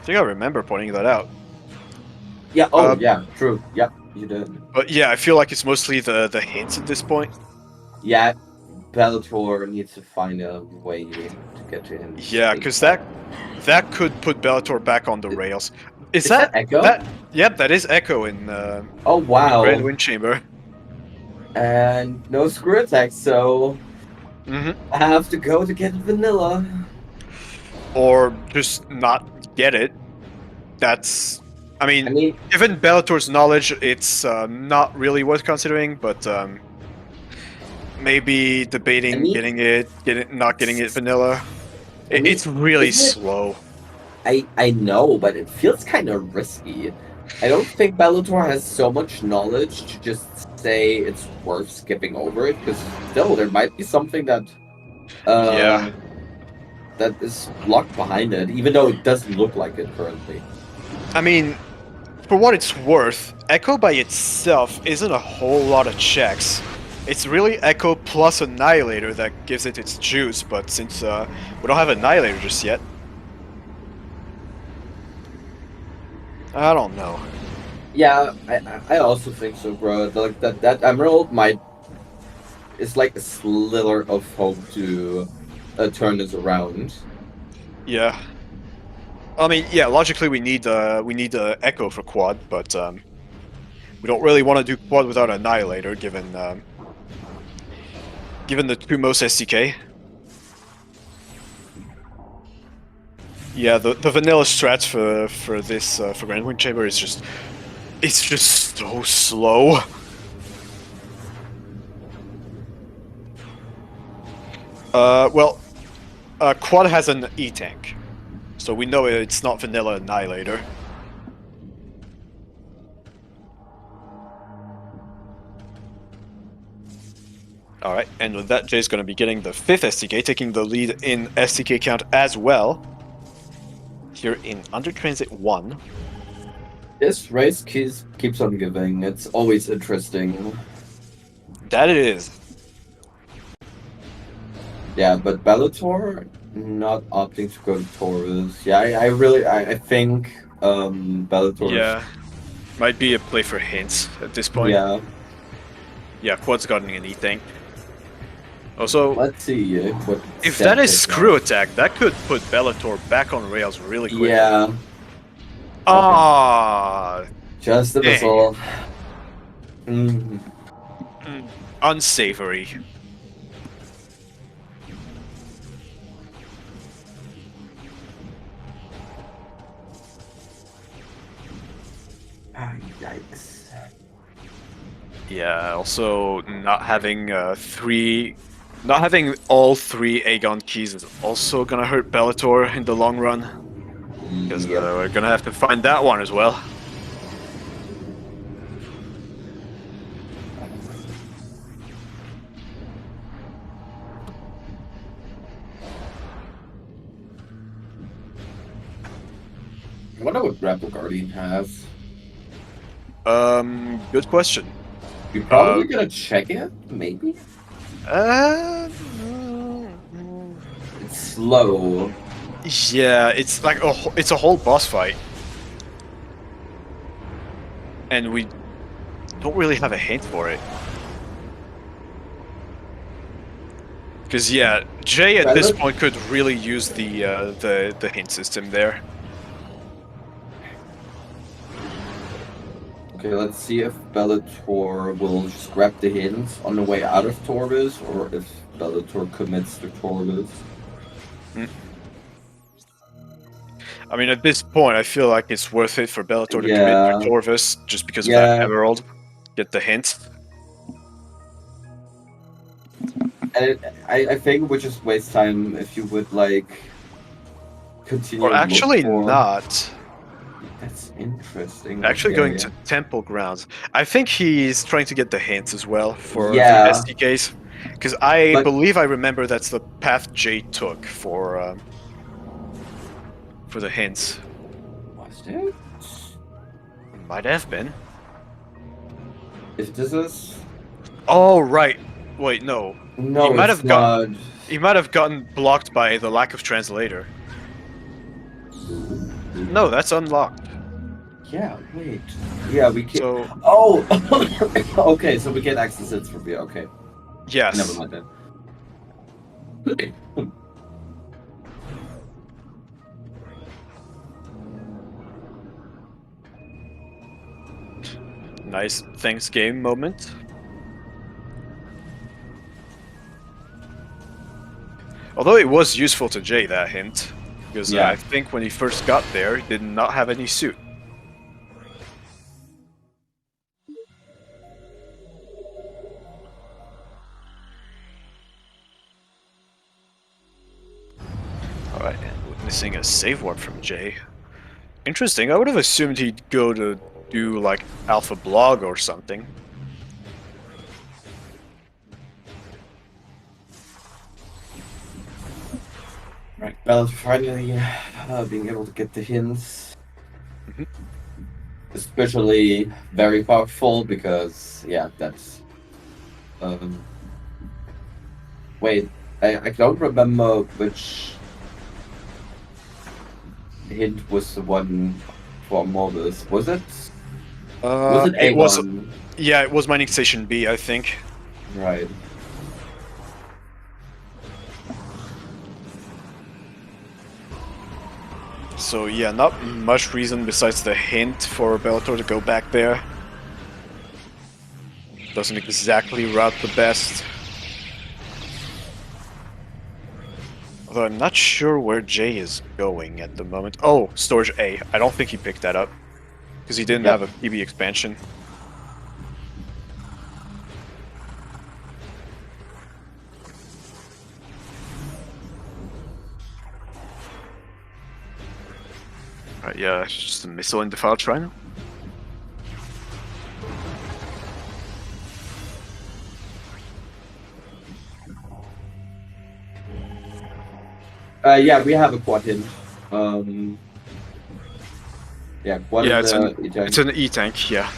I think I remember pointing that out. yeah, oh Uh, yeah, true. Yep, you did. but yeah, I feel like it's mostly the hints at this point. Yeah, Bellator needs to find a way to get to him. Yeah, because that could put Bellator back on the rails. Is that Echo? that? Yep, that is Echo in Oh wow. Grand Wind Chamber. And no screw attack, so Mm-hmm. I have to go to get vanilla. Or just not get it. That's... I mean, given Bellator's knowledge, it's not really worth considering, but maybe debating not getting it vanilla. It's really slow. I know, but it feels kind of risky. I don't think Bellator has so much knowledge to just say it's worth skipping over it, because still there might be something that Yeah. that is locked behind it, even though it doesn't look like it currently. I mean, for what it's worth, Echo by itself isn't a whole lot of checks. It's really Echo plus Annihilator that gives it its juice, but since we don't have Annihilator just yet, I don't know. Yeah, I also think so, bro. Like that Emerald might is like a slither of hope to turn this around. Yeah. I mean, yeah. Logically, we need Echo for quad, but we don't really want to do quad without Annihilator, given the two most SDK. Yeah, the vanilla strats for this for Grand Wind Chamber is just so slow. Well, quad has an E tank, so we know it's not vanilla Annihilator. Alright, and with that, Jay's going to be getting the 5th STK, taking the lead in STK count as well. Here in Under Transit 1. This race keeps on giving. It's always interesting. That it is. Yeah, but Bellator not opting to go to Taurus. Yeah, I think Bellator. Yeah, might be a play for hints at this point. Yeah. Yeah, quad's gotten an E tank. Also, let's see if that is Screw Attack, that could put Bellator back on rails really quick. Yeah. Ah, just a missile. Unsavory. Yikes. Yeah, also not having not having all 3 Aegon keys is also gonna hurt Bellator in the long run. Because we're gonna have to find that one as well. I wonder what Rebel Guardian has. Good question. We're Uh, probably gonna check it, maybe? uh, It's slow. yeah, it's like it's a whole boss fight, and we don't really have a hint for it. Because yeah, Jay at this point could really use the hint system there. Okay, let's see if Bellator will just grab the hints on the way out of Torvis, or if Bellator commits to Torvis. I mean, at this point, I feel like it's worth it for Bellator to commit Yeah. to Torvis just because of Yeah. that Emerald. Get the hint. And I think it would just waste time if you would, like, continue Or to look actually for... not. That's interesting. Actually Okay. going to Temple Grounds. I think he's trying to get the hints as well for Yeah. the SDKs. Because I But- believe I remember that's the path Jay took for the hints. Was it? Might have been. If this is... Oh, right. Wait, no. No, He might it's have gotten- not. He might have gotten blocked by the lack of translator. No, that's unlocked. Yeah, wait. Yeah, we can... So, Oh! Okay, so we can access it from here, okay. yes. Never mind then. Nice thanks game moment. Although it was useful to Jay, that hint. Because Yeah. I think when he first got there, he did not have any suit. Alright, and witnessing a save warp from Jay. Interesting, I would have assumed he'd go to do like Alpha Blog or something. Right, Bella's finally being able to get the hints. Mhm. Especially very powerful because, yeah, that's... Wait, I don't remember which hint was the one for Morbus. Was it? Was it A1? It was, yeah, it was Mining Station B, I think. Right. So yeah, not much reason besides the hint for Bellator to go back there. Doesn't exactly route the best. Although I'm not sure where Jay is going at the moment. Oh, Storage A. I don't think he picked that up. Because he didn't Yep. have a PB expansion. Right, yeah, it's just a missile in the file shrine. Yeah, we have a quad hint. Yeah, quad Yeah, in it's the an E-tank. it's an E-tank, yeah.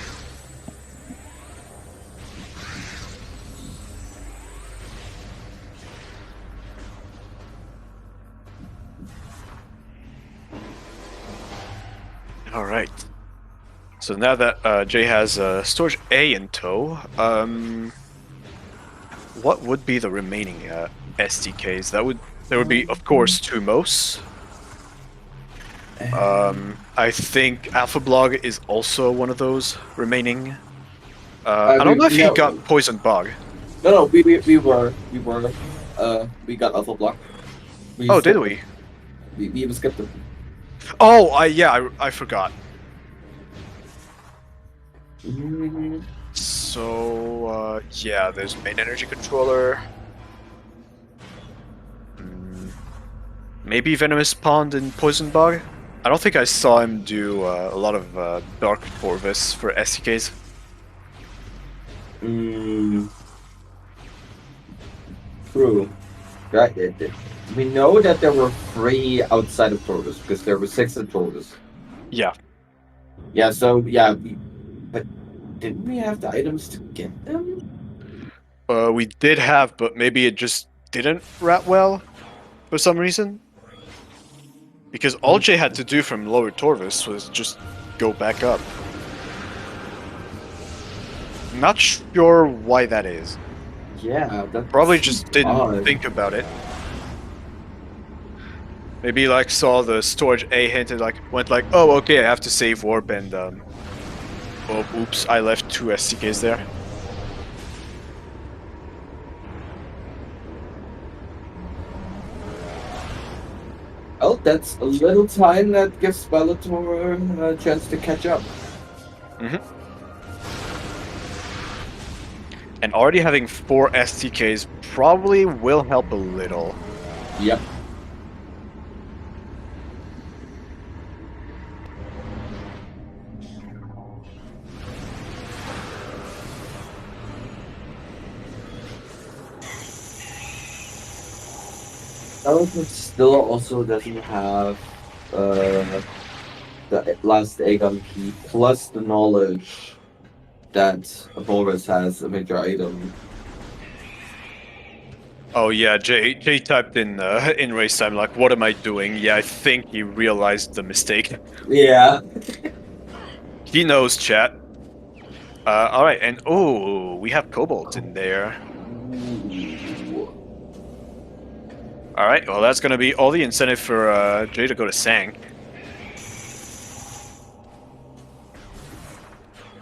Alright. So now that Jay has storage A in tow, what would be the remaining SDKs? There would be, of course, two MOS. I think Alpha Blog is also one of those remaining. I don't know if he got Poison Bog. No, we got Alpha Block. Oh, did we? We even skipped them. Oh, I forgot. So, yeah, there's main energy controller. Maybe Venomous Pond and Poison Bog? I don't think I saw him do a lot of Dark Corvus for SDKs. True. Right. We know that there were 3 outside of Tortoise, because there were 6 in Tortoise. Yeah. Yeah, so yeah, but didn't we have the items to get them? We did have, but maybe it just didn't wrap well for some reason. Because all Jay had to do from Lower Torvis was just go back up. Not sure why that is. Yeah, that Probably seems just didn't odd. think about it. Maybe like saw the storage A hint and like went like, oh okay, I have to save warp and oh oops, I left 2 STKs there. Oh, that's a little time that gives Bellator a chance to catch up. Hmm. And already having 4 STKs probably will help a little. Yep. Bellator still also doesn't have uh, the last egg on key, plus the knowledge that Boris has a major item. Oh yeah, Jay typed in race time like, what am I doing? Yeah, I think he realized the mistake. Yeah. He knows, chat. All right, and oh, we have Cobalt in there. Ooh. All right, well that's gonna be all the incentive for Jay to go to Sang.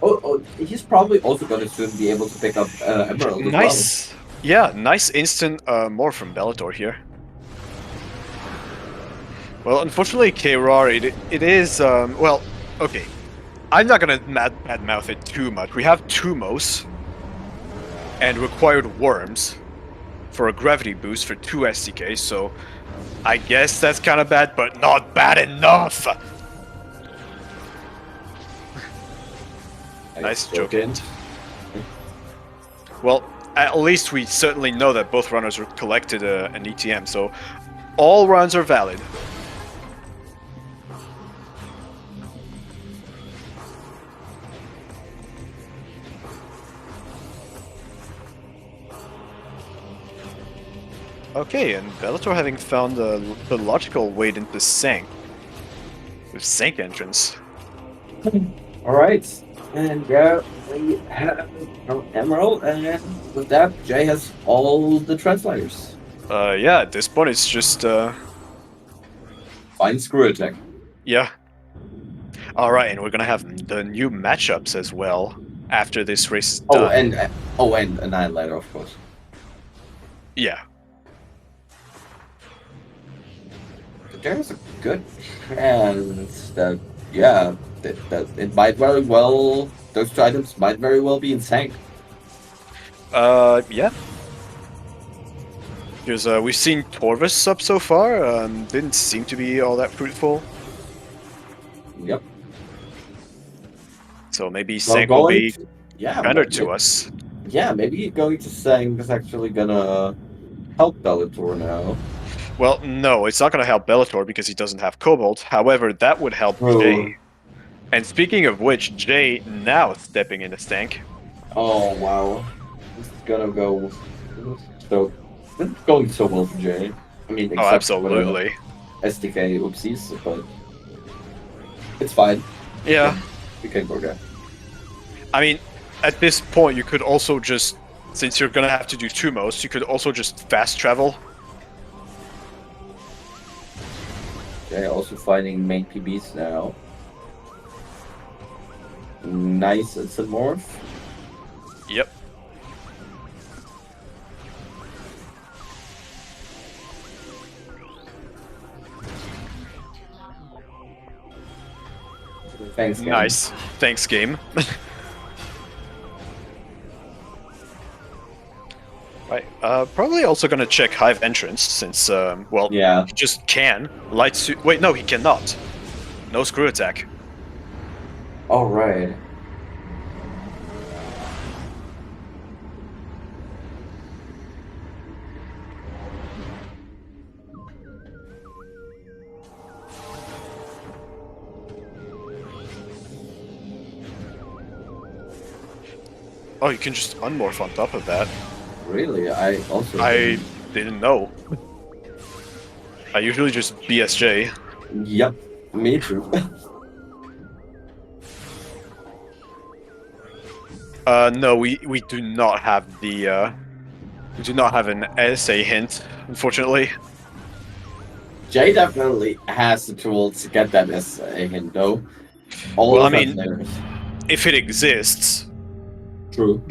Oh, he's probably also going to soon be able to pick up Emerald as well. Nice, yeah, nice instant more from Bellator here. Well, unfortunately, K-Rar, it is well, okay. I'm not gonna badmouth it too much. We have 2 Mos and required worms for a gravity boost for 2 STKs, so I guess that's kind of bad, but not bad enough. Nice joke hint. Well, at least we certainly know that both runners collected an ETM, so all runs are valid. Okay, and Bellator having found the logical way into Sank, with Sank entrance. All right. And yeah, we have Emerald, and with that, Jay has all the translators. Yeah, at this point it's just, Fine screw attack. yeah. Alright, and we're gonna have the new matchups as well, after this race is Oh, done. and Annihilator, of course. Yeah. There's a good chance that, yeah, that it might very well, those two items might very well be in sync. Yeah. Because we've seen Torvus sub so far, didn't seem to be all that fruitful. Yep. So maybe Well, Sank will be yeah, kinder to us. yeah, maybe going to Sang is actually gonna help Bellator now. Well, no, it's not going to help Bellator because he doesn't have Cobalt. However, that would help Jay. Oh, And speaking of which, Jay now stepping in the stank. oh wow, this is gonna go so. It's going so well for Jay. I mean, Oh, except for the absolutely. SDK oopsies, but it's fine. Yeah. We can go there. I mean, at this point, you could also just, since you're going to have to do 2 most, you could also just fast travel. Okay, also finding main PBs now. Nice, it's a morph. Yep. Thanks, game. Nice. Thanks, game. Right. Probably also gonna check Hive entrance since, well, Yeah. he just can. Light suit. Wait, no, he cannot. No screw attack. All right. Oh, you can just unmorph on top of that. Really? I also I didn't know. I usually just BSJ. Yep, me too. No, we do not have the we do not have an SA hint, unfortunately. Jay definitely has the tools to get that as a hint, though. All Well, I of us mean, layers. if it exists. True.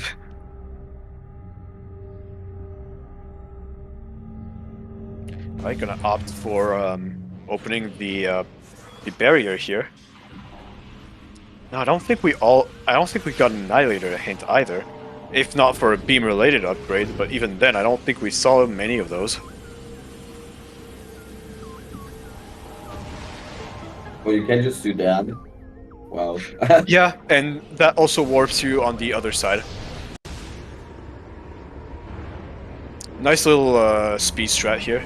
I'm gonna opt for opening the barrier here. No, I don't think we got an Annihilator hint either. If not for a beam-related upgrade, but even then, I don't think we saw many of those. Well, you can just do that. Wow. Yeah, and that also warps you on the other side. Nice little speed strat here.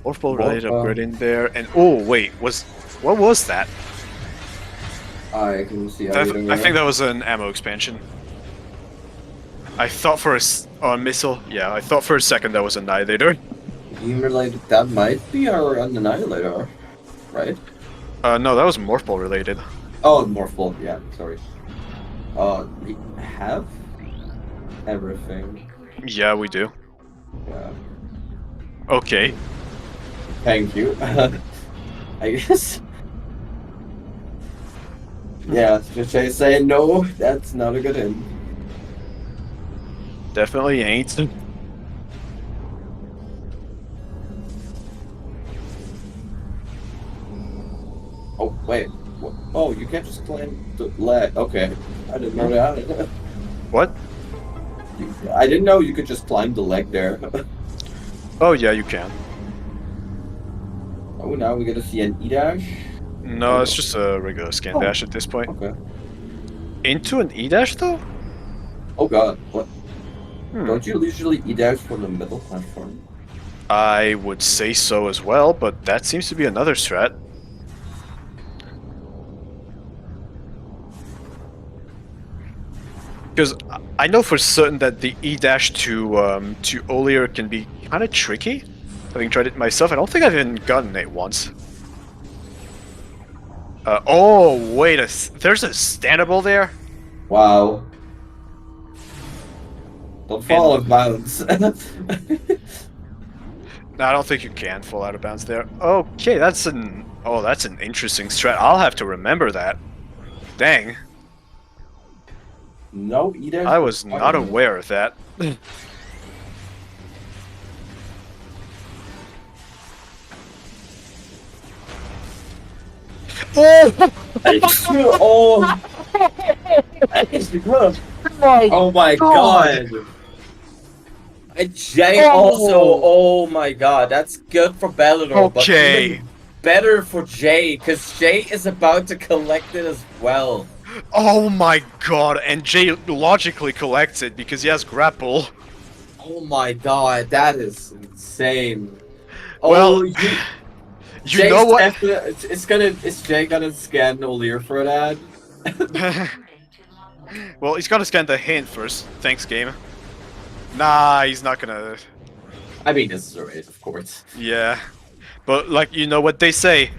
Morphle related upgrade in there, and oh wait, what was that? I can see how I you're think that was an ammo expansion. I thought for a missile. Yeah, I thought for a second that was Annihilator. Beam related. That might be our Annihilator, right? No, that was Morphle related. Oh, Morphle. Yeah, sorry. We have everything. Yeah, we do. Yeah. Okay. Thank you. I guess. Yeah, just say no. That's not a good hint. Definitely ain't. Oh wait. Oh, you can't just climb the leg. Okay, I didn't know that. What? I didn't know you could just climb the leg there. Oh yeah, you can. Oh, now we get to see an E-dash. No, it's just a regular scan dash at this point. Okay. Into an E-dash though? Oh god, what? Hmm. Don't you usually E-dash from the middle platform? I would say so as well, but that seems to be another strat. Because I know for certain that the E-dash to Olier can be kind of tricky. Having tried it myself, I don't think I've even gotten it once. Oh wait, there's a standable there. Wow. Don't fall out of bounds. No, I don't think you can fall out of bounds there. Okay, that's an interesting strat. I'll have to remember that. Dang, No E-dash. I was not aware of that. Oh! Oh my god! And Jay also, oh my god, that's good for Belattor, but Okay. even better for Jay, because Jay is about to collect it as well. Oh my god, and Jay logically collects it because he has grapple. Oh my god, that is insane. Well, Oh, you know what? Is Jay gonna scan O'Lear for that? Well, he's gotta scan the hint first. Thanks, game. Nah, he's not gonna. I mean, this is a race, of course. Yeah. But, like, you know what they say.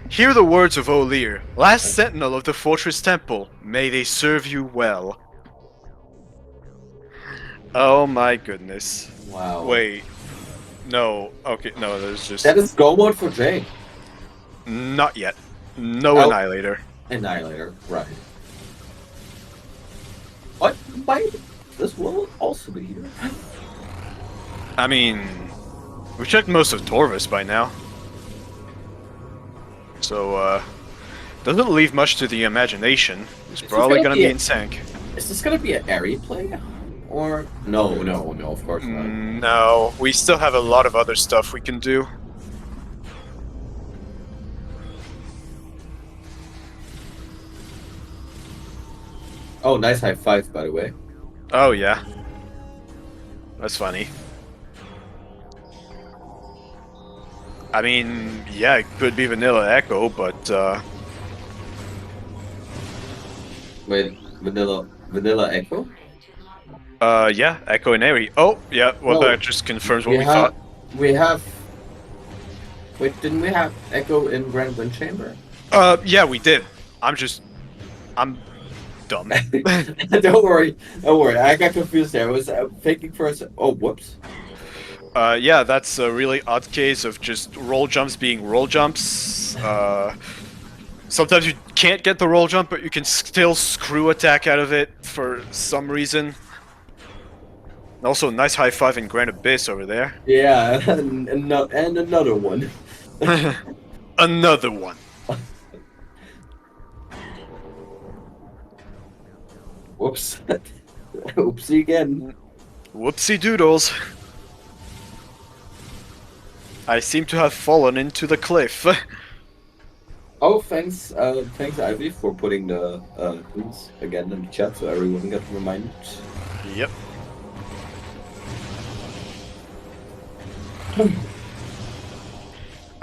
Hear the words of O'Lear, last sentinel of the fortress temple. May they serve you well. Oh my goodness. Wow. Wait. No. Okay, no, there's just... That is go mode for Jay. Not yet. No Oh. Annihilator. Annihilator, right. What? This will also be here. I mean... We've checked most of Torvus by now. So, doesn't leave much to the imagination. It's probably gonna be in sync. Is this gonna be an airy play? Or... No, of course not. No, we still have a lot of other stuff we can do. Oh, nice high five, by the way. Oh yeah, that's funny. I mean, yeah, it could be Vanilla Echo, but Wait, Vanilla Echo? yeah, Echo and Airy. Oh, yeah, well, No, that just confirms we what we thought. have. Wait, didn't we have Echo in Grand Wind Chamber? Yeah, we did. I'm dumb. Don't worry. I got confused there. I was thinking for a Oh, whoops. Yeah, that's a really odd case of just roll jumps being roll jumps. Sometimes you can't get the roll jump, but you can still screw attack out of it for some reason. Also, nice high five in Grand Abyss over there. Yeah, and another one. Another one. Whoops. Oopsie again. Whoopsie doodles. I seem to have fallen into the cliff. Oh, thanks Ivy for putting the things again in the chat so everyone got reminded. Yep.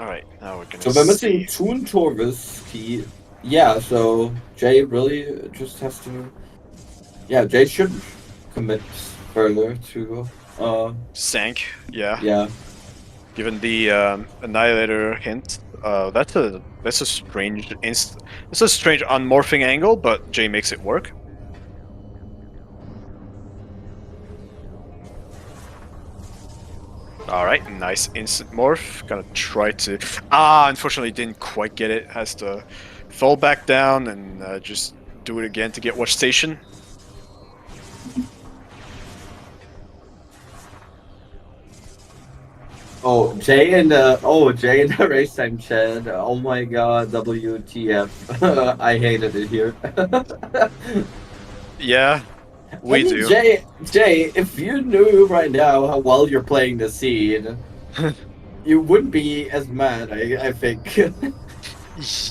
Alright, now we're gonna So we're missing see. Toon Torvis key. Yeah, so Jay really just has to. Yeah, Jay should commit further to. Sank, yeah. Yeah. Given the Annihilator hint, that's a strange it's a strange unmorphing angle, but Jay makes it work. Alright, nice instant morph. Gonna try to... unfortunately didn't quite get it. Has to fall back down and just do it again to get Watch Station. Jay in the race time chat. Oh my god, WTF. I hated it here. Yeah, we I mean, do. Jay, if you knew right now how well you're playing the scene, you wouldn't be as mad, I think.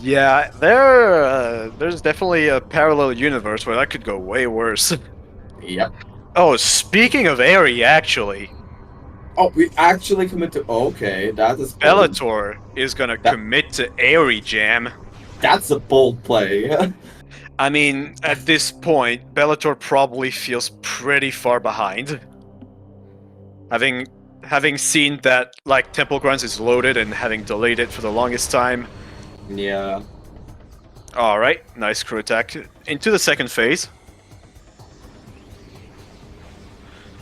Yeah, there's definitely a parallel universe where that could go way worse. Yep. Oh, speaking of Airy, actually, Oh, we actually commit to. Okay, that is bold. Belattor is gonna commit to Airy Jam. That's a bold play. I mean, at this point, Bellator probably feels pretty far behind. Having seen that, like, Temple Grunts is loaded and having delayed it for the longest time. Yeah. Alright, nice crew attack. Into the second phase.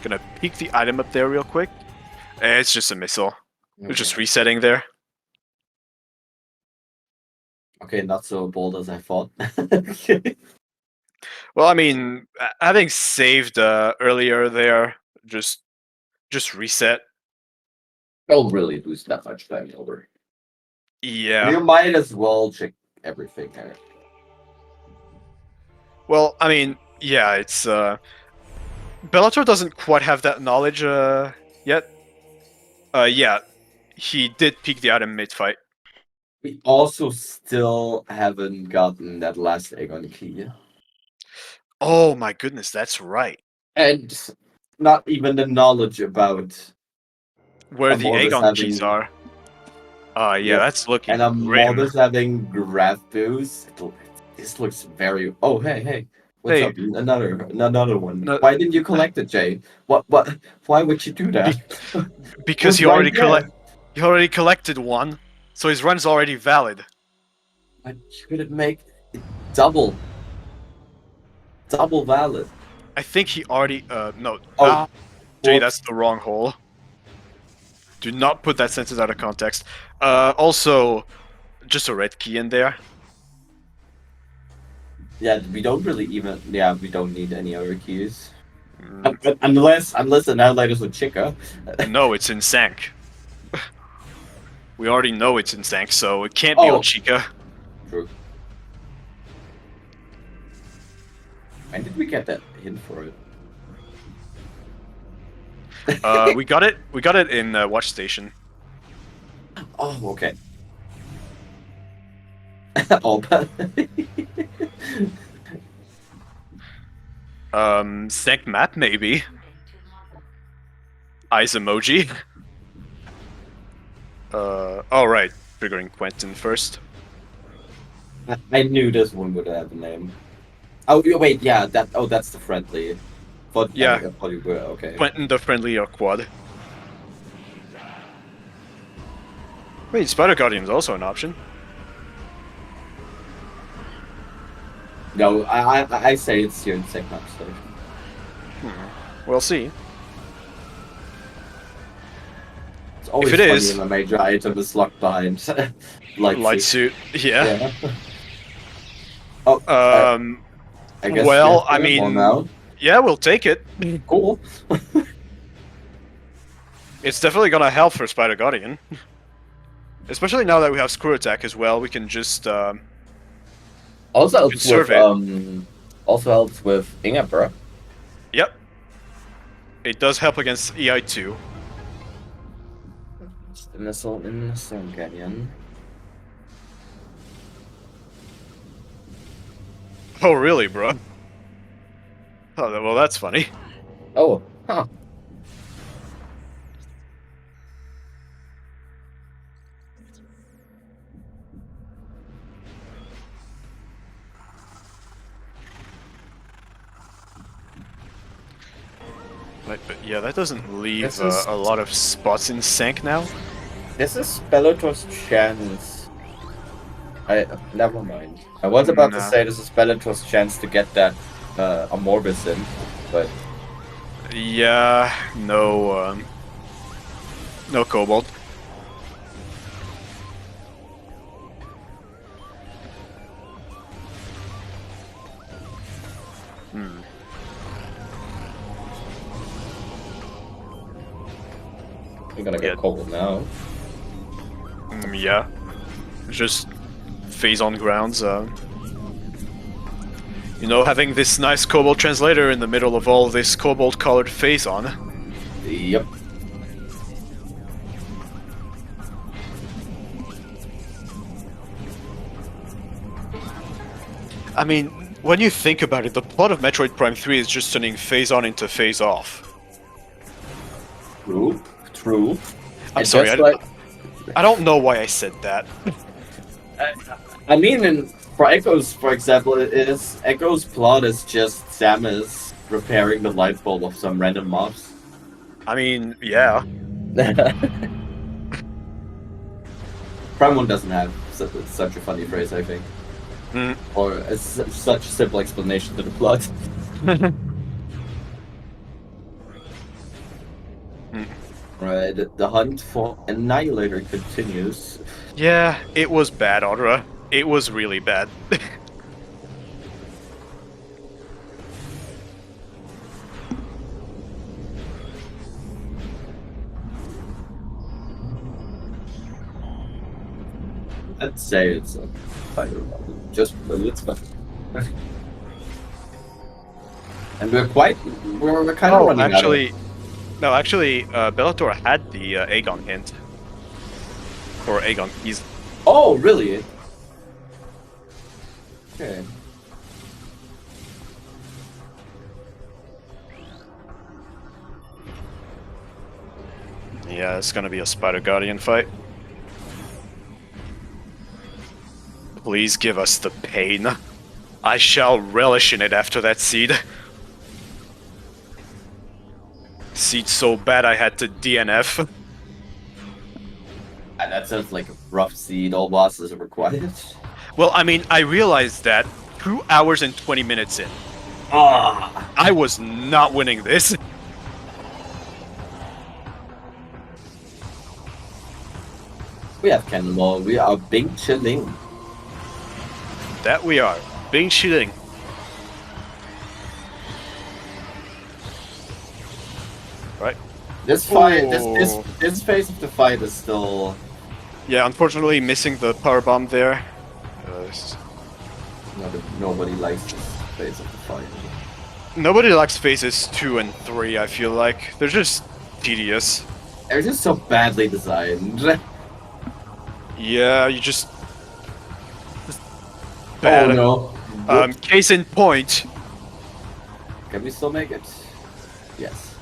Gonna peek the item up there real quick. It's just a missile. Okay. It's just resetting there. Okay, not so bold as I thought. Well, I mean, having saved earlier there, just reset. Don't really lose that much time over. Yeah. You might as well check everything there. Well, I mean, yeah, it's Bellator doesn't quite have that knowledge yet. Yeah, he did peek the item mid-fight. We also still haven't gotten that last egg on key. Oh my goodness, that's right. And not even the knowledge about Where the Amorbus Aegon keys are. Yeah, that's looking and grim. Amorbus having graph boost. This looks very. Oh, hey, what's Hey. up? Another one. No- Why didn't you collect it, Jay? What? Why would you do that? Because he What's already right there? he already collected one, so his run's already valid. I couldn't make it double valid. I think he already no. Oh, Jay, whoops. that's the wrong hole. Do not put that sentence out of context. Also, just a red key in there. Yeah, we don't really even. Yeah, we don't need any other keys. Mm, Unless the Annihilator's with Chica. no, it's in Sank. We already know it's in Sank, so it can't be on Chica. True. When did we get that hint for it? We got it. We got it in Watch Station. Oh, okay. Oh, but Sank map maybe. Eyes emoji. Oh right, triggering Quentin first. I knew this one would have a name. Oh wait, yeah, that's the friendly. Yeah, I thought you were okay. Quentin the friendly or quad. Wait, Spider Guardian's also an option. No, I say it's here in second episode. We'll see. It's always If it funny is- when a major item is locked behind Light suit, yeah. Yeah. Oh, I guess well, we I have mean, one now. yeah, we'll take it. Cool. It's definitely gonna help for Spider Guardian. Especially now that we have Screw Attack as well, we can just, Also helps Conserve with also helps with Ingabra. Yep. It does help against EI2. The missile in the Sun Canyon. Oh, really, bro? Oh, well, that's funny. Oh, huh. But yeah, that doesn't leave This is- a lot of spots in Sank now. This is Bellator's chance. Never mind. I was about to Nah. say this is Bellator's chance to get that Amorbis in, but Yeah, no Cobalt. we're gonna get Yeah. cold now. Yeah. Just phase on grounds. You know, having this nice Cobalt translator in the middle of all this Cobalt colored phase on. Yep. I mean, when you think about it, the plot of Metroid Prime 3 is just turning phase on into phase off. True. True. I'm And sorry, just I don't know why I said that. I mean, for Echoes, for example, Echo's plot is just Samus repairing the light bulb of some random mobs. I mean, yeah. Prime 1 doesn't have such a funny phrase, I think. Mm. Or such a simple explanation to the plot. Right, the hunt for Annihilator continues. Yeah, it was bad, Audra. It was really bad. I'd say it's a fire level. Just it's fun. And we're kind of Oh, running actually, no, actually, Bellator had the Aegon hint. Or Aegon keys. Oh, really? Okay. Yeah, it's gonna be a Spider Guardian fight. Please give us the pain. I shall relish in it after that seed. Seed so bad I had to DNF. And that sounds like a rough seed. All bosses are required. Well, I mean, I realized that 2 hours and 20 minutes in. Ah! I was not winning this. We have Cannonball. We are Bing Chilling. That we are. Being shooting. Right? This fight, Ooh. this phase of the fight is still. Yeah, unfortunately missing the power bomb there. Nobody likes this phase of the fight. Nobody likes phases 2 and 3, I feel like. They're just tedious. They're just so badly designed. Yeah, you just bad. Oh no. Case in point, Can we still make it? Yes.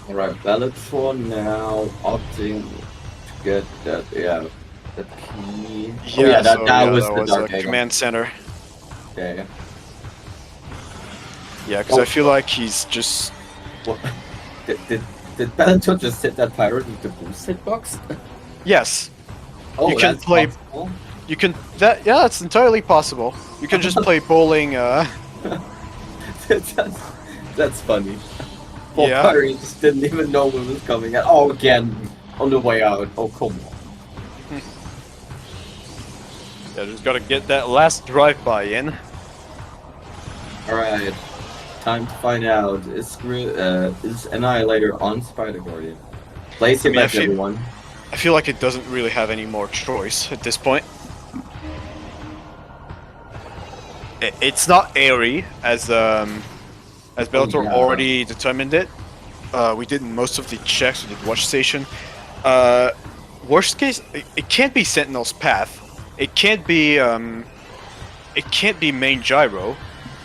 Alright, Belattor now opting to get that, yeah, the key. Oh yeah, that was the Dark a Egg. command center. Yeah. Yeah, because I feel like he's just... What? Did Belattor just hit that pirate with the boost hitbox? Yes. Oh, you can that's play... possible? You can... Yeah, it's entirely possible. You can just play bowling, That's funny. Poor Yeah. pirate just didn't even know what was coming out. Oh, again, on the way out. Oh, come on. Yeah, just gotta get that last drive-by in. Alright, time to find out. Is Annihilator on Spider Guardian? Place it like everyone. I feel like it doesn't really have any more choice at this point. It's not airy, as Belattor already determined it. We did most of the checks with the watch station. Worst case, it can't be Sentinel's path. It can't be main gyro,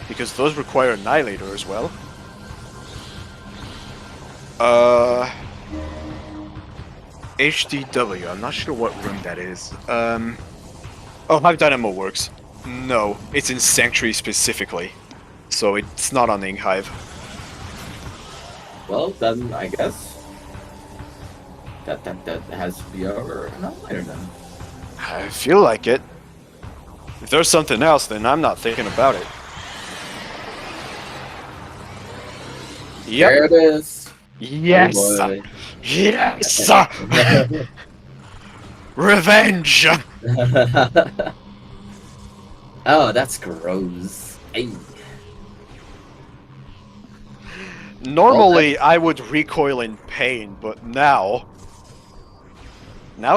because those require Annihilator as well. HDW, I'm not sure what room that is. Oh, Hive Dynamo works. No, it's in Sanctuary specifically. So it's not on Ing Hive. Well, then I guess that has to be our Annihilator then. I feel like it. If there's something else, then I'm not thinking about it. Yep. There it is. Yes! Oh, yes! Revenge! Oh, that's gross. Hey. Normally, I would recoil in pain, but now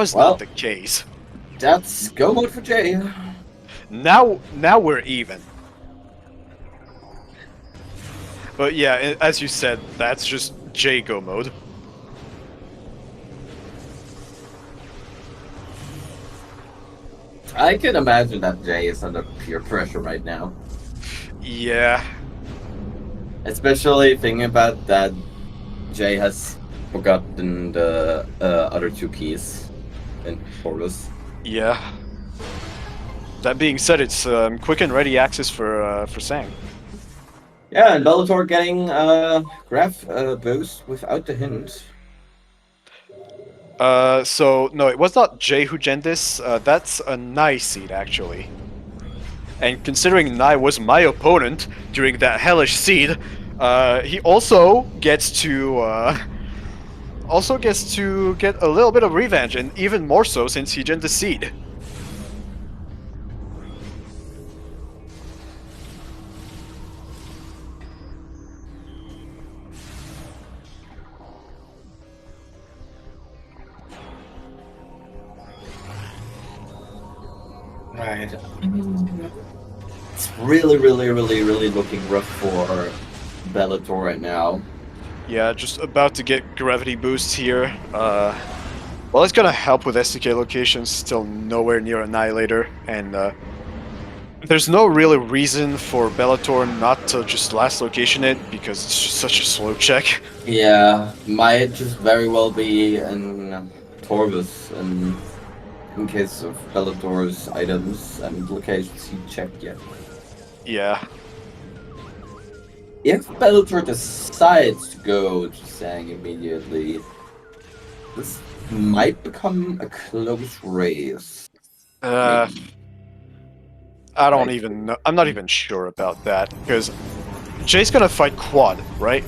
is not the case. That's go mode for Jay. Now we're even. But yeah, as you said, that's just J go mode. I can imagine that Jay is under peer pressure right now. Yeah. Especially thinking about that Jay has forgotten the other two keys in Horus. Yeah. That being said, it's quick and ready access for Sang. Yeah, and Bellator getting graph boost without the hint. So no, it was not Jay who gen this. That's a Nai seed actually. And considering Nai was my opponent during that hellish seed, he also gets to get a little bit of revenge, and even more so since he gen the seed. Right. It's really looking rough for Bellator right now. Yeah, just about to get gravity boost here. Well, it's gonna help with SDK locations, still nowhere near Annihilator, and there's no real reason for Bellator not to just last location it, because it's just such a slow check. Yeah, might just very well be in Torvus, and in case of Bellator's items and locations he checked yet. Yeah. If Bellator decides to go to Sang immediately, this might become a close race. I don't even know. I'm not even sure about that, because Jay's gonna fight Quad, right?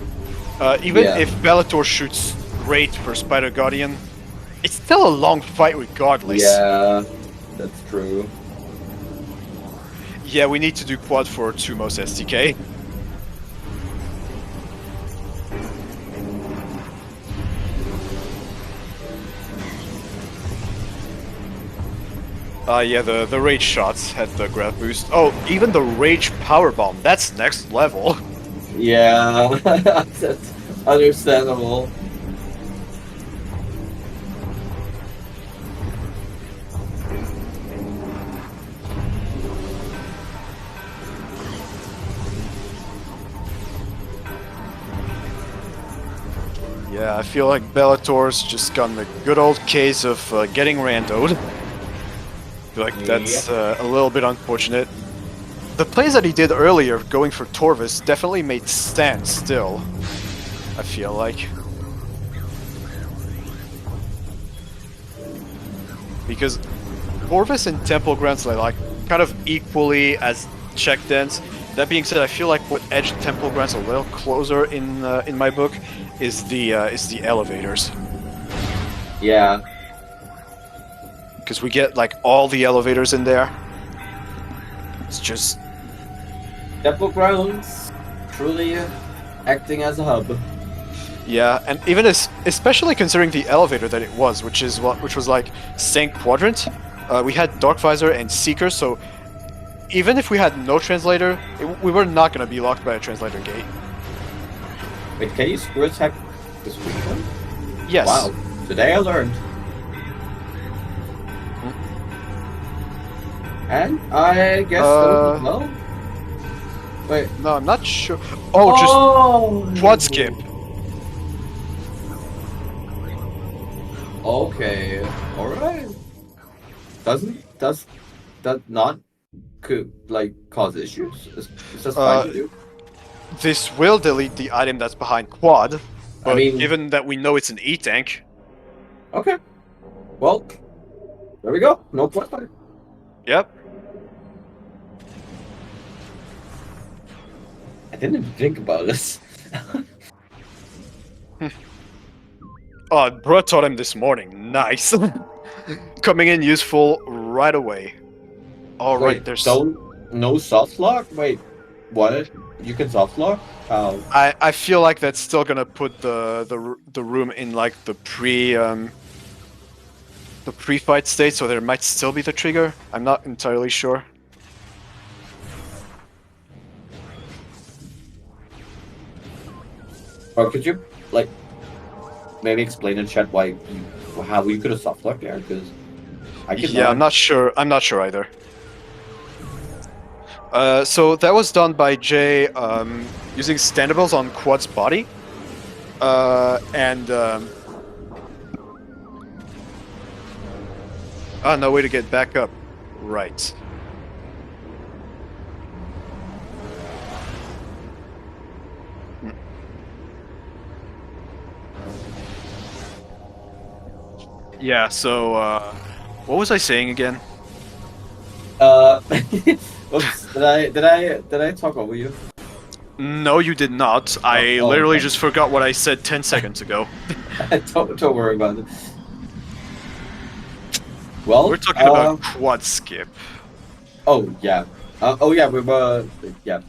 Even if Bellator shoots Great for Spider Guardian, it's still a long fight regardless. Yeah, that's true. Yeah, we need to do Quad for Tumos SDK. Yeah, the Rage shots had the grab boost. Oh, even the Rage Power Bomb, that's next level. Yeah, that's understandable. Yeah, I feel like Bellator's just gotten a good old case of getting randoed. I feel like that's a little bit unfortunate. The plays that he did earlier, going for Torvis, definitely made sense still. I feel like. Because Torvis and Temple Grounds are like kind of equally as check dens. That being said, I feel like what edged Temple Grounds a little closer in my book is the elevators. Yeah. Because we get like all the elevators in there. It's just Temple Grounds truly acting as a hub. yeah, and even especially considering the elevator that it was, which was like Sank Quadrant. We had Dark Visor and Seeker, so even if we had no translator, we were not going to be locked by a translator gate. Wait, can you screw attack this weekend? Yes. Wow, today I learned. And I guess well. Wait. No, I'm not sure. Oh, just quad skip. Okay, alright. Does that not could like cause issues? Is that fine to do? This will delete the item that's behind quad, but I mean, given that we know it's an E-tank. Okay. Well, there we go. No quad fight. Yep. I didn't even think about this. Oh, bro taught him this morning. Nice. Coming in useful right away. All right, there's no soft lock. Wait, what? You can soft lock? How? I feel like that's still gonna put the room in like the pre-fight state, so there might still be the trigger. I'm not entirely sure. Or could you like maybe explain in chat how you could have soft locked there? Because I could. Yeah, I'm not sure. I'm not sure either. So that was done by Jay using standables on Quad's body, and no way to get back up. Right. Yeah. So what was I saying again? Oops, did I talk over you? No, you did not. I literally just forgot what I said 10 seconds ago. don't worry about it. Well, we're talking about quad skip. Oh yeah. We were yeah.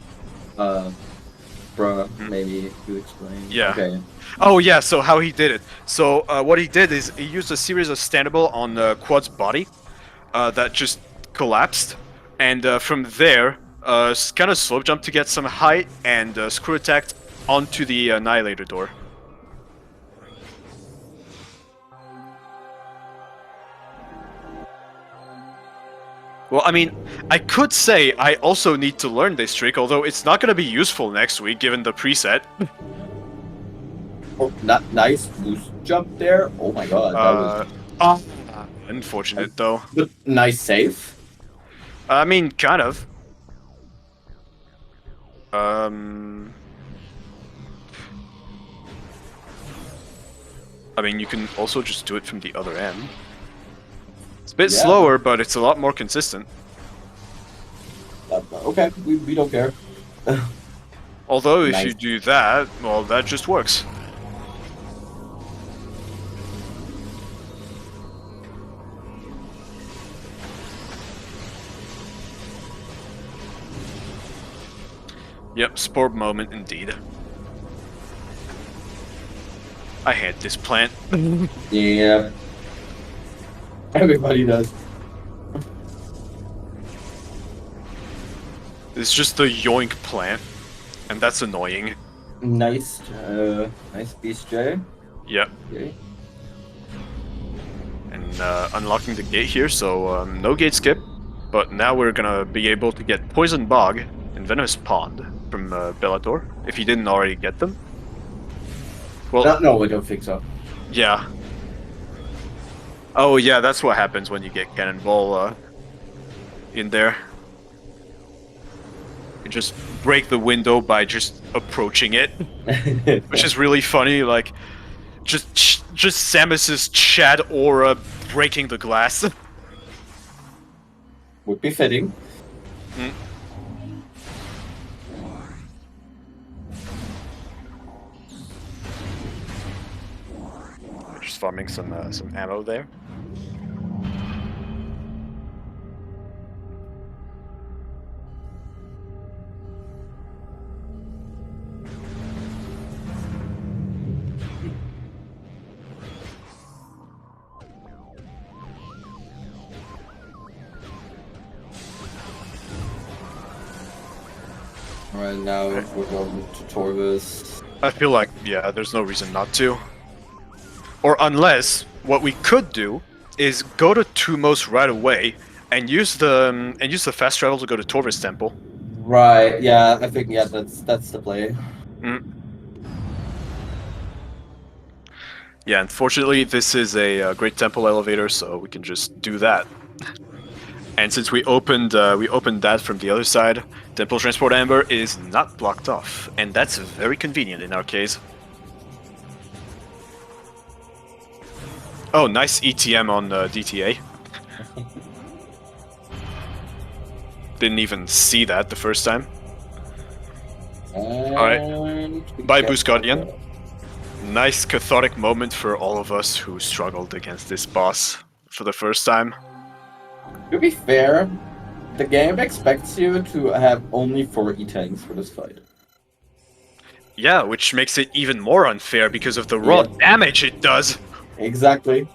Bruh, maybe you explain. Yeah. Okay. Oh yeah. So how he did it? So what he did is he used a series of standable on Quad's body that just collapsed, and from there, kind of slope jump to get some height and screw attacked onto the Annihilator door. Well, I mean, I could say I also need to learn this trick, although it's not going to be useful next week given the preset. Oh, nice boost jump there. Oh my god, that was unfortunate though. But nice save. I mean, kind of. I mean, you can also just do it from the other end. It's a bit slower, but it's a lot more consistent. Okay, we don't care. Although, if you do that, well, that just works. Yep, sport moment indeed. I hate this plant. Yeah. Everybody does. It's just the yoink plant. and that's annoying. Nice, nice Beast J. Yeah, Okay. and unlocking the gate here, so no gate skip. But now we're gonna be able to get Poison Bog and Venomous Pond from Belattor, if you didn't already get them. Well, No, I don't think so. yeah. Oh yeah, that's what happens when you get Cannonball in there. You just break the window by just approaching it, which is really funny. Like, just Samus's Chad aura breaking the glass. Would be fitting. Mm. Just farming some ammo there. Alright, now we're going to Torvis. I feel like, yeah, there's no reason not to. Or unless, what we could do is go to Tumos right away and use the fast travel to go to Torvis Temple. Right, yeah, I think that's the play. Mm. Yeah, unfortunately, this is a great temple elevator, so we can just do that. And since we opened that from the other side, Temple Transport Amber is not blocked off, and that's very convenient in our case. Oh, nice ETM on DTA. Didn't even see that the first time. Alright. Bye, Boost Guardian. Nice cathartic moment for all of us who struggled against this boss for the first time. To be fair, the game expects you to have only 4 E-tanks for this fight. Yeah, which makes it even more unfair because of the raw damage it does. Exactly.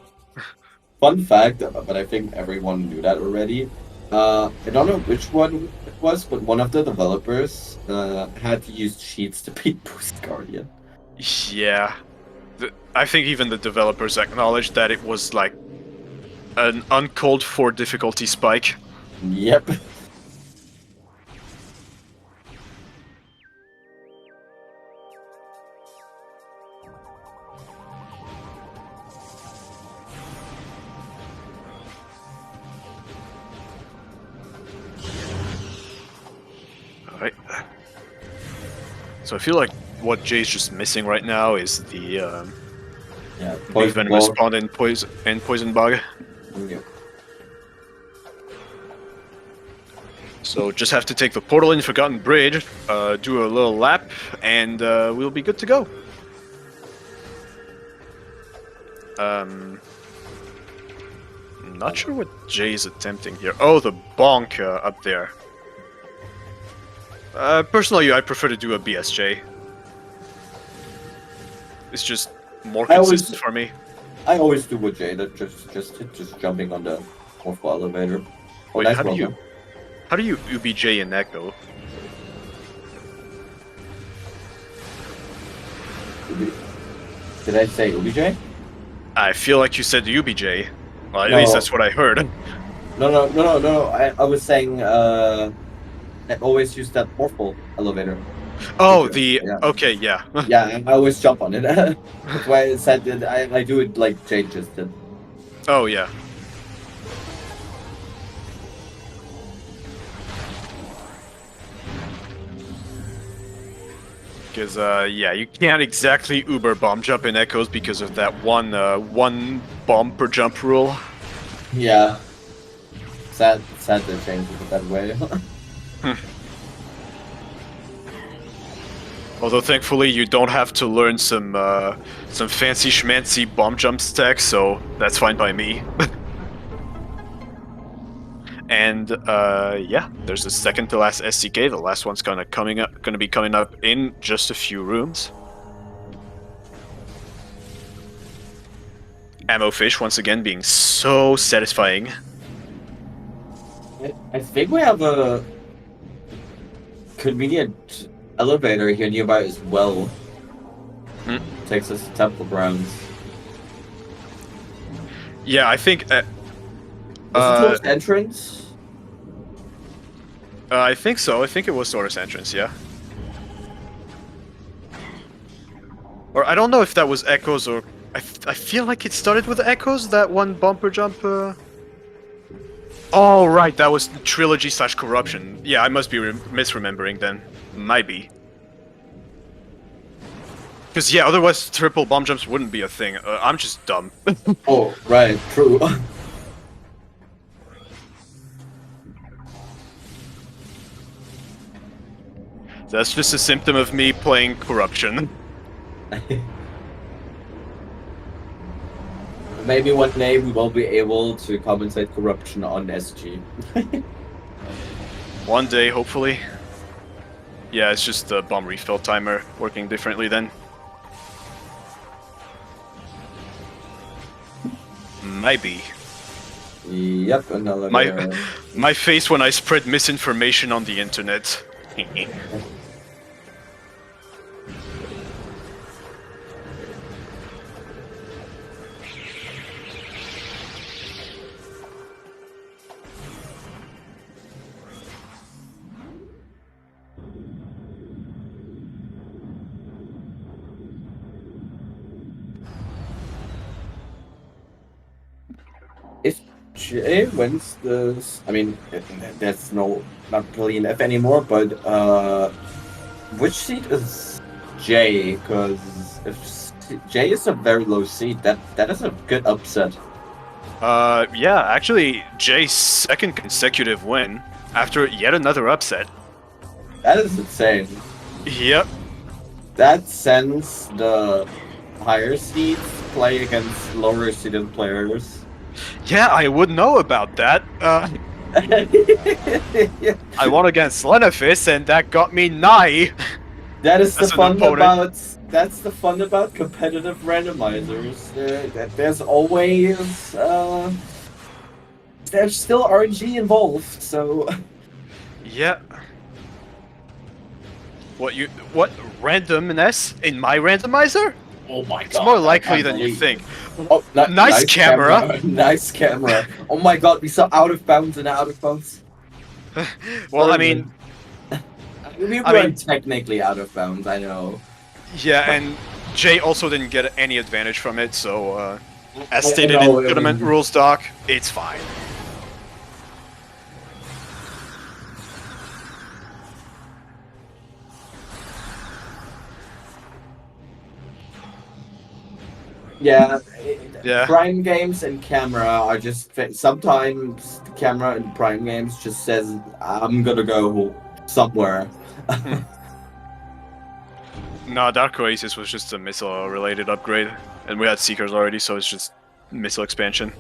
Fun fact, but I think everyone knew that already. I don't know which one it was, but one of the developers had to use cheats to beat Boost Guardian. Yeah. I think even the developers acknowledged that it was like an uncalled for difficulty spike. Yep. Alright. So I feel like what Jay's just missing right now is the Venomous Pond and Poison Bug. Yeah. So just have to take the portal in Forgotten Bridge, do a little lap, and we'll be good to go. I'm not sure what Jay's attempting here. Oh, the bonk up there. Personally, I prefer to do a BSJ. It's just more consistent for me. I always do with Jay, that just jumping on the fourth elevator. Oh, Wait, nice how do you UBJ in Echo? Did I say UBJ? I feel like you said UBJ. Well, at No. least that's what I heard. No. I was saying I always use that fourth elevator. Oh, Yeah. okay, yeah. Yeah, I always jump on it. That's why I said that I do it like Jay just did. Oh, yeah. Because, yeah, you can't exactly Uber bomb jump in Echoes because of that one bomb per jump rule. Yeah. Sad to change it that way. Although thankfully you don't have to learn some fancy schmancy bomb jump stacks, so that's fine by me. And yeah, there's the second to last SCK. The last one's gonna be coming up in just a few rooms. Ammo fish once again being so satisfying. I think we have a convenient elevator here nearby as well. Hmm. Takes us to Temple Grounds. Yeah, I think. Is it towards the entrance? I think so. I think it was Taurus entrance. Yeah. Or I don't know if that was Echoes or I feel like it started with Echoes. That one bumper jump. Oh right, that was Trilogy / Corruption. Yeah, I must be misremembering then. Maybe. Because yeah, otherwise triple bomb jumps wouldn't be a thing. I'm just dumb. Oh, right, true. That's just a symptom of me playing Corruption. Maybe one day we will be able to compensate corruption on SG. One day, hopefully. Yeah, it's just the bomb refill timer working differently then. Maybe. Yep, another. My face when I spread misinformation on the internet. If Jay wins this, I mean, there's not really an F anymore, but which seed is Jay? Because if Jay is a very low seed, that is a good upset. Yeah, actually, Jay's second consecutive win after yet another upset. That is insane. Yep. That sends the higher seeds play against lower seeded players. Yeah, I would know about that. I won against Lenafis, and that got me nigh. That is the As an fun opponent. about. That's the fun about competitive randomizers. There's always there's still RNG involved. So Yeah. What randomness in my randomizer? oh my god, It's more I likely can't than you believe- think. Oh, Nice camera. Nice camera. Oh my god, we saw out of bounds and out of bounds. Well, I mean, we I weren't mean- technically out of bounds. I know. yeah, and Jay also didn't get any advantage from it, so as I stated know, in tournament rules doc, it's fine. Yeah, Yeah. Prime games and camera are just sometimes the camera in Prime games just says I'm gonna go somewhere. No, Dark Oasis was just a missile-related upgrade, and we had Seekers already, so it's just missile expansion.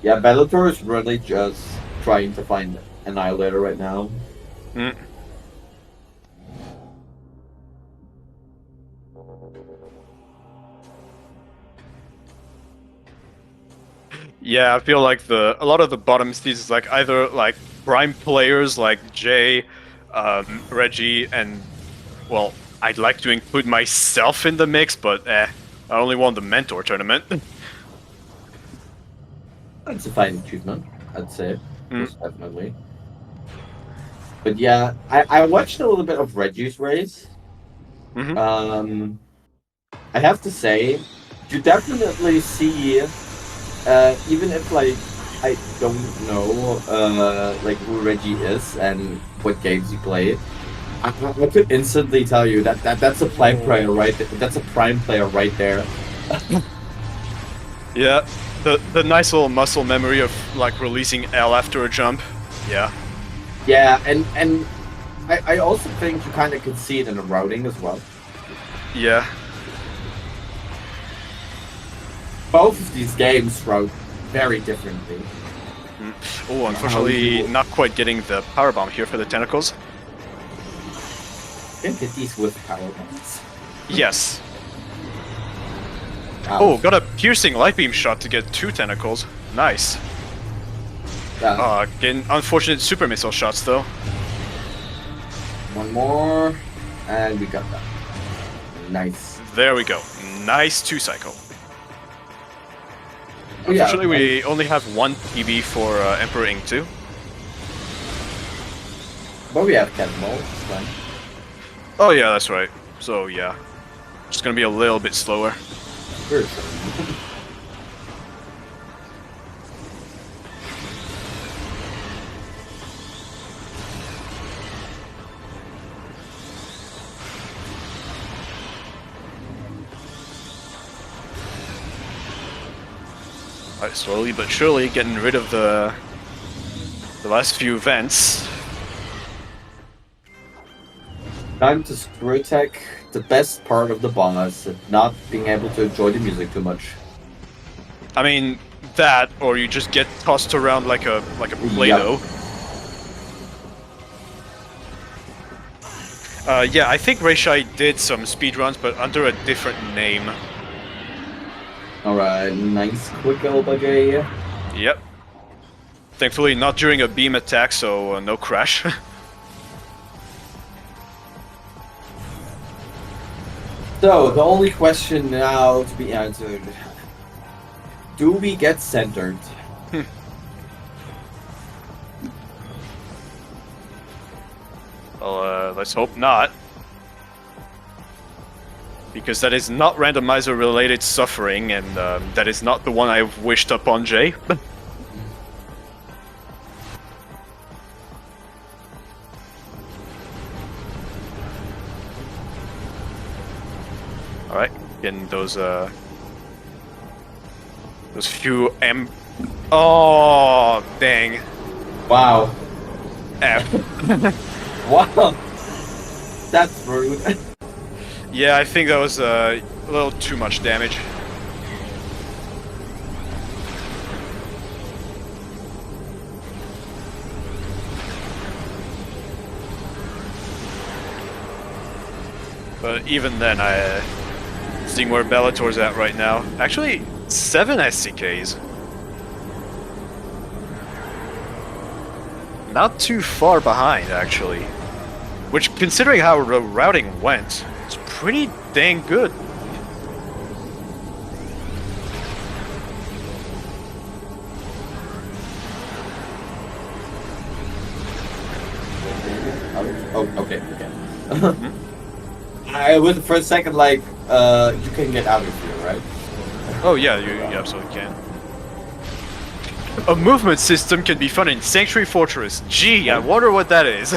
Yeah, Belattor is really just trying to find Annihilator right now. Mm. Yeah, I feel like a lot of the bottom seeds is like either like prime players like Jay, Reggie, and well, I'd like to include myself in the mix, but I only won the mentor tournament. It's a fine achievement, I'd say. Mm. Most definitely. But yeah, I watched a little bit of Reggie's race. Mm-hmm. I have to say, you definitely see, even if like I don't know like who Reggie is and what games he played, I could instantly tell you that's a prime player right there. That's a prime player right there. Yeah, the nice little muscle memory of like releasing L after a jump. Yeah. Yeah, and I also think you kind of could see it in the routing as well. Yeah. Both of these games route very differently. Oh, unfortunately, not quite getting the power bomb here for the tentacles. You can hit these with power bombs. Yes. Wow. Oh, got a piercing light beam shot to get 2 tentacles. Nice. Yeah. Getting unfortunate super missile shots though. One more, and we got that. Nice. There we go. Nice 2-cycle. Oh, yeah, Unfortunately, we only have one PB for Emperor Ing 2. but we have Cannonball. It's fine. Oh yeah, that's right. So yeah, just gonna be a little bit slower. Very fine. Alright, slowly but surely getting rid of the last few vents. Time to screw attack the best part of the boss, not being able to enjoy the music too much. I mean that, or you just get tossed around like a Play-Doh. Yeah, I think Reishai did some speedruns, but under a different name. Alright, nice quick kill by Jay. Yep. Thankfully, not during a beam attack, so no crash. So, the only question now to be answered. Do we get centered? Well, let's hope not. Because that is not randomizer related suffering, and that is not the one I've wished upon Jay. Alright, getting those few Oh, dang. Wow. F. Wow. That's rude. Yeah, I think that was a little too much damage. But even then, seeing where Bellator's at right now. Actually, 7 SCKs. Not too far behind, actually. Which, considering how the routing went, it's pretty dang good. Oh, okay. I was for a second like, you can get out of here, right? Oh yeah, you absolutely can. A movement system can be found in Sanctuary Fortress. Gee, I wonder what that is.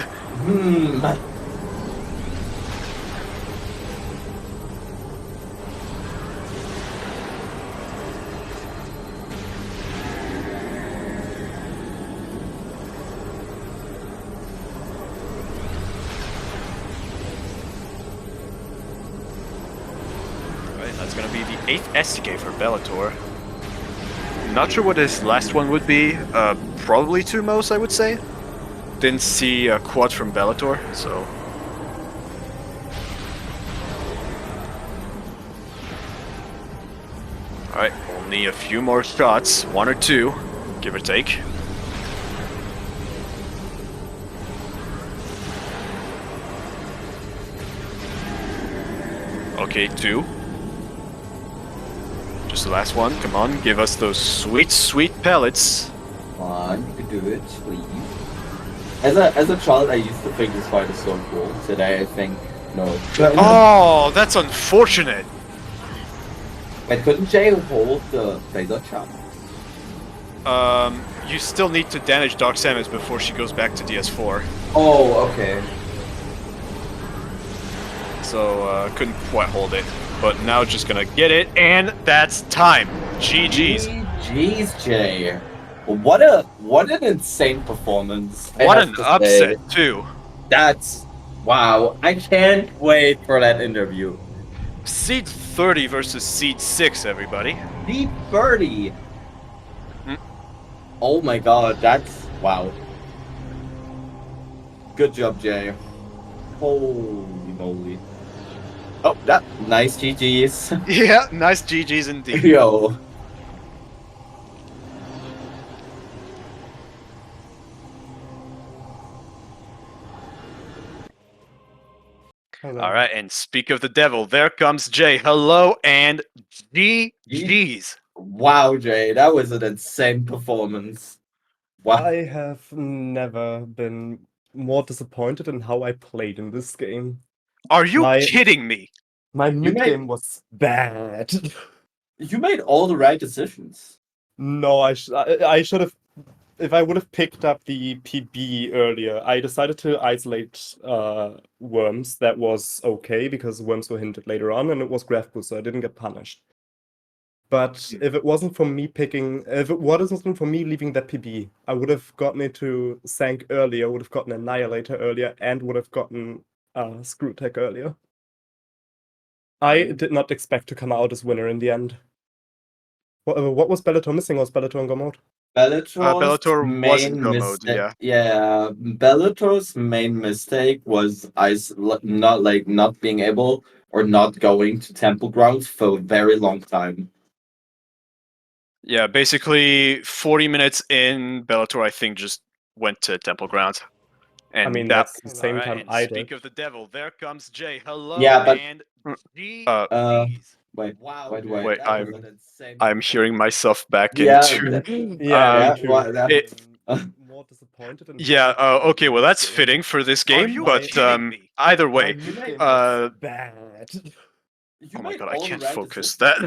Right, that's gonna be the 8th STK for Bellator. Not sure what his last one would be. Probably 2 most, I would say. Didn't see a quad from Bellator, so. Alright, only a few more shots, 1 or 2, give or take. Okay, 2. Just the last one, come on, give us those sweet, sweet pellets. Come on, you can do it, please. As a child, I used to think this fight is so cool. Today, I think, no. Oh, that's unfortunate. But couldn't Jay hold the laser chop? You still need to damage Dark Samus before she goes back to DS4. Oh, okay. So, couldn't quite hold it. But now just gonna get it, and that's time. GG's. GG's, Jay. What an insane performance. What an upset, too. That's wow. I can't wait for that interview. Seed 30 versus Seed 6, everybody. Deep 30. Oh my god, that's wow. Good job, Jay. Holy moly. Oh, that nice GG's. Yeah, nice GG's indeed. Yo. Hello. All right, and speak of the devil, there comes Jay. Hello and GG's. Wow, Jay, that was an insane performance. Wow. I have never been more disappointed in how I played in this game. Are you My kidding me? my You mid made game was bad. you made all the right decisions. No, I should have. If I would have picked up the PB earlier, I decided to isolate worms. That was okay because worms were hinted later on, and it was graph boost, so I didn't get punished. But if it wasn't for me leaving that PB, I would have gotten into Sank earlier, would have gotten Annihilator earlier, and would have gotten Screw Tech earlier. I did not expect to come out as winner in the end. What was Bellator missing? Was Bellator in go mode? Bellator's Bellator wasn't main go mode, mistake, yeah. Bellator's main mistake was not being able or not going to Temple Grounds for a very long time. Yeah, basically 40 minutes in, Bellator, I think, just went to Temple Grounds. And I mean, that, that's the same alright, time and I speak did. of the devil, there comes Jay. Hello Yeah, but and GG's. wait, Wow, wait, wait. wait, That was an insane I'm hearing performance. myself back Yeah, into. Yeah, yeah, me too. what, I've it- been more disappointed in how Yeah, I played okay, in well, this that's game. fitting for this Are game, you but kidding me? either My way, mid game uh, was bad. you oh my made god, I all the can't right focus. decisions. That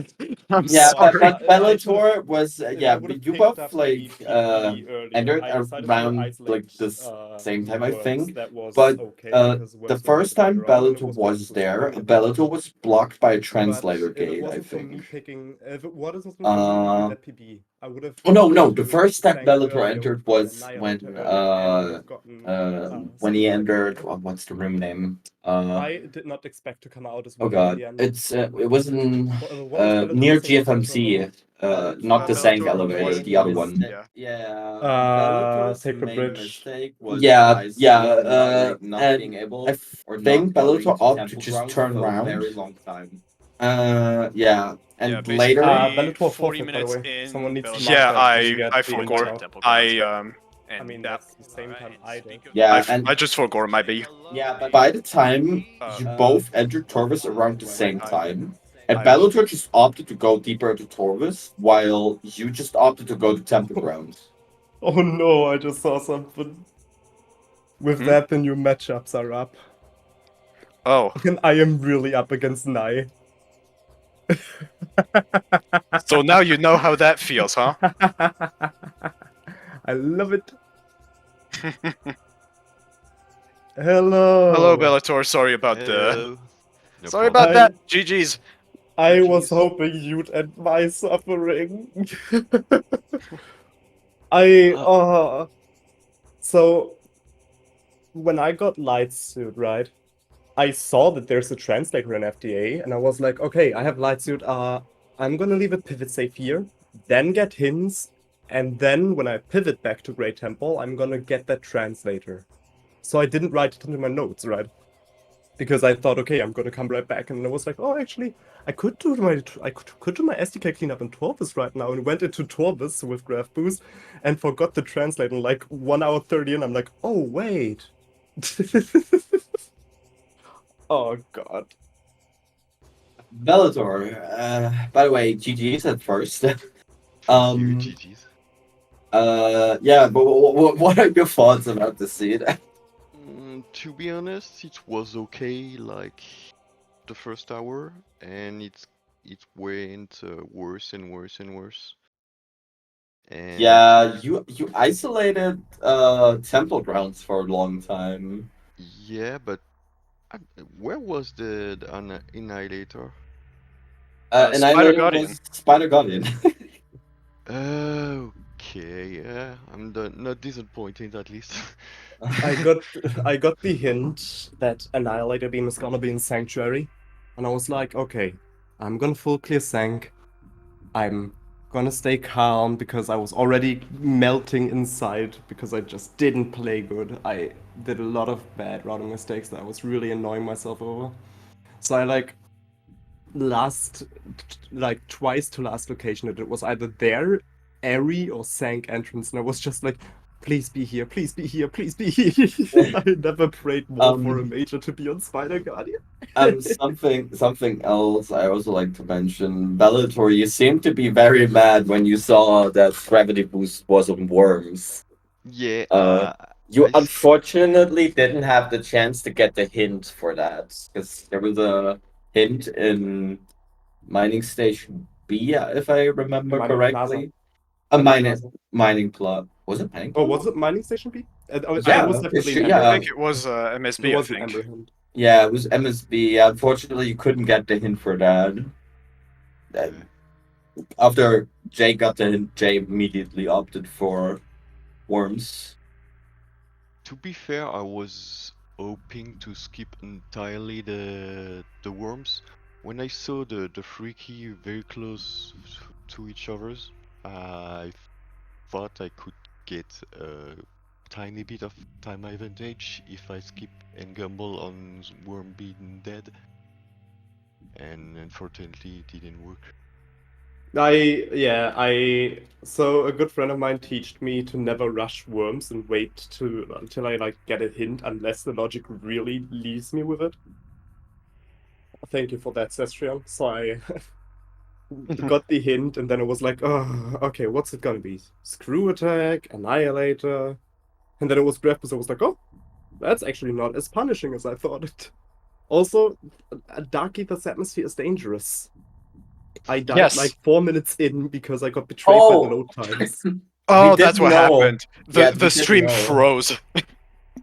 I'm Yeah, No, sorry. but I should have. Bellator was If I would have you picked both up like the PB earlier, entered I decided to around like isolate this same time I worms. think. That was But okay because the worms were first hinted time later on, and it Bellator was graph was boost there, earlier. Bellator was blocked by a But translator if it gate, I wasn't for me think. picking, if it wasn't for me leaving Uh that PB, I would have oh no gotten no, the into first time Sank Bellator earlier, would entered have gotten was Annihilator earlier, and would have gotten when he Screw Tech entered earlier. what's the room name? I did not expect to come out as Oh winner in god, the end. it was in What was Bellator near missing? Was Bellator in go GFMC, not the Sank Bellator elevator, wasn't the other go one. mode, yeah. Yeah, Sacred Bridge. Yeah, yeah, and I think Bellator opted to just turn around. Yeah, Yeah, and later, basically Bellator 40 forfeit, by the minutes way. in. Someone needs to Bellator. mark Yeah, that to get I the invite forgot. out. And I mean, that. that's the same time I did. yeah, and I just forgot my B. by the time you both entered Torvis around the same time, and Bellator just opted to go deeper into Torvis, while you just opted to go to Temple Grounds. Oh no, I just saw something. With that, the new matchups are up. Oh, And I am really up against Nai. so now you know how that feels, huh? I love it. Hello. Hello, Bellator. Sorry about Hello. No Sorry problem. about that. GG's. I was hoping you'd end my suffering. So when I got Light Suit, right? I saw that there's a translator in FDA, and I was like, okay, I have Light Suit. I'm gonna leave a pivot safe here, then get hints, and then when I pivot back to Great Temple, I'm gonna get that translator. So I didn't write it into my notes, right? Because I thought, okay, I'm gonna come right back, and I was like, oh, actually, I could do my SDK cleanup in Torvis right now, and went into Torvis with Graph Boost, and forgot to translate in like 1 hour 30, and I'm like, oh wait. Oh god. Bellator, by the way, GG's at first. Thank you, um, GG's. yeah, but what are your thoughts about the scene? To be honest, it was okay, like the first hour, and it went worse and worse and worse. And Yeah, you isolated Temple Grounds for a long time. yeah, but I, where was the Annihilator? Spider Annihilator Guardian. was Spider Guardian. Okay, yeah, I'm not disappointed at least. I got the hint that Annihilator Beam is gonna be in Sanctuary, and I was like, okay, I'm gonna full clear Sank. I'm gonna stay calm because I was already melting inside because I just didn't play good. I did a lot of bad routing mistakes that I was really annoying myself over. So I twice to last location it was either there, Airy or Sank entrance, and I was just like, please be here, please be here, please be here. I never prayed more for a major to be on Spider Guardian. Something else I also like to mention. Bellator, you seem to be very mad when you saw that gravity boost was on worms. Yeah, You I s- unfortunately didn't have the chance to get the hint for that, because there was a hint in Mining Station B, if I remember Mining Plaza. correctly. A Mining mining Plaza. mining plot. Was it mining Oh, plot? was it Mining Station B? It was Yeah, definitely an yeah. I Amber. think it was It MSB. I was an think. Amber Hint. Yeah, it was MSB. Unfortunately, you couldn't get the hint for that. yeah. After Jay got the hint, Jay immediately opted for worms. To be fair, I was hoping to skip entirely the worms. When I saw the freaky very close to each other's, I thought I could get a tiny bit of time advantage if I skip and gamble on worm being dead. And unfortunately, it didn't work. So a good friend of mine taught me to never rush worms and wait until I like get a hint unless the logic really leaves me with it. Thank you for that, Cestrian. So I got the hint and then it was like, oh, okay, what's it gonna be? Screw Attack, Annihilator. And then it was Breath, so I was like, oh, that's actually not as punishing as I thought it. Also, Dark Ether's atmosphere is dangerous. I died Yes. like 4 minutes in because I got betrayed by the load times. Oh, We that's didn't what know. happened. Yeah, The we didn't stream know. froze.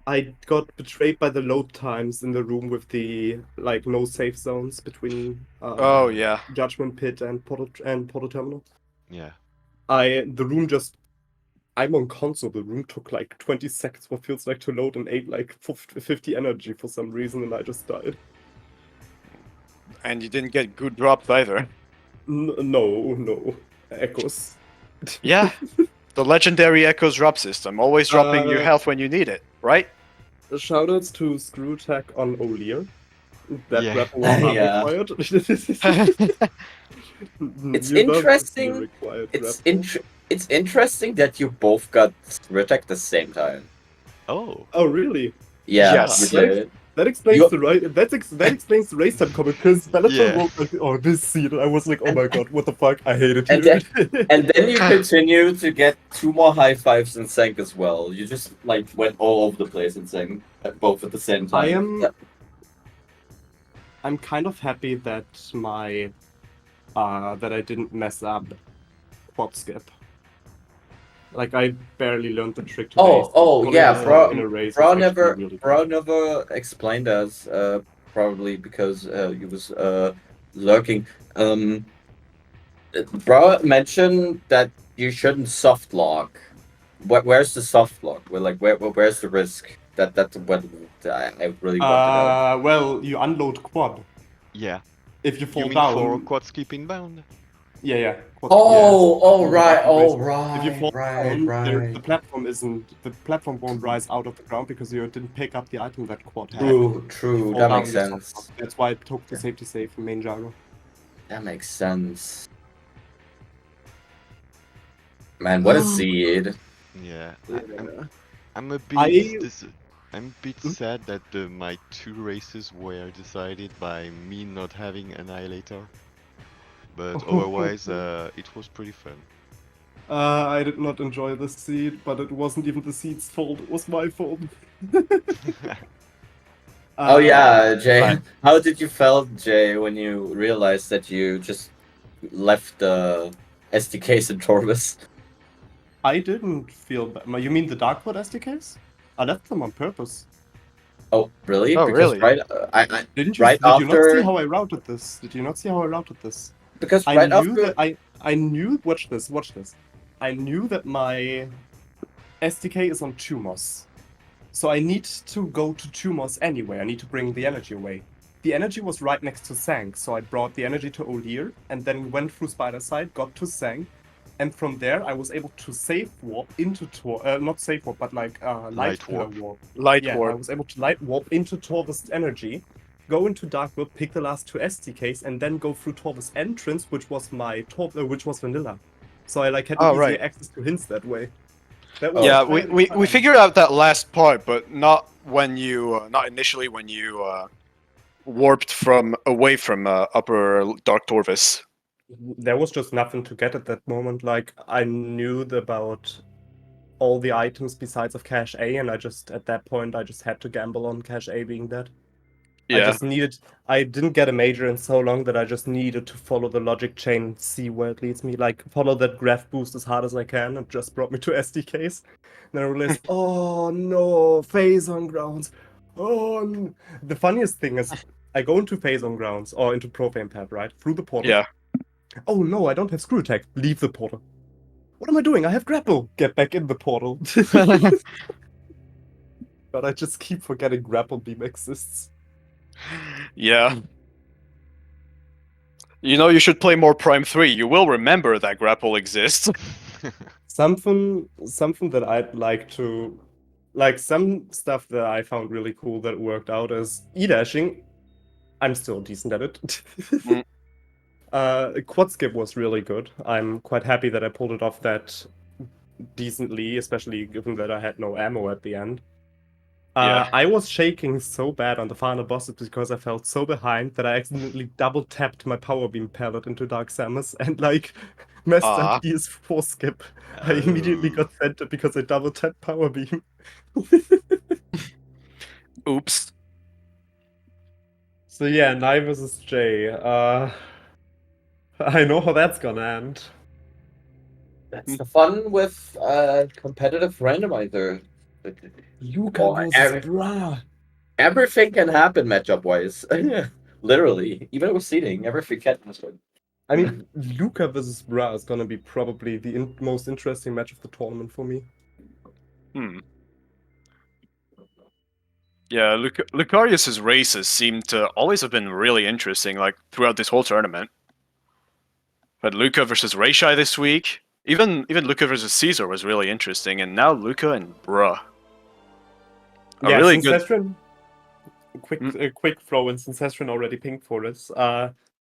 I got betrayed by the load times in the room with the like no safe zones between Oh yeah. Judgment Pit and Portal Terminal. Yeah. The room just I'm on console. The room took like 20 seconds, what feels like to load, and ate like 50 energy for some reason, and I just died. And you didn't get good drops either. No, echoes. Yeah. The legendary Echoes drop system, always dropping your health when you need it, right? Shoutouts to Screw Attack on O'Lear. That Yeah. grapple was not Yeah. required. It's You love to see interesting. required It's grapple. it's interesting that you both got Ritek at the same time. Oh. Oh, really? Yeah, Yes. you did. That explains You- the right. That explains the race time comment because Belattor Yeah. wrote like, "Oh, this scene." I was like, "Oh my god, what the fuck? I hate it And here." And then you continue to get 2 more high fives in Senk as well. You just like went all over the place in Senk, both at the same time. I'm kind of happy that that I didn't mess up quad skip. Like I barely learned the trick today. Oh yeah, in a race bro was actually really good. never explained us. Probably because he was lurking. Bro mentioned that you shouldn't soft lock. Where's the soft lock? Where's the risk? That's what I really want to know. Well, you unload quad. Yeah. If you You fall mean down. for quad skip inbound? Yeah. Quad, Right. If you fall down, Right. the platform won't rise out of the ground because you didn't pick up the item that quad had. True. Fall That down, makes you soft sense. lock. That's why I took the safety save in main gyro. That makes sense. Man, what a seed. Yeah. Yeah. I'm a bit I'm a bit sad that my 2 races were decided by me not having Annihilator. But otherwise, it was pretty fun. I did not enjoy the seed, but it wasn't even the seed's fault. It was my fault. Oh yeah, Jay. right. How did you feel, Jay, when you realized that you just left the SDKs in Torvis? I didn't feel bad. You mean the Dark Quad SDKs? I left them on purpose. Oh really? Oh, Because really? right, Did you not see how I routed this? Did you not see how I routed this? because I right knew after that I knew. Watch this. I knew that my SDK is on Tumos, so I need to go to Tumos anyway. I need to bring the energy away. The energy was right next to Sang, so I brought the energy to O'Lear and then went through Spider Side, got to Sang, and from there I was able to safe warp into not safe warp, but like light pillar warp. Light I warp. was able to light warp into Torvus energy, go into Dark Warp, pick the last 2 SDKs, and then go through Torvus entrance, which was my which was vanilla. So I like had easy access to hints that way. That was Yeah, the we plan. figured out that last part, but not when you not initially when you warped from away from Upper Dark Torvis. There was just nothing to get at that moment. Like, I knew about all the items besides of Cache A, and at that point, I just had to gamble on Cache A being dead. Yeah, I didn't get a major in so long that I just needed to follow the logic chain, see where it leads me. Like, follow that graph boost as hard as I can, and just brought me to SDKs. Then I realized, oh no, phase on grounds. The funniest thing is, I go into phase on grounds, or into Profane Pad, right? Through the portal. yeah. Oh no, I don't have screw attack. Leave the portal. What am I doing? I have grapple. Get back in the portal. But I just keep forgetting grapple beam exists. Yeah. You know, you should play more Prime 3. You will remember that grapple exists. Something that I'd like to, like, some stuff that I found really cool that worked out is E-dashing. I'm still decent at it. Quad skip was really good. I'm quite happy that I pulled it off that decently, especially given that I had no ammo at the end. Yeah. I was shaking so bad on the final bosses because I felt so behind that I accidentally double tapped my power beam pallet into Dark Samus and like messed Ah. up ES4 skip. I immediately Oh. got sent because I double tapped power beam. Oops. So yeah, Nye versus Jay. I know how that's gonna end. That's the fun with competitive randomizer. Luca Oh, versus Bra. everything can happen matchup wise. Literally, even with seeding, everything can happen. I mean, Luca versus Bra is gonna be probably the most interesting match of the tournament for me. Hmm. Yeah, Lucarius's races seem to always have been really interesting, like throughout this whole tournament. But Luca versus Reishai this week, even Luca versus Caesar was really interesting, and now Luca and Bruh. A Yeah, really since good. Hestron, Hmm? quick throw in, since Hestron already pinged for us.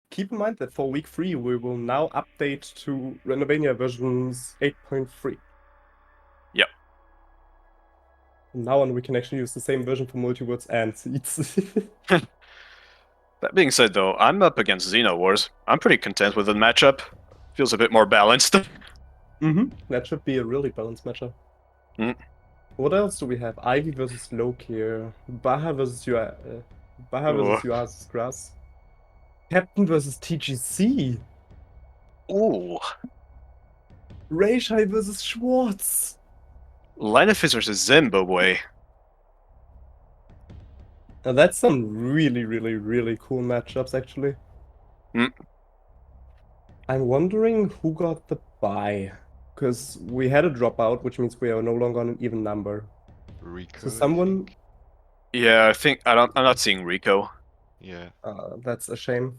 Keep in mind that for week 3 we will now update to Randomizer versions 8.3. Yep. From now on, we can actually use the same version for multiwords and seeds. That being said, though, I'm up against Xeno Wars. I'm pretty content with the matchup. Feels a bit more balanced. That should be a really balanced matchup. Mm. What else do we have? Ivy versus Loki, Baha versus Ooh. Yua's Grass, Captain versus TGC, Ooh. Reishai versus Schwartz. Linefizz versus Zimbabwe. Now that's some really, really, really cool matchups, actually. Mm. I'm wondering who got the bye. Because we had a dropout, which means we are no longer on an even number. Rico, So I someone... think. Yeah, I think I'm not seeing Rico. Yeah. that's a shame.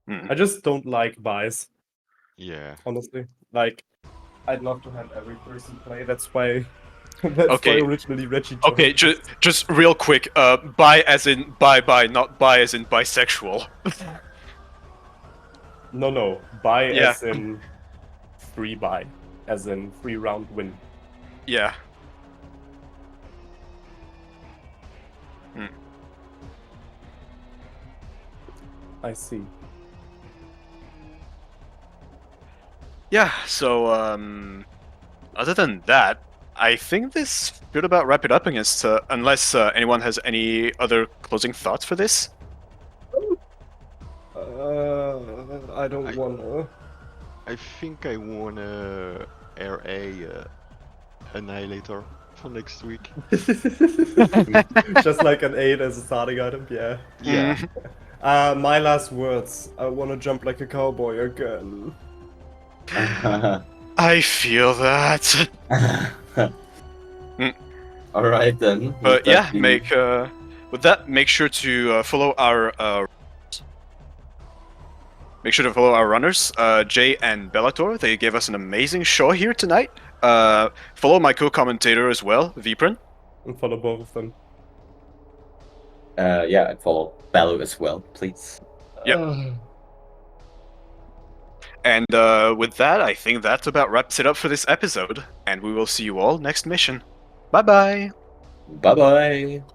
Hmm. I just don't like buys, Yeah. honestly. Like, I'd love to have every person play. That's why... That's why Okay. originally Reggie joined. Okay, just real quick. Bi as in bye, not bi as in bisexual. No. Buy Yeah. as in free buy. As in free round win. Yeah. I see. Yeah. So other than that, I think this should about wrap it up against unless anyone has any other closing thoughts for this. I don't wanna. I think I wanna air a Annihilator for next week. Just like an 8 as a starting item, yeah. Yeah. My last words. I wanna jump like a cowboy again. I feel that. All right then. But yeah, with that, make sure to follow our runners, Jay and Belattor. They gave us an amazing show here tonight. Follow my co-commentator as well, Viprin. And follow both of them. And follow Balu as well, please. Yep. And with that, I think that about wraps it up for this episode, and we will see you all next mission. Bye bye! Bye bye.